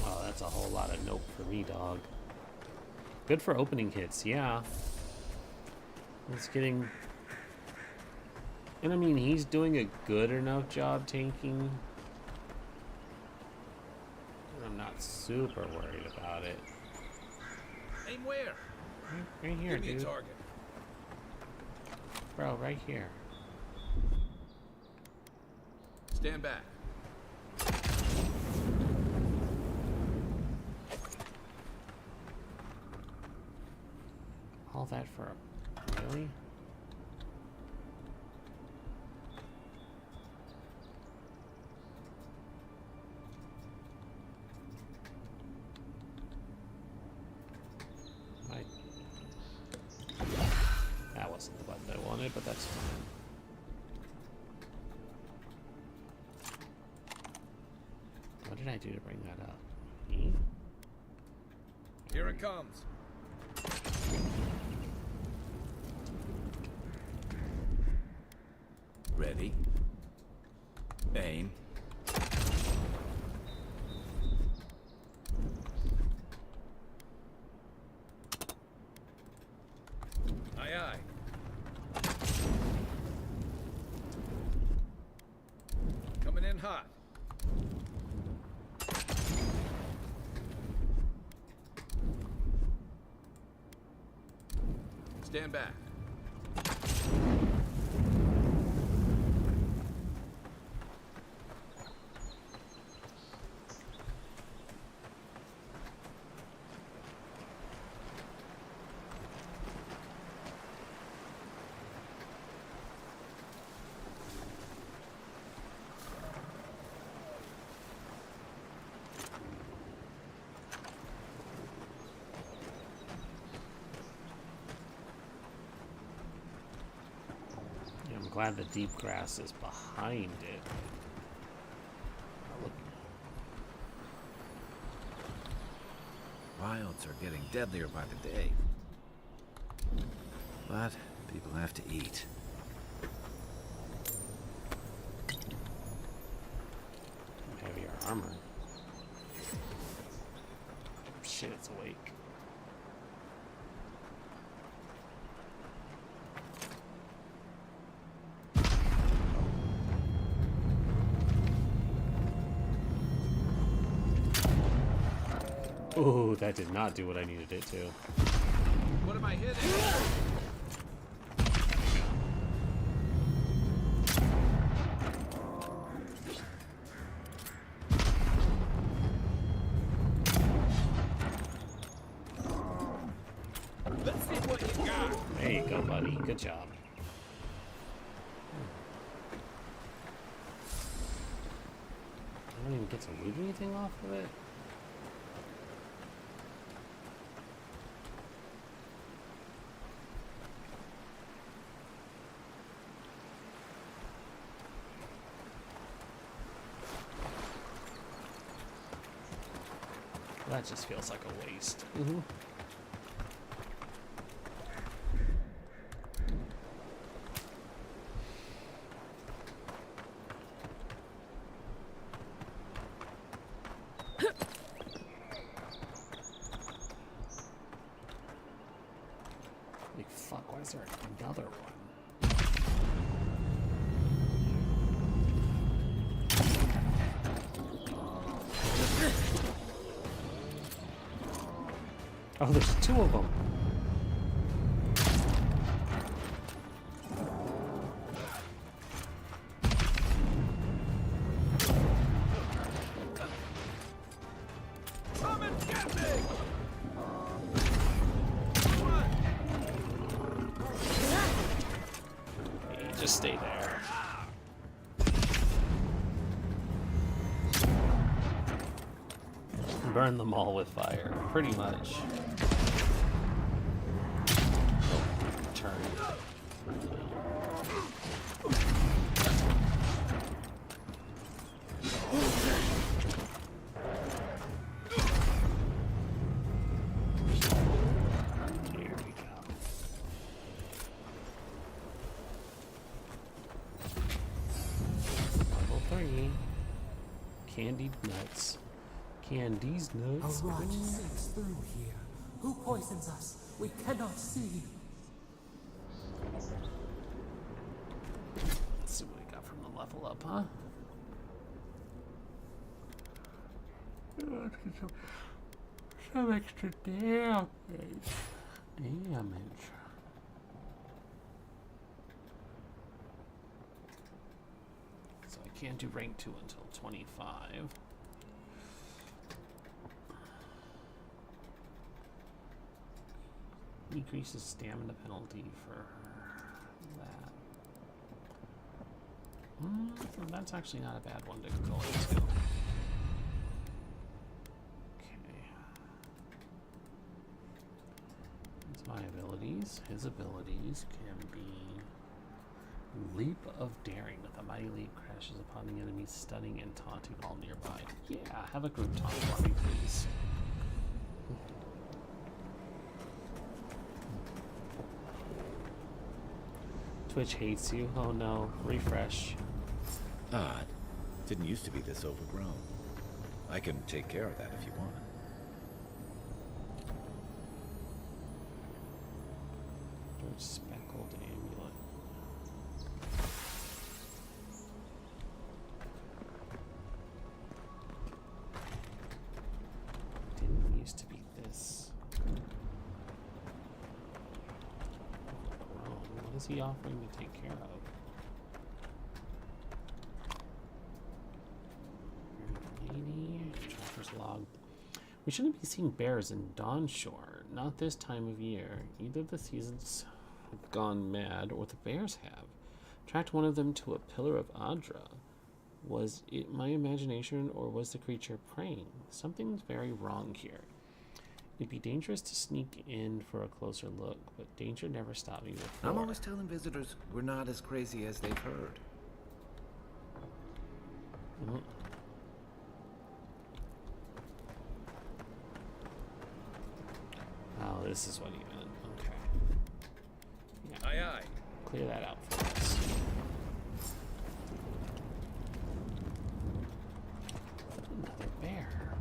Oh, that's a whole lot of nope for me, dog. Good for opening hits, yeah. It's getting... And I mean, he's doing a good enough job tanking. I'm not super worried about it. Aim where? Right here, Give me dude. a target. Bro, right here. Stand back. All that for... Really? That wasn't the button I wanted, but that's fine. What did I do to bring that up? E? Here it comes. Ready. Aim. Aye, aye. Coming in hot. Stand back. I'm glad the deep grass is behind it. Oh, look. Wilds are getting deadlier by the day. But people have to eat. Heavier armor. Shit, it's awake. Ooh, that did not do what I needed it to. What am I hitting? go, buddy. Good job. I don't even get to loot anything off of it. That just feels like a waste. Like, fuck, why is there another one? Oh, there's two of them. Come and get me! Hey, just stay there. Burn them all with fire, pretty much. Oh, turn. Here we go. Level 3. Candied nuts. Candy's nuts. A rot seeps through here. Who poisons us? We cannot see. Let's see what we got from the level up, huh? Let's get some extra damage. So I can't do rank 2 until 25. Decreases stamina penalty for that. That's actually not a bad one to go into. Okay. That's my abilities. His abilities can be Leap of Daring. With a mighty leap, crashes upon the enemy, stunning and taunting all nearby. Yeah, have a group taunt for me, please. Twitch hates you. Oh no. Refresh. Odd. Didn't used to be this overgrown. I can take care of that if you want. Speckled amulet. Didn't used to be this. What is he offering to take care of? Lady, Trapper's Log. We shouldn't be seeing bears in Dawnshore. Not this time of year. Either the seasons have gone mad or the bears have. Tracked one of them to a pillar of Adra. Was it my imagination or was the creature preying? Something's very wrong here. It'd be dangerous to sneak in for a closer look, but danger never stopped me before. I'm always telling visitors we're not as crazy as they've heard. Oh, this is what he meant. Okay. Yeah. Aye, aye. Clear that out for us. Another bear.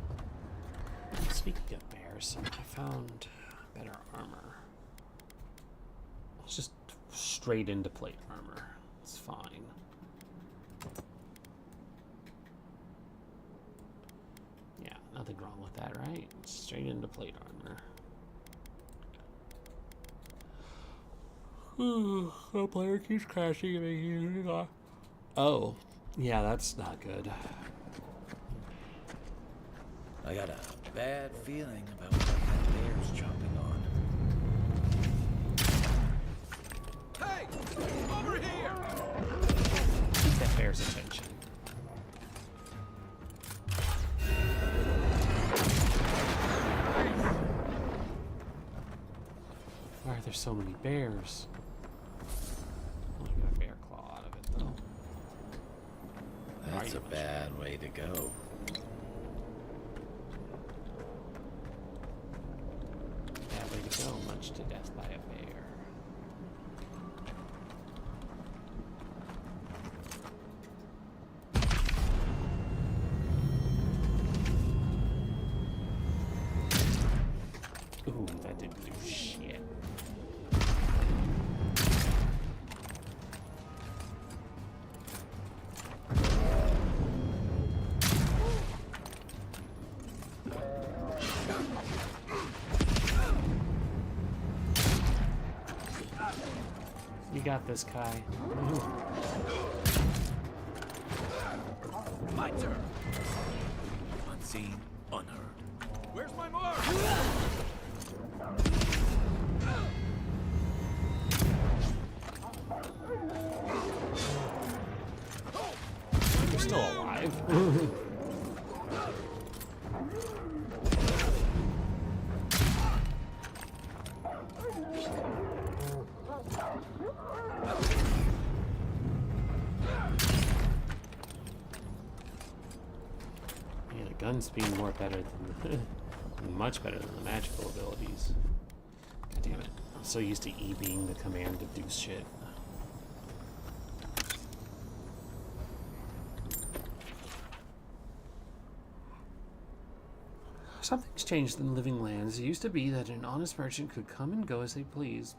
Speaking of bears, I found better armor. It's just straight into plate armor. It's fine. Yeah, nothing wrong with that, right? Straight into plate armor. The player keeps crashing and making it off. Oh, yeah, that's not good. I got a bad feeling about what that bear's chomping on. Why are there so many bears? Oh, I got a bear claw out of it, though. That's a bad way to go. Bad way to go, much to death by a bear. Ooh, that didn't do shit. You got this, Kai. My turn. Unseen, unheard. Where's my mark? You're still alive. Yeah, the guns being more better than much better than the magical abilities. God damn it. I'm so used to E being the command to do shit. Something's changed in the Living Lands. It used to be that an honest merchant could come and go as they please.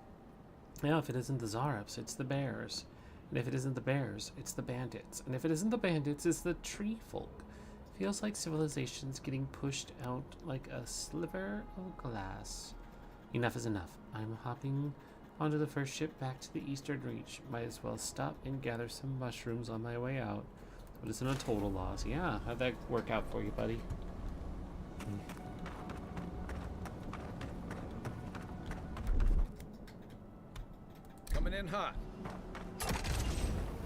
Now, if it isn't the Zarops, it's the bears. And if it isn't the bears, it's the bandits. And if it isn't the bandits, it's the tree folk. Feels like civilization's getting pushed out like a sliver of glass. Enough is enough. I'm hopping onto the first ship back to the Eastern Reach. Might as well stop and gather some mushrooms on my way out. But it's not a total loss. Yeah, how'd that work out for you, buddy? Coming in hot.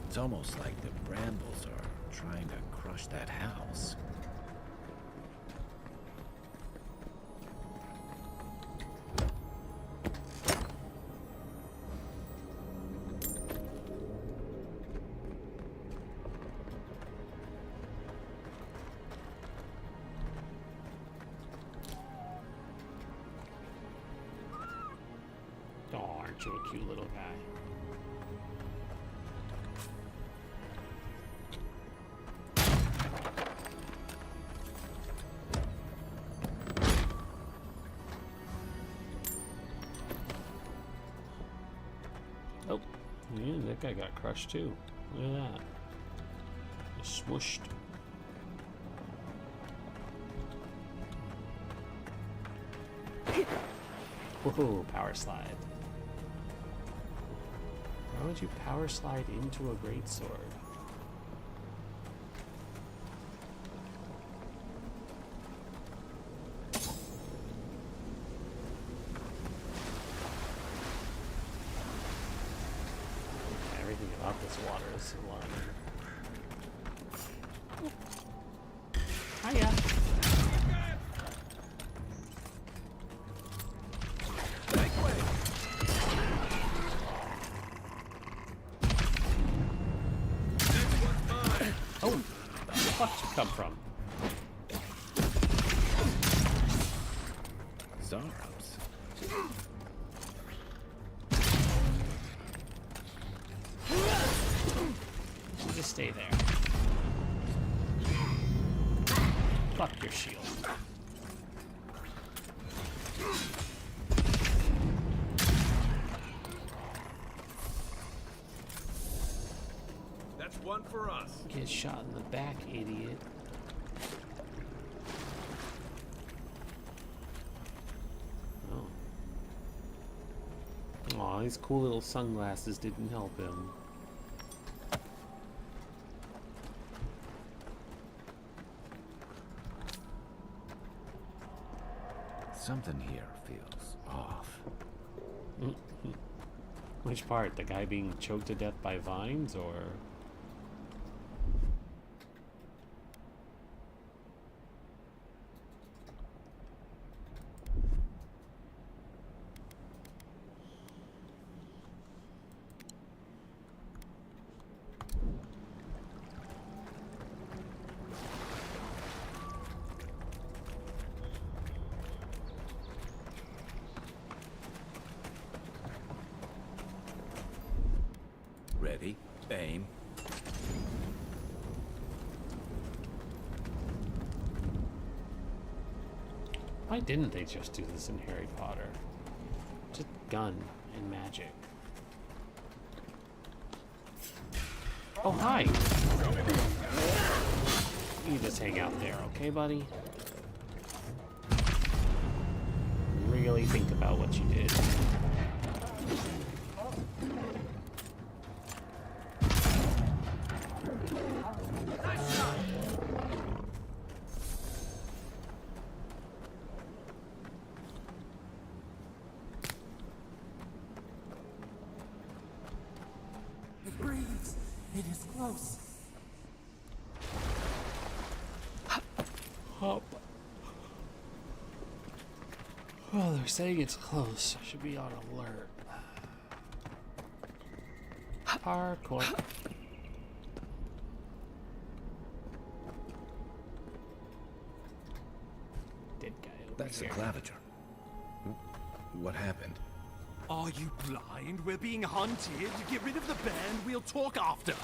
It's almost like the brambles are trying to crush that house. Oh, aren't you a cute little guy? Oh, yeah, that guy got crushed too. Look at that. Just swooshed. Woohoo, power slide. Why would you power slide into a greatsword? Everything about this water is alarming. Hiya. Oh, where the fuck did you come from? Zarops. You just stay there. Fuck your shield. That's one for us. Get shot in the back, idiot. Oh. Aw, these cool little sunglasses didn't help him. Something here feels off. Which part? The guy being choked to death by vines, or...? Ready, aim. Why didn't they just do this in Harry Potter? Just gun and magic. Oh, hi! You just hang out there, okay, buddy? Really think about what you did. It breathes. It is close. Hop. Well, they're saying it's close. I should be on alert. Parkour. Dead guy over That's here. a claviger. What happened? Are you blind? We're being hunted. Get rid of the band. We'll talk after.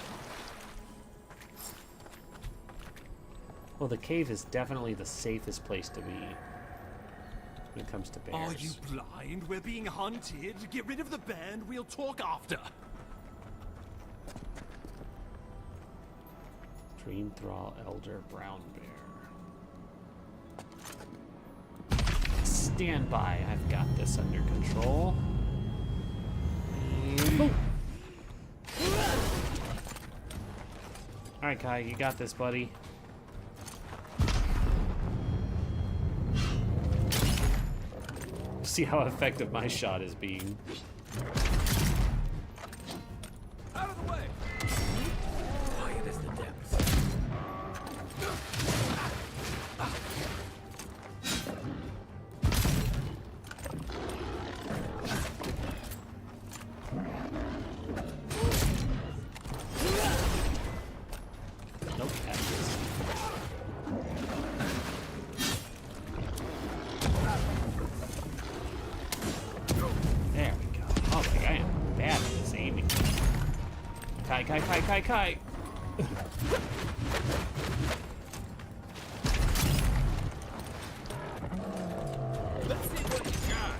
Well, the cave is definitely the safest place to be when it comes to bears. Are you blind? We're being hunted. Get rid of the band. We'll talk after. Dream Thrall, Elder, Brown Bear. Stand by. I've got this under control. And alright, Kai, you got this, buddy. See how effective my shot is being. Out of the way. Quiet as the depths. Nope, catches. There we go. Oh my god, I am bad at this aiming. Kai, Kai, Kai, Kai, Kai! Let's see what you got.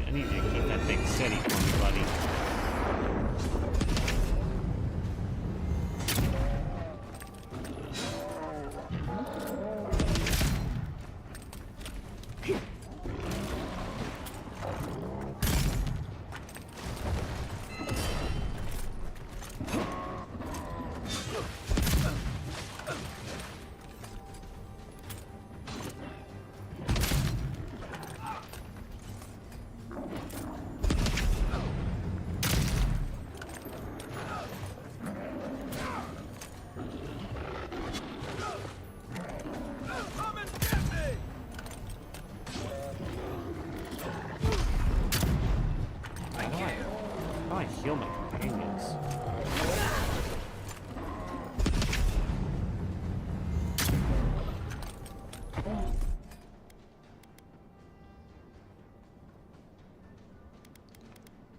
I need you to keep that thing steady for me, buddy. How do I heal my companions?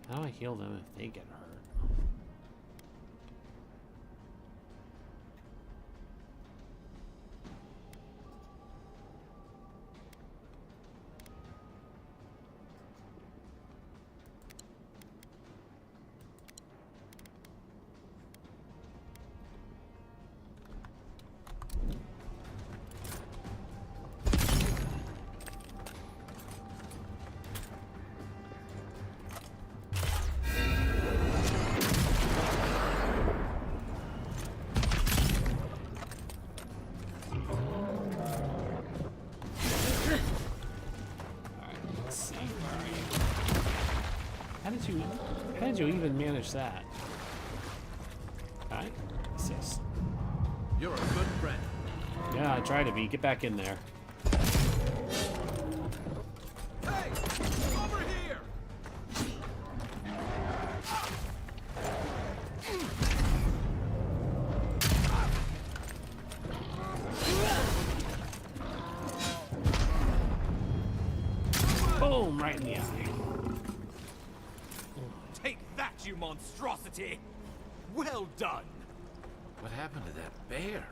How do I heal them if they get hurt? How did you even manage that? Alright, assist. You're a good friend. Yeah, I try to be. Get back in there. Hey, over here. Boom! Boom, right in the eye. Take that, you monstrosity! Well done! What happened to that bear?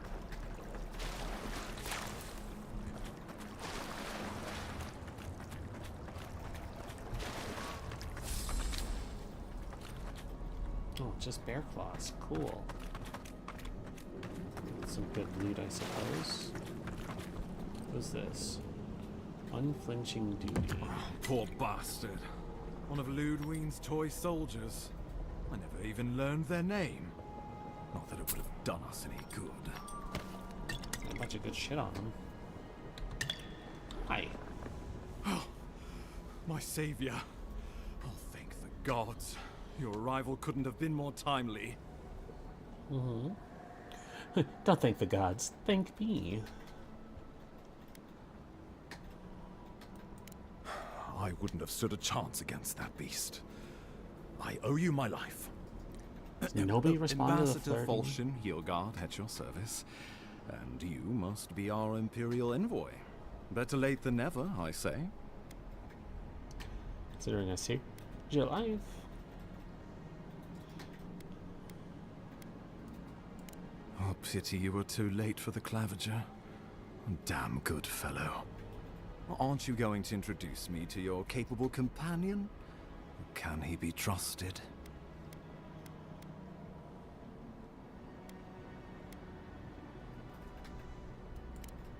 Oh, just bear claws. Cool. Some good loot, I suppose. What's this? Unflinching duty. Poor bastard. One of Ludwine's toy soldiers. I never even learned their name. Not that it would have done us any good. A bunch of good shit on them. Hi. Oh, my savior. Oh, thank the gods. Your arrival couldn't have been more timely. Mm-hmm. Don't thank the gods. Thank me. I wouldn't have stood a chance against that beast. I owe you my life. Nobody responded to the Ambassador flirting. Falchion Hildegard at your service. And you must be our Imperial envoy. Better late than never, I say. Considering I saved your life. Oh, pity you were too late for the Claviger. Damn good fellow. Aren't you going to introduce me to your capable companion? Can he be trusted?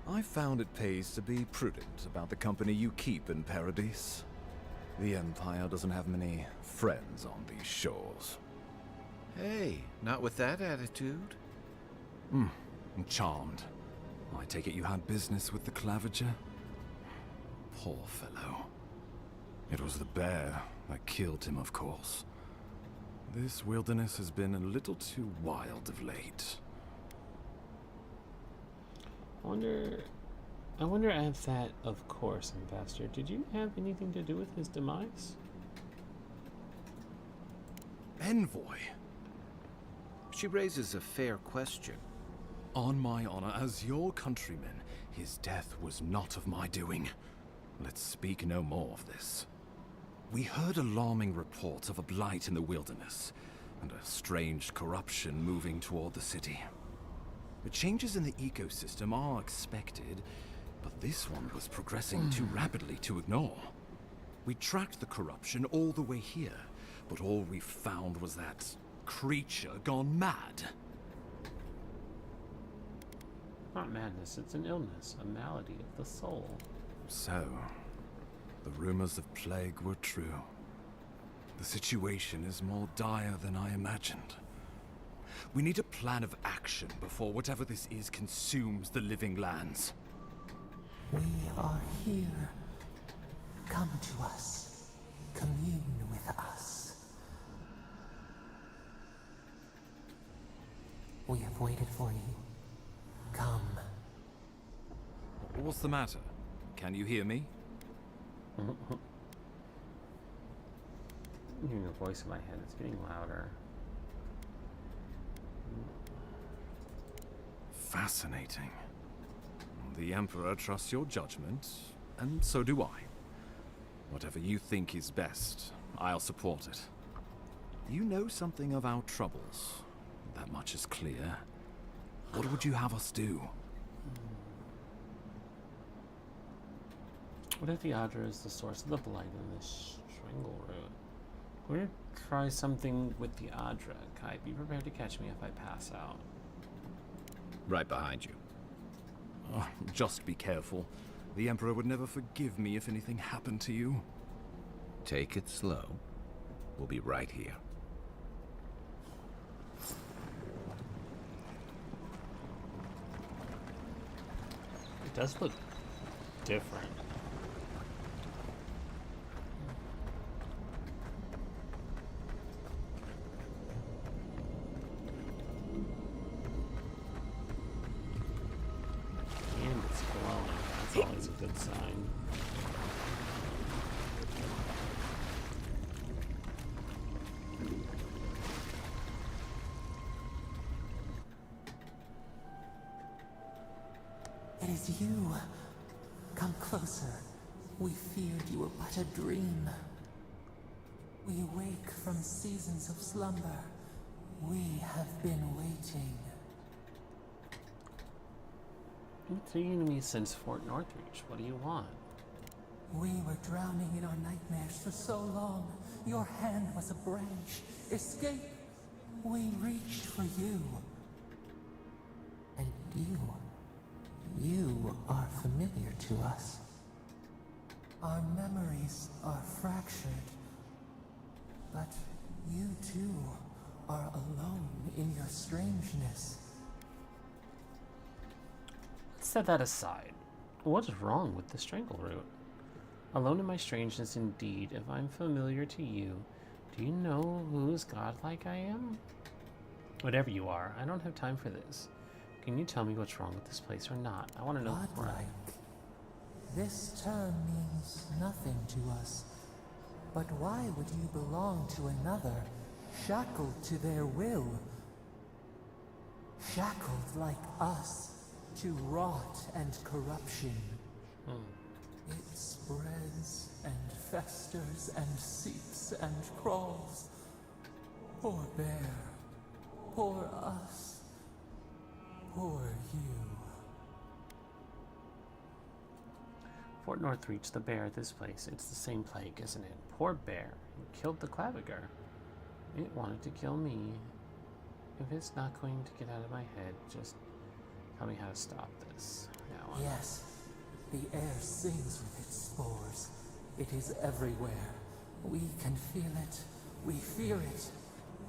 I found it pays to be prudent about the company you keep in Paradise. The Empire doesn't have many friends on these shores. Hey, not with that attitude. I'm charmed. I take it you had business with the Claviger? Poor fellow. It was the bear that killed him, of course. This wilderness has been a little too wild of late. I wonder if that, of course, Ambassador, did you have anything to do with his demise? Envoy? She raises a fair question. On my honor as your countryman, his death was not of my doing. Let's speak no more of this. We heard alarming reports of a blight in the wilderness, and a strange corruption moving toward the city. The changes in the ecosystem are expected, but this one was progressing too rapidly to ignore. We tracked the corruption all the way here, but all we found was that creature gone mad. Not madness, it's an illness, a malady of the soul. So, the rumors of plague were true. The situation is more dire than I imagined. We need a plan of action before whatever this is consumes the living lands. We are here. Come to us. Commune with us. We have waited for you. Come. What's the matter? Can you hear me? I'm hearing a voice in my head. It's getting louder. Fascinating. The Emperor trusts your judgment, and so do I. Whatever you think is best, I'll support it. You know something of our troubles. That much is clear. What would you have us do? What if the Adra is the source of the blight in this strangle root? We're gonna try something with the Adra. Kai, be prepared to catch me if I pass out. Right behind you. Just be careful. The Emperor would never forgive me if anything happened to you. Take it slow. We'll be right here. It does look different. And it's glowing. That's always a good sign. It is you. Come closer. We feared you were but a dream. We wake from seasons of slumber. We have been waiting. You've been treating me since Fort Northreach. What do you want? We were drowning in our nightmares for so long. Your hand was a branch. Escape! We reached for you. And you are familiar to us. Our memories are fractured. But you too are alone in your strangeness. Let's set that aside. What's wrong with the strangle root? Alone in my strangeness indeed, if I'm familiar to you, do you know whose godlike I am? Whatever you are, I don't have time for this. Can you tell me what's wrong with this place or not? I want to know before I... This term means nothing to us. But why would you belong to another, shackled to their will? Shackled like us to rot and corruption. It spreads and festers and seeps and crawls. Poor bear. Poor us. Poor you. Fort Northreach, the bear, this place. It's the same plague, isn't it? Poor bear. It killed the claviger. It wanted to kill me. If it's not going to get out of my head, just tell me how to stop this. Now Yes, the air sings with its spores. It is everywhere. We can feel it. We fear it.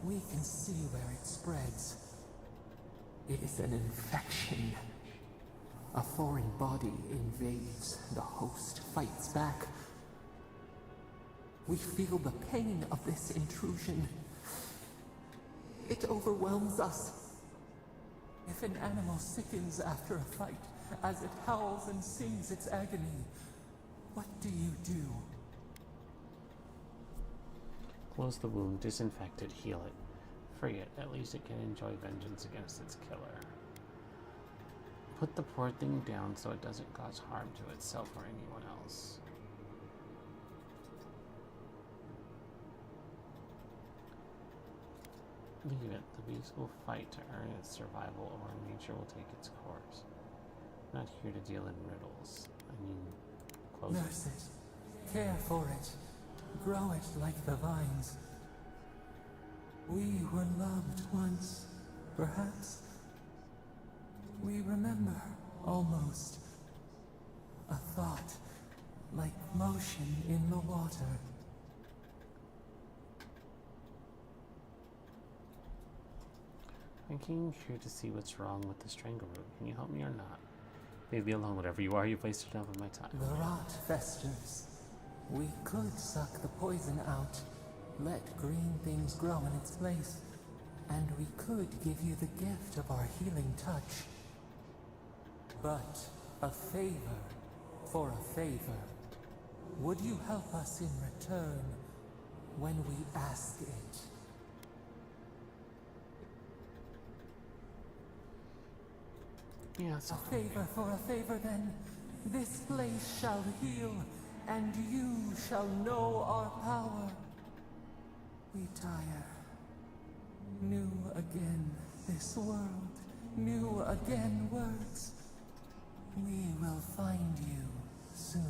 We can see where it spreads. It is an infection. A foreign body invades, the host fights back. We feel the pain of this intrusion. It overwhelms us. If an animal sickens after a fight, as it howls and sings its agony, what do you do? close the wound, disinfect it, heal it. Free it. At least it can enjoy vengeance against its killer. Put the poor thing down so it doesn't cause harm to itself or anyone else. Leave it. The beast will fight to earn its survival, or nature will take its course. I'm not here to deal in riddles. I mean, close Nurse it. Care for it. Grow it like the vines. We were loved once, perhaps. We remember, almost. A thought, like motion in the water. I came here to see what's wrong with the strangleroot. Can you help me or not? Leave me alone, whatever you are. You've wasted enough of my time. The rot festers. We could suck the poison out, let green things grow in its place, and we could give you the gift of our healing touch. But a favor for a favor. Would you help us in return when we ask it? Yeah, a favor for a favor, then. This place shall heal, and you shall know our power. We tire. New again this world, new again words. We will find you soon.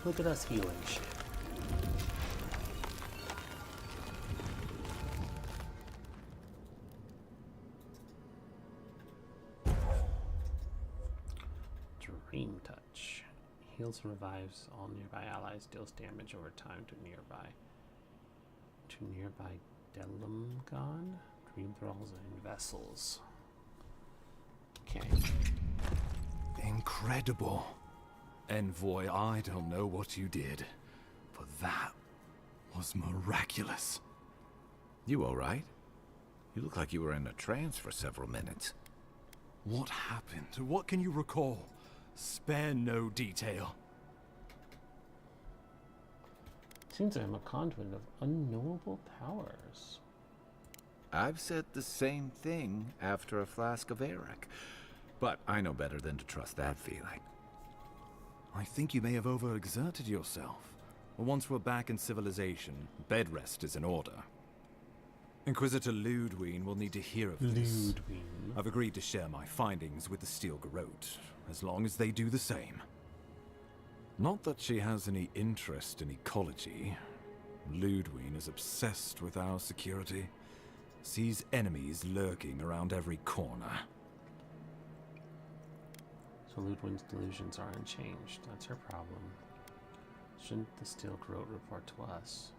Look at us healing shit. Dream Touch. Heals and revives all nearby allies, deals damage over time to nearby Delumgon, Dream Thralls, and Vessels. Okay. Incredible. Envoy, I don't know what you did, but that was miraculous. You all right? You look like you were in a trance for several minutes. What happened? What can you recall? Spare no detail. Seems I'm a conduit of unknowable powers. I've said the same thing after a flask of Arak, but I know better than to trust that feeling. I think you may have overexerted yourself. Once we're back in civilization, bed rest is in order. Inquisitor Ludwine will need to hear of this. I've agreed to share my findings with the Steel Garrote, as long as they do the same. Not that she has any interest in ecology. Ludwine is obsessed with our security. Sees enemies lurking around every corner. So Ludwin's delusions are unchanged. That's her problem. Shouldn't the Steel Garrote report to us?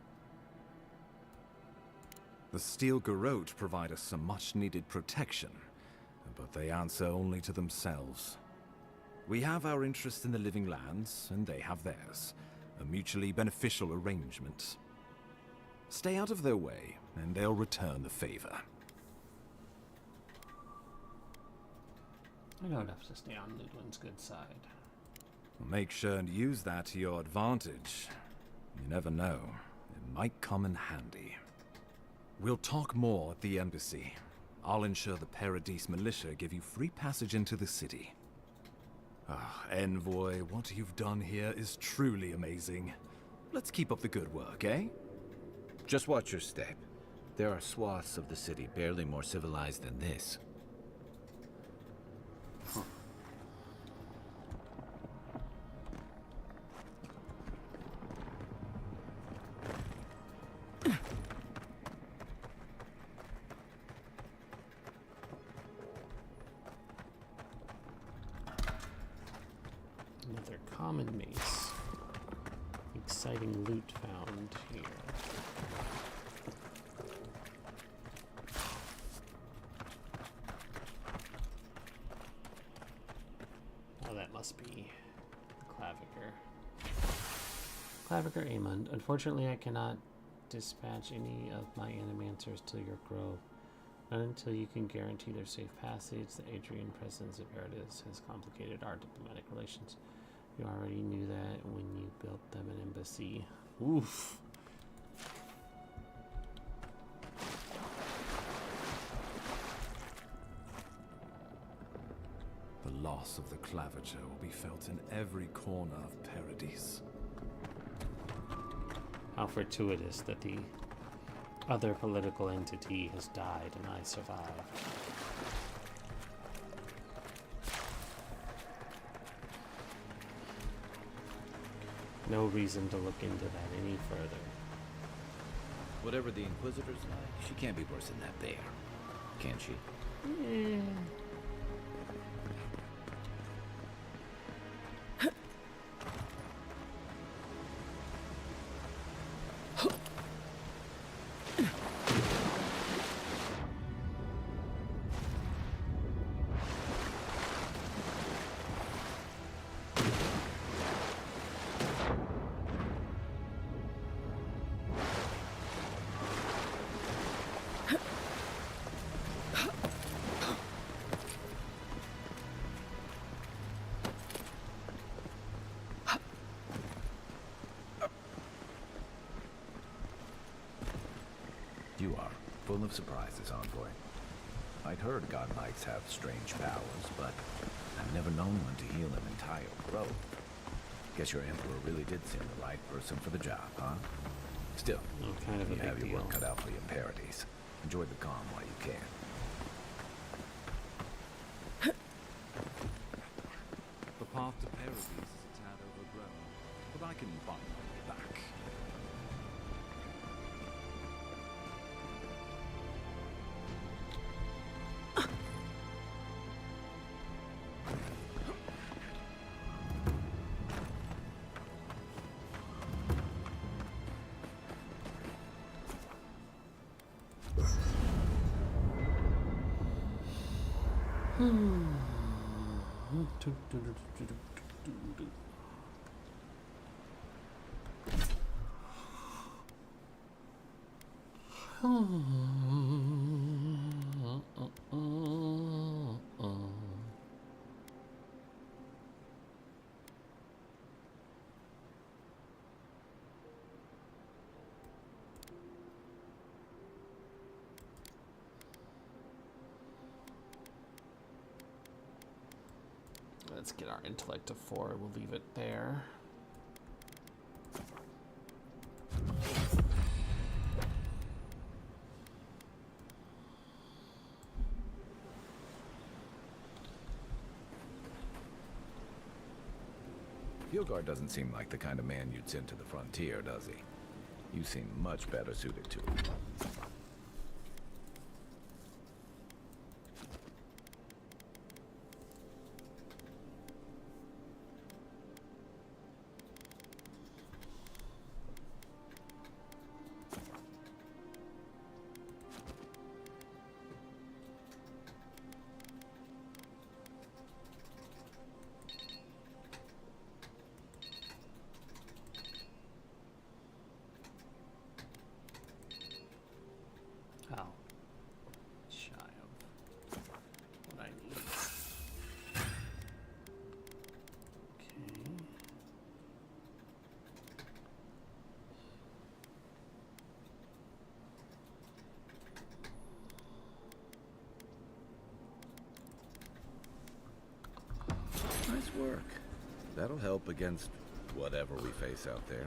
The Steel Garrote provide us some much-needed protection, but they answer only to themselves. We have our interest in the living lands, and they have theirs. A mutually beneficial arrangement. Stay out of their way, and they'll return the favor. I don't have to stay on Ludwin's good side. Make sure and use that to your advantage. You never know. It might come in handy. We'll talk more at the embassy. I'll ensure the Paradise militia give you free passage into the city. Ah, Envoy, what you've done here is truly amazing. Let's keep up the good work, eh? Just watch your step. There are swaths of the city barely more civilized than this. Another common mace. Exciting loot found here. Oh, that must be the Claviger. Claviger Amund. Unfortunately, I cannot dispatch any of my animancers to your grove. Not until you can guarantee their safe passage. The Adrian presence of Paradis has complicated our diplomatic relations. You already knew that when you built them an embassy. Oof. The loss of the Claviger will be felt in every corner of Paradise. How fortuitous that the other political entity has died and I survived. No reason to look into that any further. Whatever the Inquisitor's like, she can't be worse than that bear. Can she? Yeah. You are full of surprises, Envoy. I'd heard God Knights have strange powers, but I've never known one to heal an entire grove. Guess your Emperor really did send the right person for the job, huh? Still, kind of you a big have your deal. work cut out for you in Paradise. Enjoy the calm while you can. The path to Paradise is a tad overgrown, but I can find my way back. let's get our intellect to 4. We'll leave it there. Fieldguard doesn't seem like the kind of man you'd send to the frontier, does he? You seem much better suited to it. Oh. Shy of what I need. Okay. Nice work. That'll help against whatever we face out there.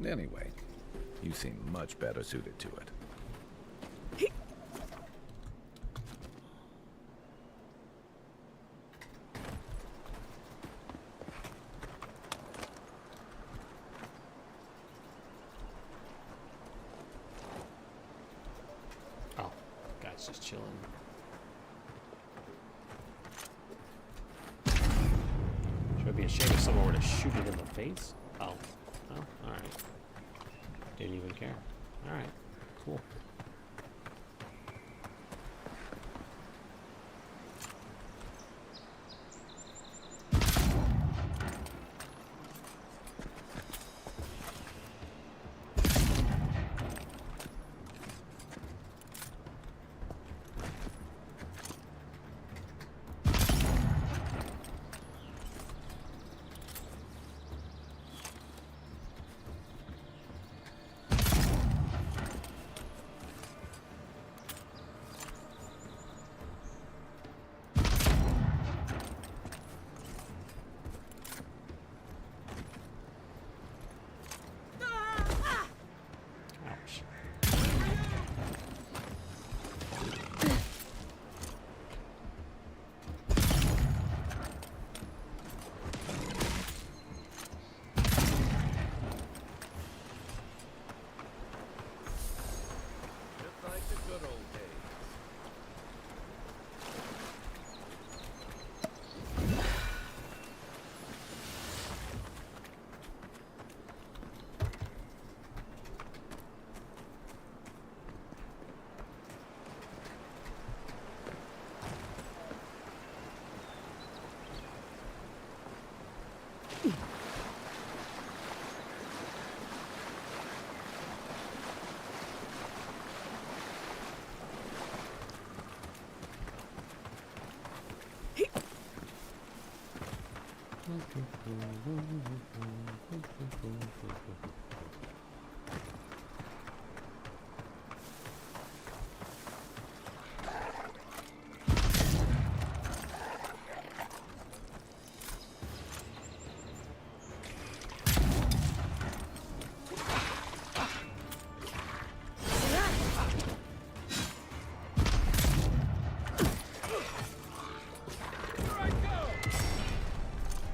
Anyway, you seem much better suited to it. Oh, guy's just chilling. Sure, it'd be a shame if someone were to shoot it in the face. Oh, well, all right. Didn't even care. All right, cool.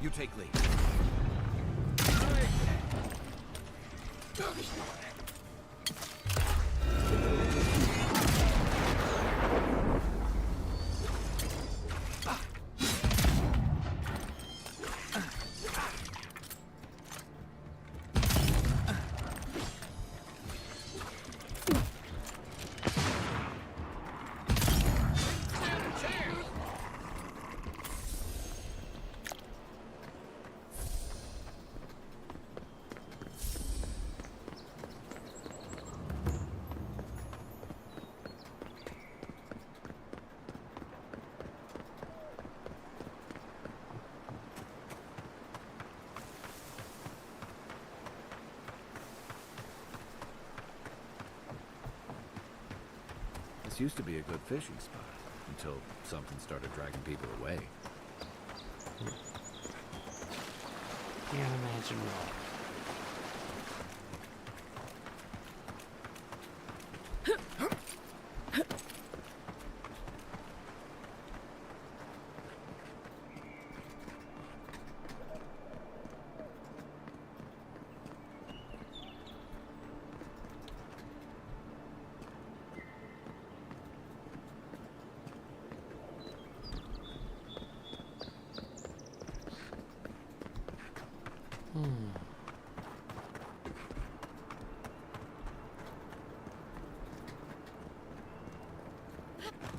You take lead. This used to be a good fishing spot until something started dragging people away. Can't imagine why.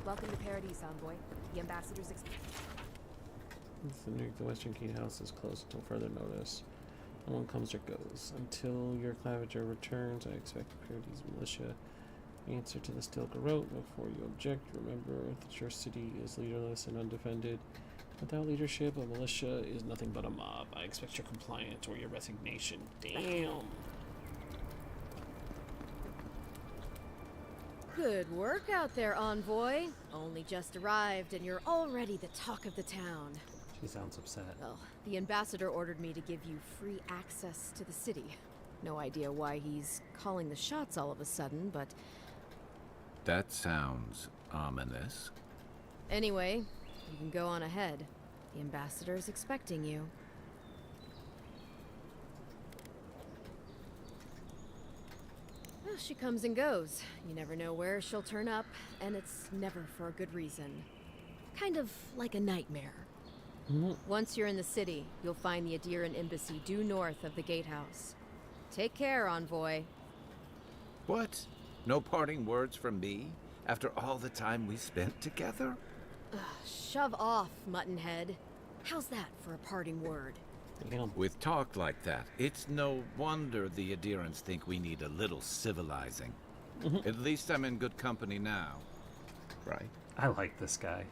Welcome to Paradise, Envoy. The ambassador's The Western Gatehouse is closed until further notice. No one comes or goes. Until your Claviger returns, I expect the Paradise militia answer to the Steel Garrote. Before you object, remember that your city is leaderless and undefended. Without leadership, a militia is nothing but a mob. I expect your compliance or your resignation. Damn. Good work out there, Envoy. Only just arrived and you're already the talk of the town. She sounds upset. Well, the ambassador ordered me to give you free access to the city. No idea why he's calling the shots all of a sudden, but... That sounds ominous. Anyway, you can go on ahead. The ambassador's expecting you. Well, she comes and goes. You never know where she'll turn up, and it's never for a good reason. Kind of like a nightmare. Once you're in the city, you'll find the Adiran embassy due north of the gatehouse. Take care, Envoy. What? No parting words from me? After all the time we spent together? Shove off, Muttonhead. How's that for a parting word? With talk like that, it's no wonder the Adirans think we need a little civilizing. At least I'm in good company now, right? I like this guy.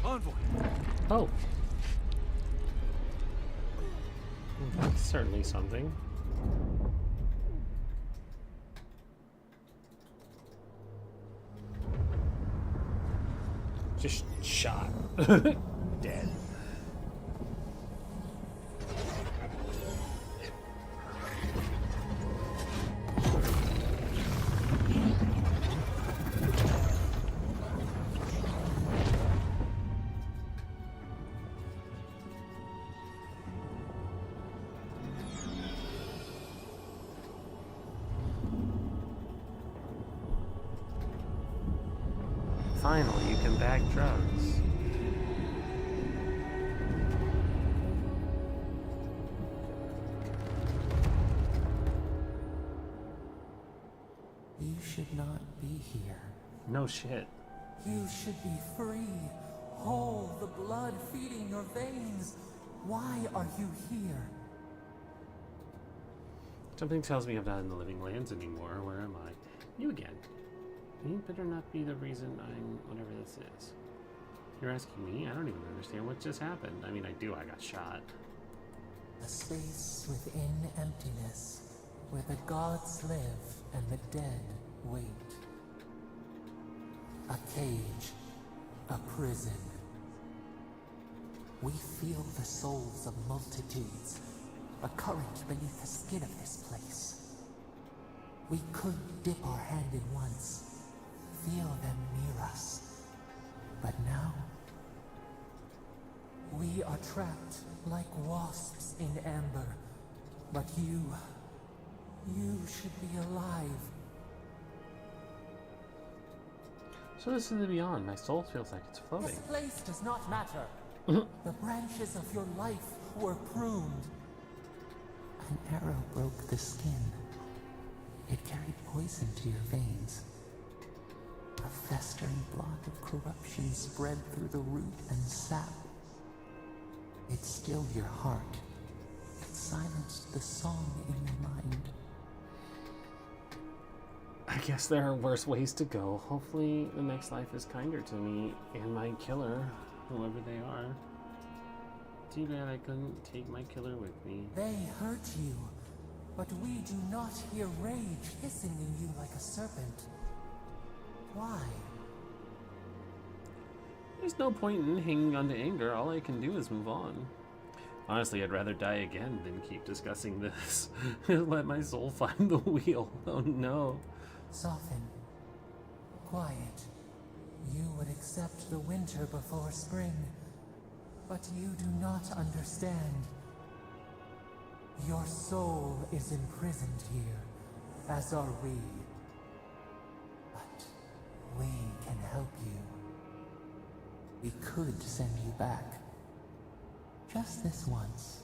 Envoy. Oh. That's certainly something. Just shot. Dead. Finally, you can bag drugs. You should not be here. No shit. You should be free, whole, the blood feeding your veins. Why are you here? Something tells me I'm not in the living lands anymore. Where am I? You again. You better not be the reason I'm whatever this is. You're asking me? I don't even understand what just happened. I mean, I do. I got shot. A space within emptiness, where the gods live and the dead wait. A cage, a prison. We feel the souls of multitudes, a current beneath the skin of this place. We could dip our hand in once, feel them near us. But now, we are trapped like wasps in amber. But you should be alive. So this is the beyond. My soul feels like it's floating. This place does not matter. The branches of your life were pruned. An arrow broke the skin. It carried poison to your veins. A festering blot of corruption spread through the root and sap. It stilled your heart. It silenced the song in your mind. I guess there are worse ways to go. Hopefully the next life is kinder to me and my killer, whoever they are. Too bad I couldn't take my killer with me. They hurt you, but we do not hear rage hissing in you like a serpent. Why? There's no point in hanging on to anger. All I can do is move on. Honestly, I'd rather die again than keep discussing this. Let my soul find the wheel. Oh no. Soften. Quiet. You would accept the winter before spring, but you do not understand. Your soul is imprisoned here, as are we. But we can help you. We could send you back. Just this once.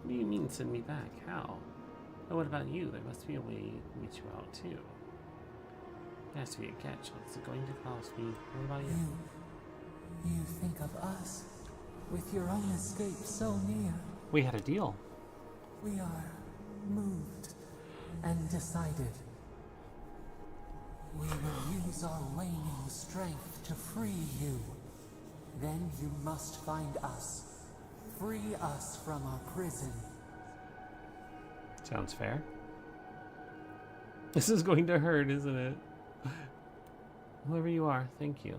What do you mean send me back? How? Oh, what about you? There must be a way to meet you out too. There has to be a catch. What's it going to cost me? What about you? You think of us, with your own escape so near. We had a deal. We are moved and decided. We will use our waning strength to free you. Then you must find us. Free us from our prison. Sounds fair. This is going to hurt, isn't it? Whoever you are, thank you.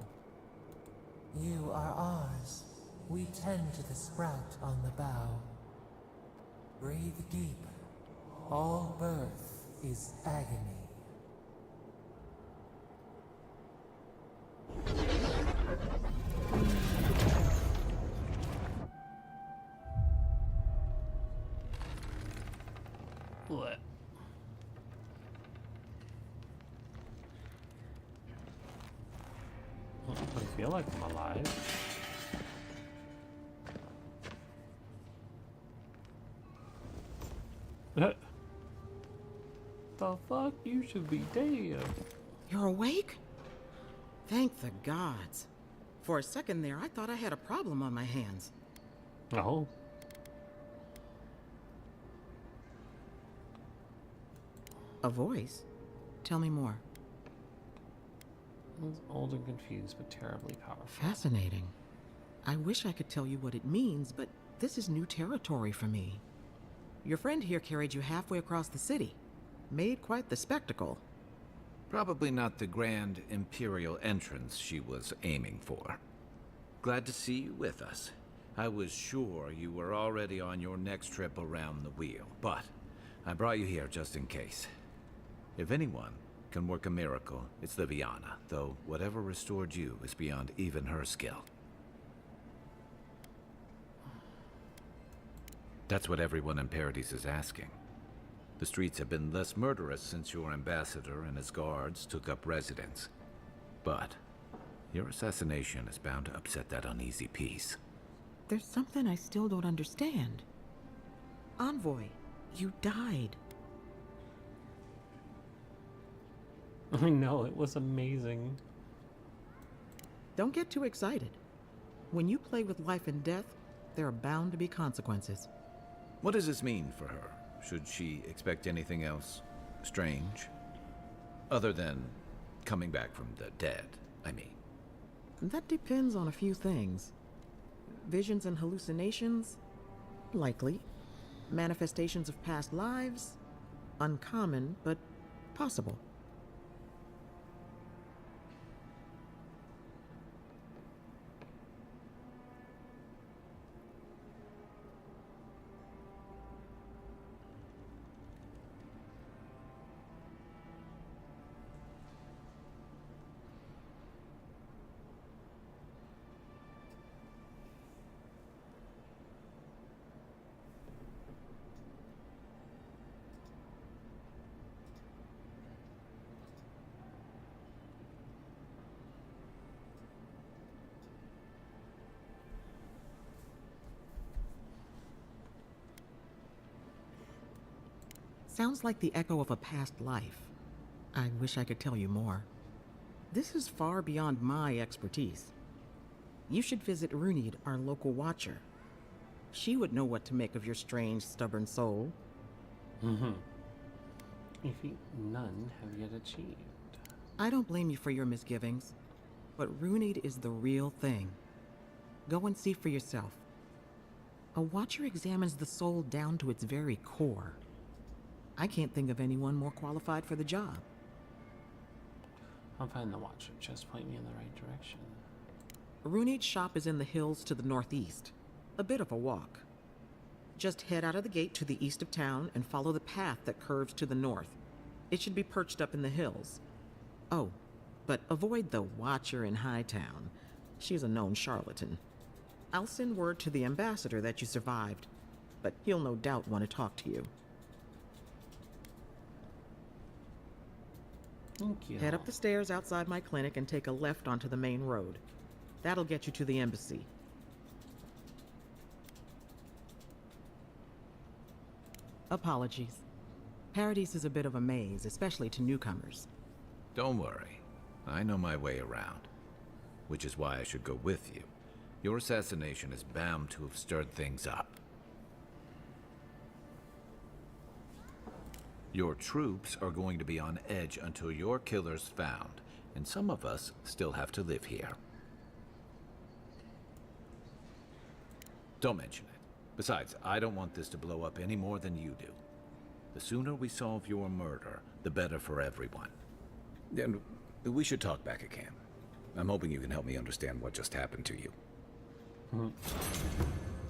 You are ours. We tend to the sprout on the bough. Breathe deep. All birth is agony. What? I feel like I'm alive. The fuck? You should be dead. You're awake? Thank the gods. For a second there, I thought I had a problem on my hands. Oh. A voice? Tell me more. I was old and confused, but terribly powerful. Fascinating. I wish I could tell you what it means, but this is new territory for me. Your friend here carried you halfway across the city. Made quite the spectacle. Probably not the grand imperial entrance she was aiming for. Glad to see you with us. I was sure you were already on your next trip around the wheel, but I brought you here just in case. If anyone can work a miracle, it's Liviana, though whatever restored you is beyond even her skill. That's what everyone in Paradise is asking. The streets have been less murderous since your ambassador and his guards took up residence. But your assassination is bound to upset that uneasy peace. There's something I still don't understand. Envoy, you died. I know, it was amazing. Don't get too excited. When you play with life and death, there are bound to be consequences. What does this mean for her? Should she expect anything else strange? Other than coming back from the dead, I mean. That depends on a few things. Visions and hallucinations? Likely. Manifestations of past lives? Uncommon, but possible. Sounds like the echo of a past life. I wish I could tell you more. This is far beyond my expertise. You should visit Runid, our local watcher. She would know what to make of your strange, stubborn soul. Mm-hmm. A feat none have yet achieved. I don't blame you for your misgivings, but Runid is the real thing. Go and see for yourself. A watcher examines the soul down to its very core. I can't think of anyone more qualified for the job. I'll find the watcher. Just point me in the right direction. Runid's shop is in the hills to the northeast. A bit of a walk. Just head out of the gate to the east of town and follow the path that curves to the north. It should be perched up in the hills. Oh, but avoid the watcher in Hightown. She's a known charlatan. I'll send word to the ambassador that you survived, but he'll no doubt want to talk to you. Thank you. Head up the stairs outside my clinic and take a left onto the main road. That'll get you to the embassy. Apologies. Paradise is a bit of a maze, especially to newcomers. Don't worry. I know my way around. Which is why I should go with you. Your assassination is bound to have stirred things up. Your troops are going to be on edge until your killer's found, and some of us still have to live here. Don't mention it. Besides, I don't want this to blow up any more than you do. The sooner we solve your murder, the better for everyone. And we should talk back at camp. I'm hoping you can help me understand what just happened to you.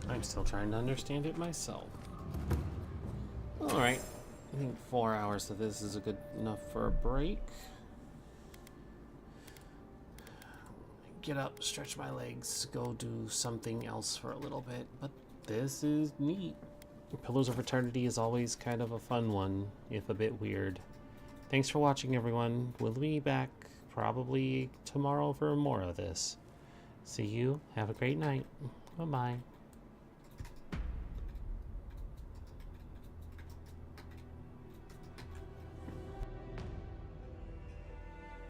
I'm still trying to understand it myself. Alright. I think 4 hours of this is good enough for a break. Get up, stretch my legs, go do something else for a little bit. But this is neat. Pillars of Eternity is always kind of a fun one, if a bit weird. Thanks for watching, everyone. We'll be back probably tomorrow for more of this. See you. Have a great night. Bye-bye.